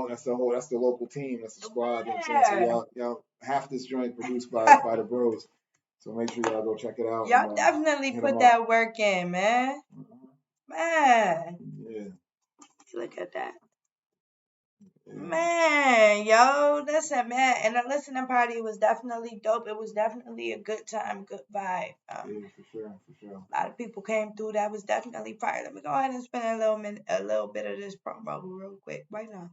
that's the local team, that's the squad.
Yeah.
You know what I'm saying? So y'all half this joint produced by the bros. So make sure y'all go check it out.
Y'all definitely put that work in, man. Man.
Yeah.
Look at that. Yeah. Man, yo, listen, man. And the listening party was definitely dope. It was definitely a good time, good vibe.
Yeah, for sure.
A lot of people came through. That was definitely fire. Let me go ahead and spin a little bit of this promo real quick right now.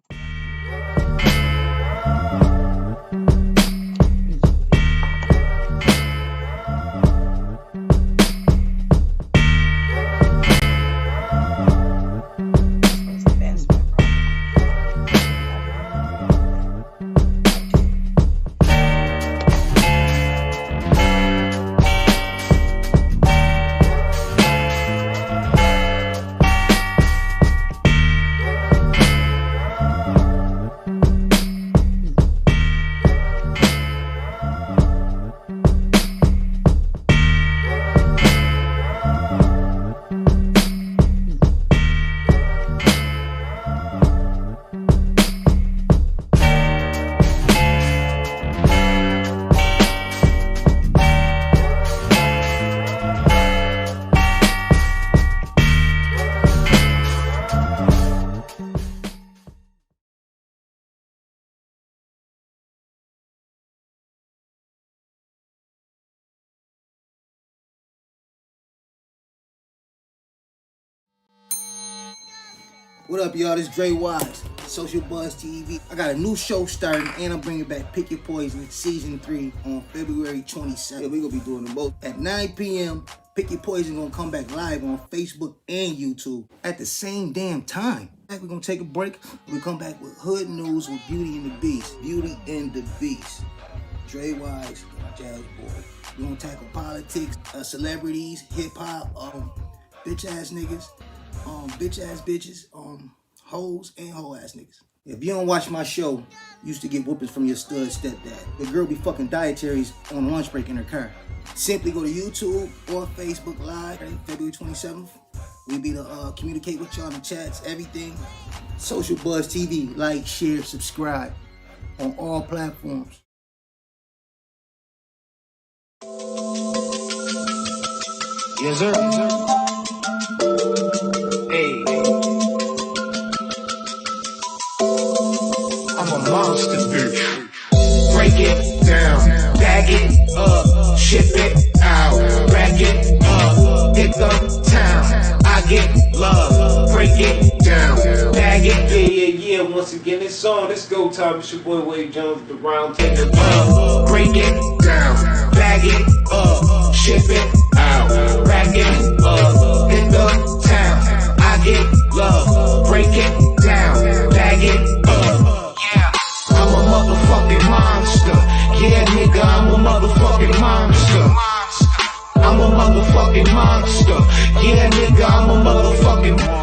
What up, y'all? This Dre Wise, Social Buzz TV. I got a new show starting, and I'm bringing back Pick Your Poison Season 3 on February 27th. Yeah, we're going to be doing them both. At 9 p.m., Pick Your Poison going to come back live on Facebook and YouTube at the same damn time. We're going to take a break. We come back with Hood News with Beauty and the Beast. Beauty and the Beast. Dre Wise, Jazz Boy. We're going to tackle politics, celebrities, hip-hop, bitch-ass niggas. Bitch-ass bitches, hoes, and hoe-ass niggas. If you don't watch my show, you used to get whoopings from your stud stepdad. The girl be fucking dietaries on lunch break in her car. Simply go to YouTube or Facebook Live, February 27th. We be to communicate with y'all in the chats, everything. Social Buzz TV, like, share, subscribe on all platforms.
Yes, sir. Hey, I'm a monster, bitch. Break it down, bag it up, ship it out, rack it up, pick up town. I get love, break it down, bag it. Yeah. Once again, it's on. It's go time. It's your boy Wade Jones, the round table. Break it down, bag it up, ship it out, rack it up, pick up town. I get love, break it down, bag it up. Yeah, I'm a motherfucking monster. Yeah, nigga, I'm a motherfucking monster. I'm a motherfucking monster. Yeah, nigga, I'm a motherfucking monster.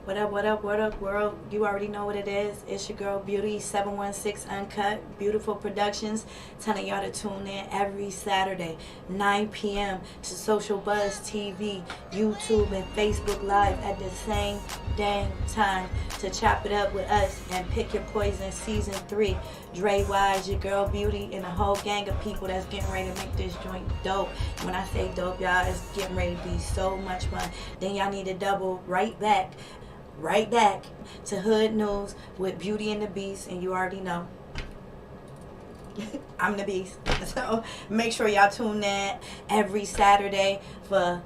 What up, what up, what up, world? You already know what it is. It's your girl Beauty, 716 Uncut, Beautiful Productions, telling y'all to tune in every Saturday, 9 p.m. to Social Buzz TV, YouTube, and Facebook Live at the same dang time to chop it up with us and Pick Your Poison Season 3. Dre Wise, your girl Beauty, and a whole gang of people that's getting ready to make this joint dope. When I say dope, y'all, it's getting ready to be so much fun. Then y'all need to double right back to Hood News with Beauty and the Beast, and you already know I'm the Beast. So make sure y'all tune in every Saturday for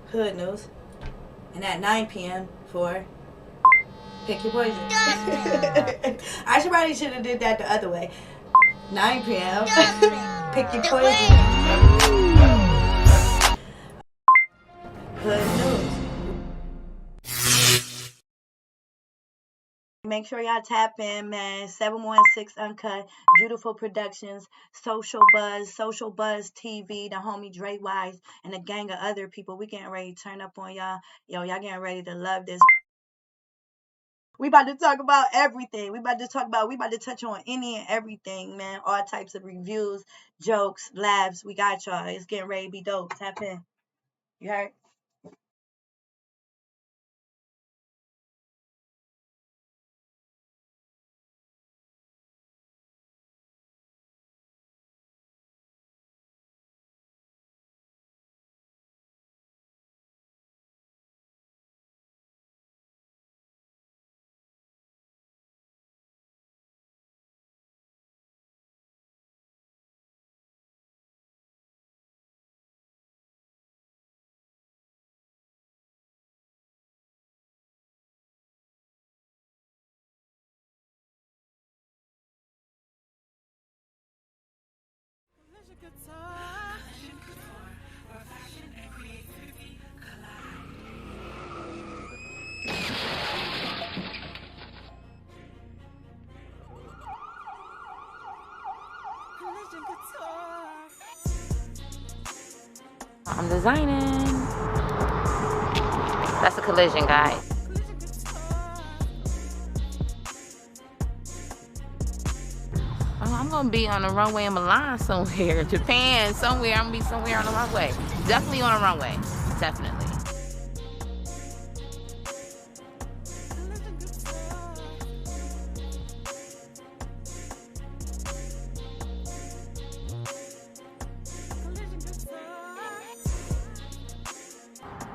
Hood News, and at 9 p.m. for Pick Your Poison. I probably should have did that the other way. 9 p.m. Pick Your Poison. Hood News. Make sure y'all tap in, man. 716 Uncut, Beautiful Productions, Social Buzz TV, the homie Dre Wise, and a gang of other people. We getting ready to turn up on y'all. Yo, y'all getting ready to love this. We about to talk about everything. We about to touch on any and everything, man. All types of reviews, jokes, laughs. We got y'all. It's getting ready to be dope. Tap in. You heard?
I'm designing. That's a collision, guys. I'm gonna be on the runway in Milan somewhere, Japan, somewhere. I'm gonna be somewhere on the runway. Definitely on a runway. Definitely.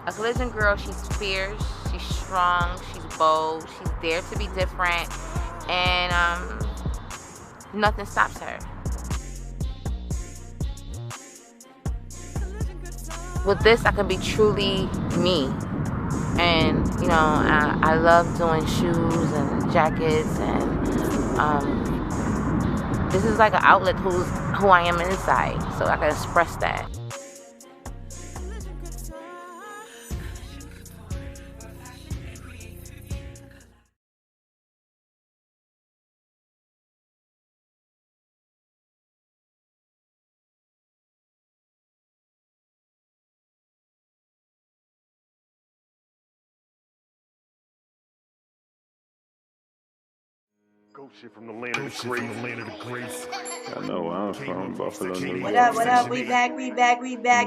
A collision girl, she's fierce, she's strong, she's bold, she's there to be different, and nothing stops her. With this, I can be truly me. And, you know, I love doing shoes and jackets, and this is like an outlet who I am inside, so I can express that.
From the land of the grace. I know I'm from Buffalo, New York.
What up, what up? We back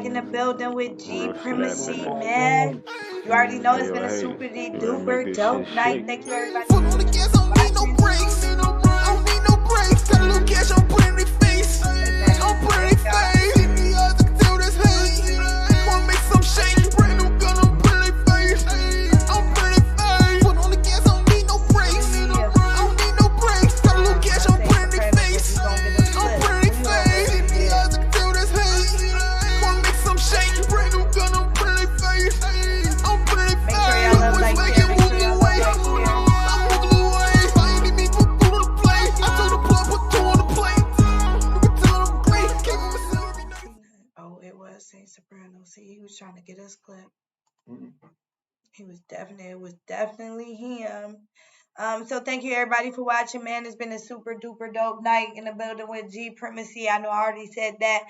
in the building with PREMACY, man. You already know it's been a super duper dope night. Thank you, everybody.
Foot on the gas, I don't need no brakes. I don't need no brakes. Got a little cash, I'm putting in their face. I'm putting in their face. In the eyes, I can tell that's hate. Wanna make some shake. Brand new gun, I'm putting in their face. I'm putting in their face. Foot on the gas, I don't need no brakes. I don't need no brakes. Got a little cash, I'm putting in their face. I'm putting in their face. In the eyes, I can tell that's hate. Wanna make some shake. Brand new gun, I'm putting in their face. I'm putting in their face.
Make sure y'all love like share. Make sure y'all love like share. Oh, it was Saint Soprano. See, he was trying to get us clipped. It was definitely him. So thank you everybody for watching, man. It's been a super duper dope night in the building with G PREMACY. I know I already said that.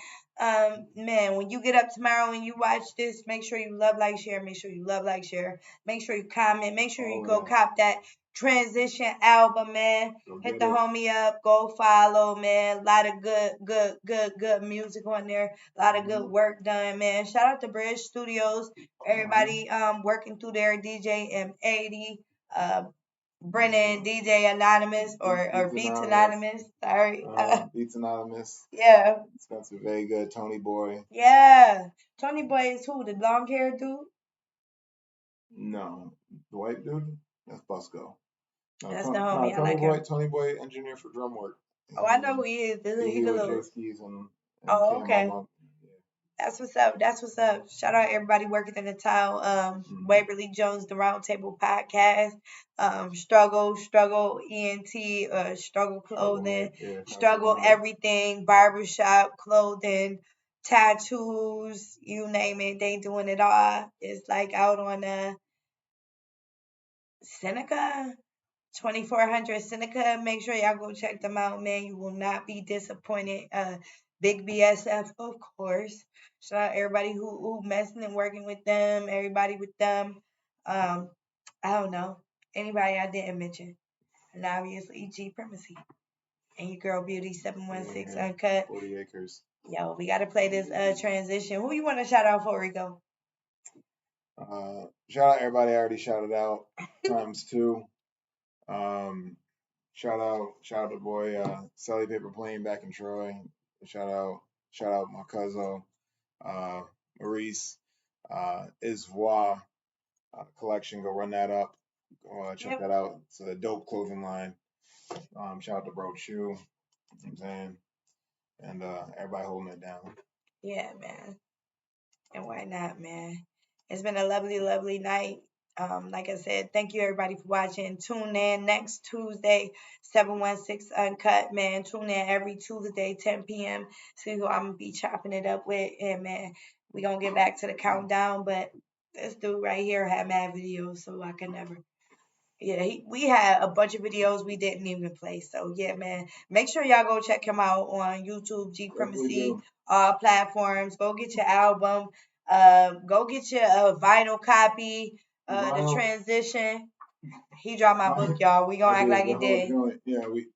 Man, when you get up tomorrow and you watch this, make sure you love, like, share. Make sure you love, like, share. Make sure you comment. Make sure you go cop that Transition album, man. Hit the homie up. Go follow, man. A lot of good music on there. A lot of good work done, man. Shout out to Bridge Studios. Everybody working through there. DJ M80. Brennan, DJ Anonymous, or Beats Anonymous. Sorry.
Beats Anonymous.
Yeah.
Spencer Vega, Tony Boy.
Yeah. Tony Boy is who? The blonde hair dude?
No. The white dude? That's Busco. No,
that's the homie. I like
Boy,
him.
Tony Boy, engineer for drum work.
Oh, I know who he is. He
with Jay Skis and
oh, okay. That's what's up. That's what's up. Shout out everybody working in the town. Waverly Jones, the Roundtable Podcast. Struggle ENT, Struggle Clothing, Struggle Everything, Barbershop Clothing, tattoos, you name it. They doing it all. It's like out on Seneca. 2400 Seneca. Make sure y'all go check them out, man. You will not be disappointed. Big BSF, of course. Shout out everybody who messing and working with them, everybody with them. I don't know. Anybody I didn't mention. And obviously G PREMACY. And your girl Beauty 716 Uncut.
40 acres.
Yo, we gotta play this transition. Who you wanna shout out for, Rico?
Shout out everybody I already shouted out. Times 2. Shout out the boy Sally Paper Plane back in Troy. Shout out my cousin Maurice Isvois collection. Go run that up. Go check that out. It's a dope clothing line. Shout out to Bro Chew. You know what I'm saying? And everybody holding it down.
Yeah, man. And why not, man? It's been a lovely, lovely night. Like I said, thank you everybody for watching. Tune in next Tuesday, 716 Uncut, man. Tune in every Tuesday, 10 p.m. See who I'm gonna be chopping it up with. And man, we gonna get back to the countdown, but this dude right here had mad videos, so I could never. Yeah, we had a bunch of videos we didn't even play. So yeah, man, make sure y'all go check him out on YouTube, G PREMACY, all platforms. Go get your album. Go get your vinyl copy. The Transition. He dropped my book, y'all. We gonna act like he did.
Yeah, we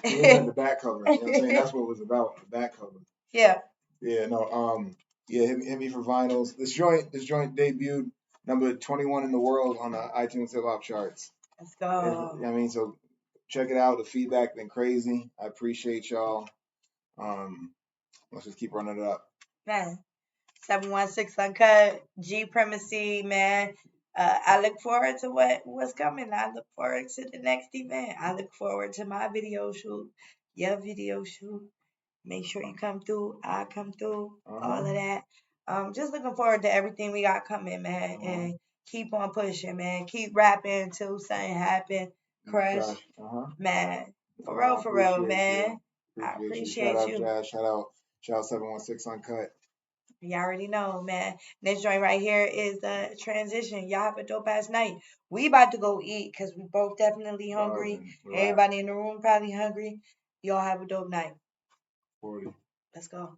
had the back cover. You know what I'm saying? That's what it was about, the back cover.
Yeah.
Yeah, no, hit me for vinyls. This joint debuted number 21 in the world on the iTunes hip hop charts.
Let's go.
I mean, so check it out. The feedback been crazy. I appreciate y'all. Let's just keep running it up.
Man. 716 Uncut, G PREMACY, man. I look forward to what's coming. I look forward to the next event. I look forward to my video shoot, your video shoot. Make sure you come through. I come through. All of that. Just looking forward to everything we got coming, man. And keep on pushing, man. Keep rapping until something happen. Crush, man. For real, man. I appreciate you.
Shout out 716 Uncut.
You already know, man. This joint right here is Transition. Y'all have a dope ass night. We about to go eat because we both definitely hungry. Everybody in the room probably hungry. Y'all have a dope night.
40.
Let's go.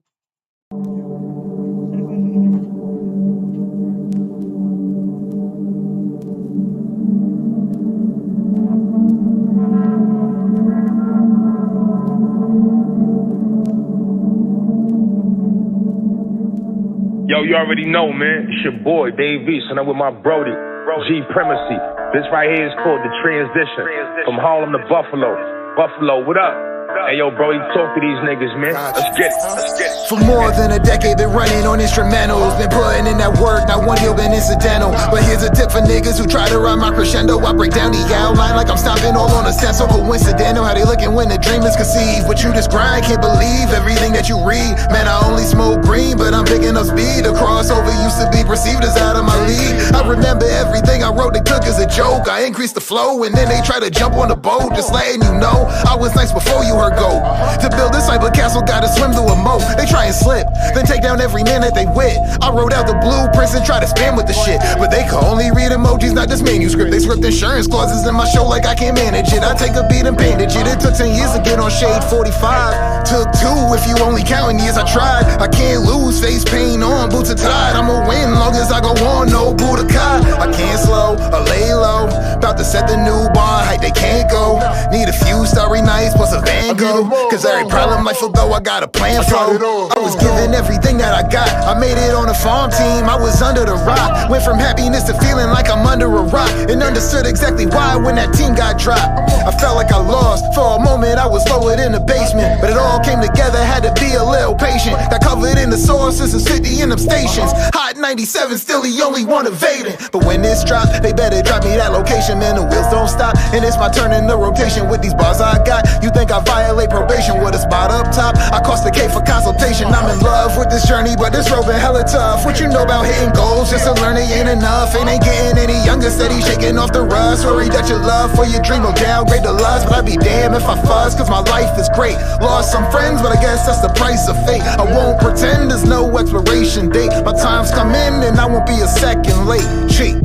Yo, you already know, man. It's your boy, Dave East, and I'm with my Brody, G PREMACY. This right here is called The Transition. From Harlem to Buffalo. Buffalo, what up? Hey, yo, bro, you talk to these niggas, man. Let's get it.
For more than a decade, been running on instrumentals. Been putting in that work, not one deal been incidental. But here's a tip for niggas who try to rhyme my crescendo. I break down the outline like I'm stomping all on a stencil. Coincidental, how they looking when the dream is conceived. What you describe, can't believe everything that you read. Man, I only smoke green, but I'm picking up speed. The crossover used to be perceived as out of my league. I remember everything I wrote that could took as a joke. I increased the flow, and then they try to jump on the boat. Just letting you know, I was nice before you heard go. To build this cyber castle, gotta swim through a moat. They try and slip, then take down every man that they with. I wrote out the blueprints and try to spam with the shit, but they can only read emojis, not this manuscript. They script insurance clauses in my show like I can't manage it. I take a beat and bandage it. It took 10 years to get on Shade 45. Took 2 if you only counting years I tried. I can't lose, face paint on, boots are tied. I'ma win long as I go on, no Budokai. I can't slow or lay low. About to set the new bar, height they can't go. Need a few starry nights plus a Van Gogh. Cause every problem life will go, I got a plan for. I was giving everything that I got. I made it on a farm team, I was under the rock. Went from happiness to feeling like I'm under a rock. And understood exactly why when that team got dropped. I felt like I lost. For a moment I was lowered in the basement, but it all came together, had to be a little patient. Got covered in the sources, it's 50 in them stations. Hot 97, still the only one evading. But when this dropped, they better drop me that location. Man, the wheels don't stop, and it's my turn in the rotation. With these bars I got, you think I violate probation with a spot up top? I cost a K for consultation. I'm in love with this journey, but this road been hella tough. What you know about hitting goals? Just to learn it ain't enough. It ain't getting any younger, steady shaking off the rust. Worry that your love for your dream will downgrade the lust. But I'd be damned if I fuss, cause my life is great. Lost some friends, but I guess that's the price of fate. I won't pretend there's no expiration date. My time's come in and I won't be a second late. Cheat.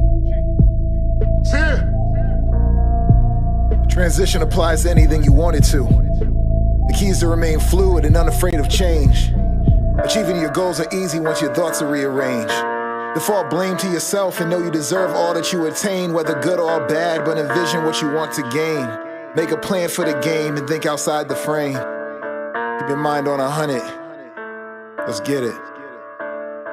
Transition applies to anything you want it to. The key is to remain fluid and unafraid of change. Achieving your goals are easy once your thoughts are rearranged. Default blame to yourself and know you deserve all that you attain, whether good or bad, but envision what you want to gain. Make a plan for the game and think outside the frame. Keep your mind on 100. Let's get it.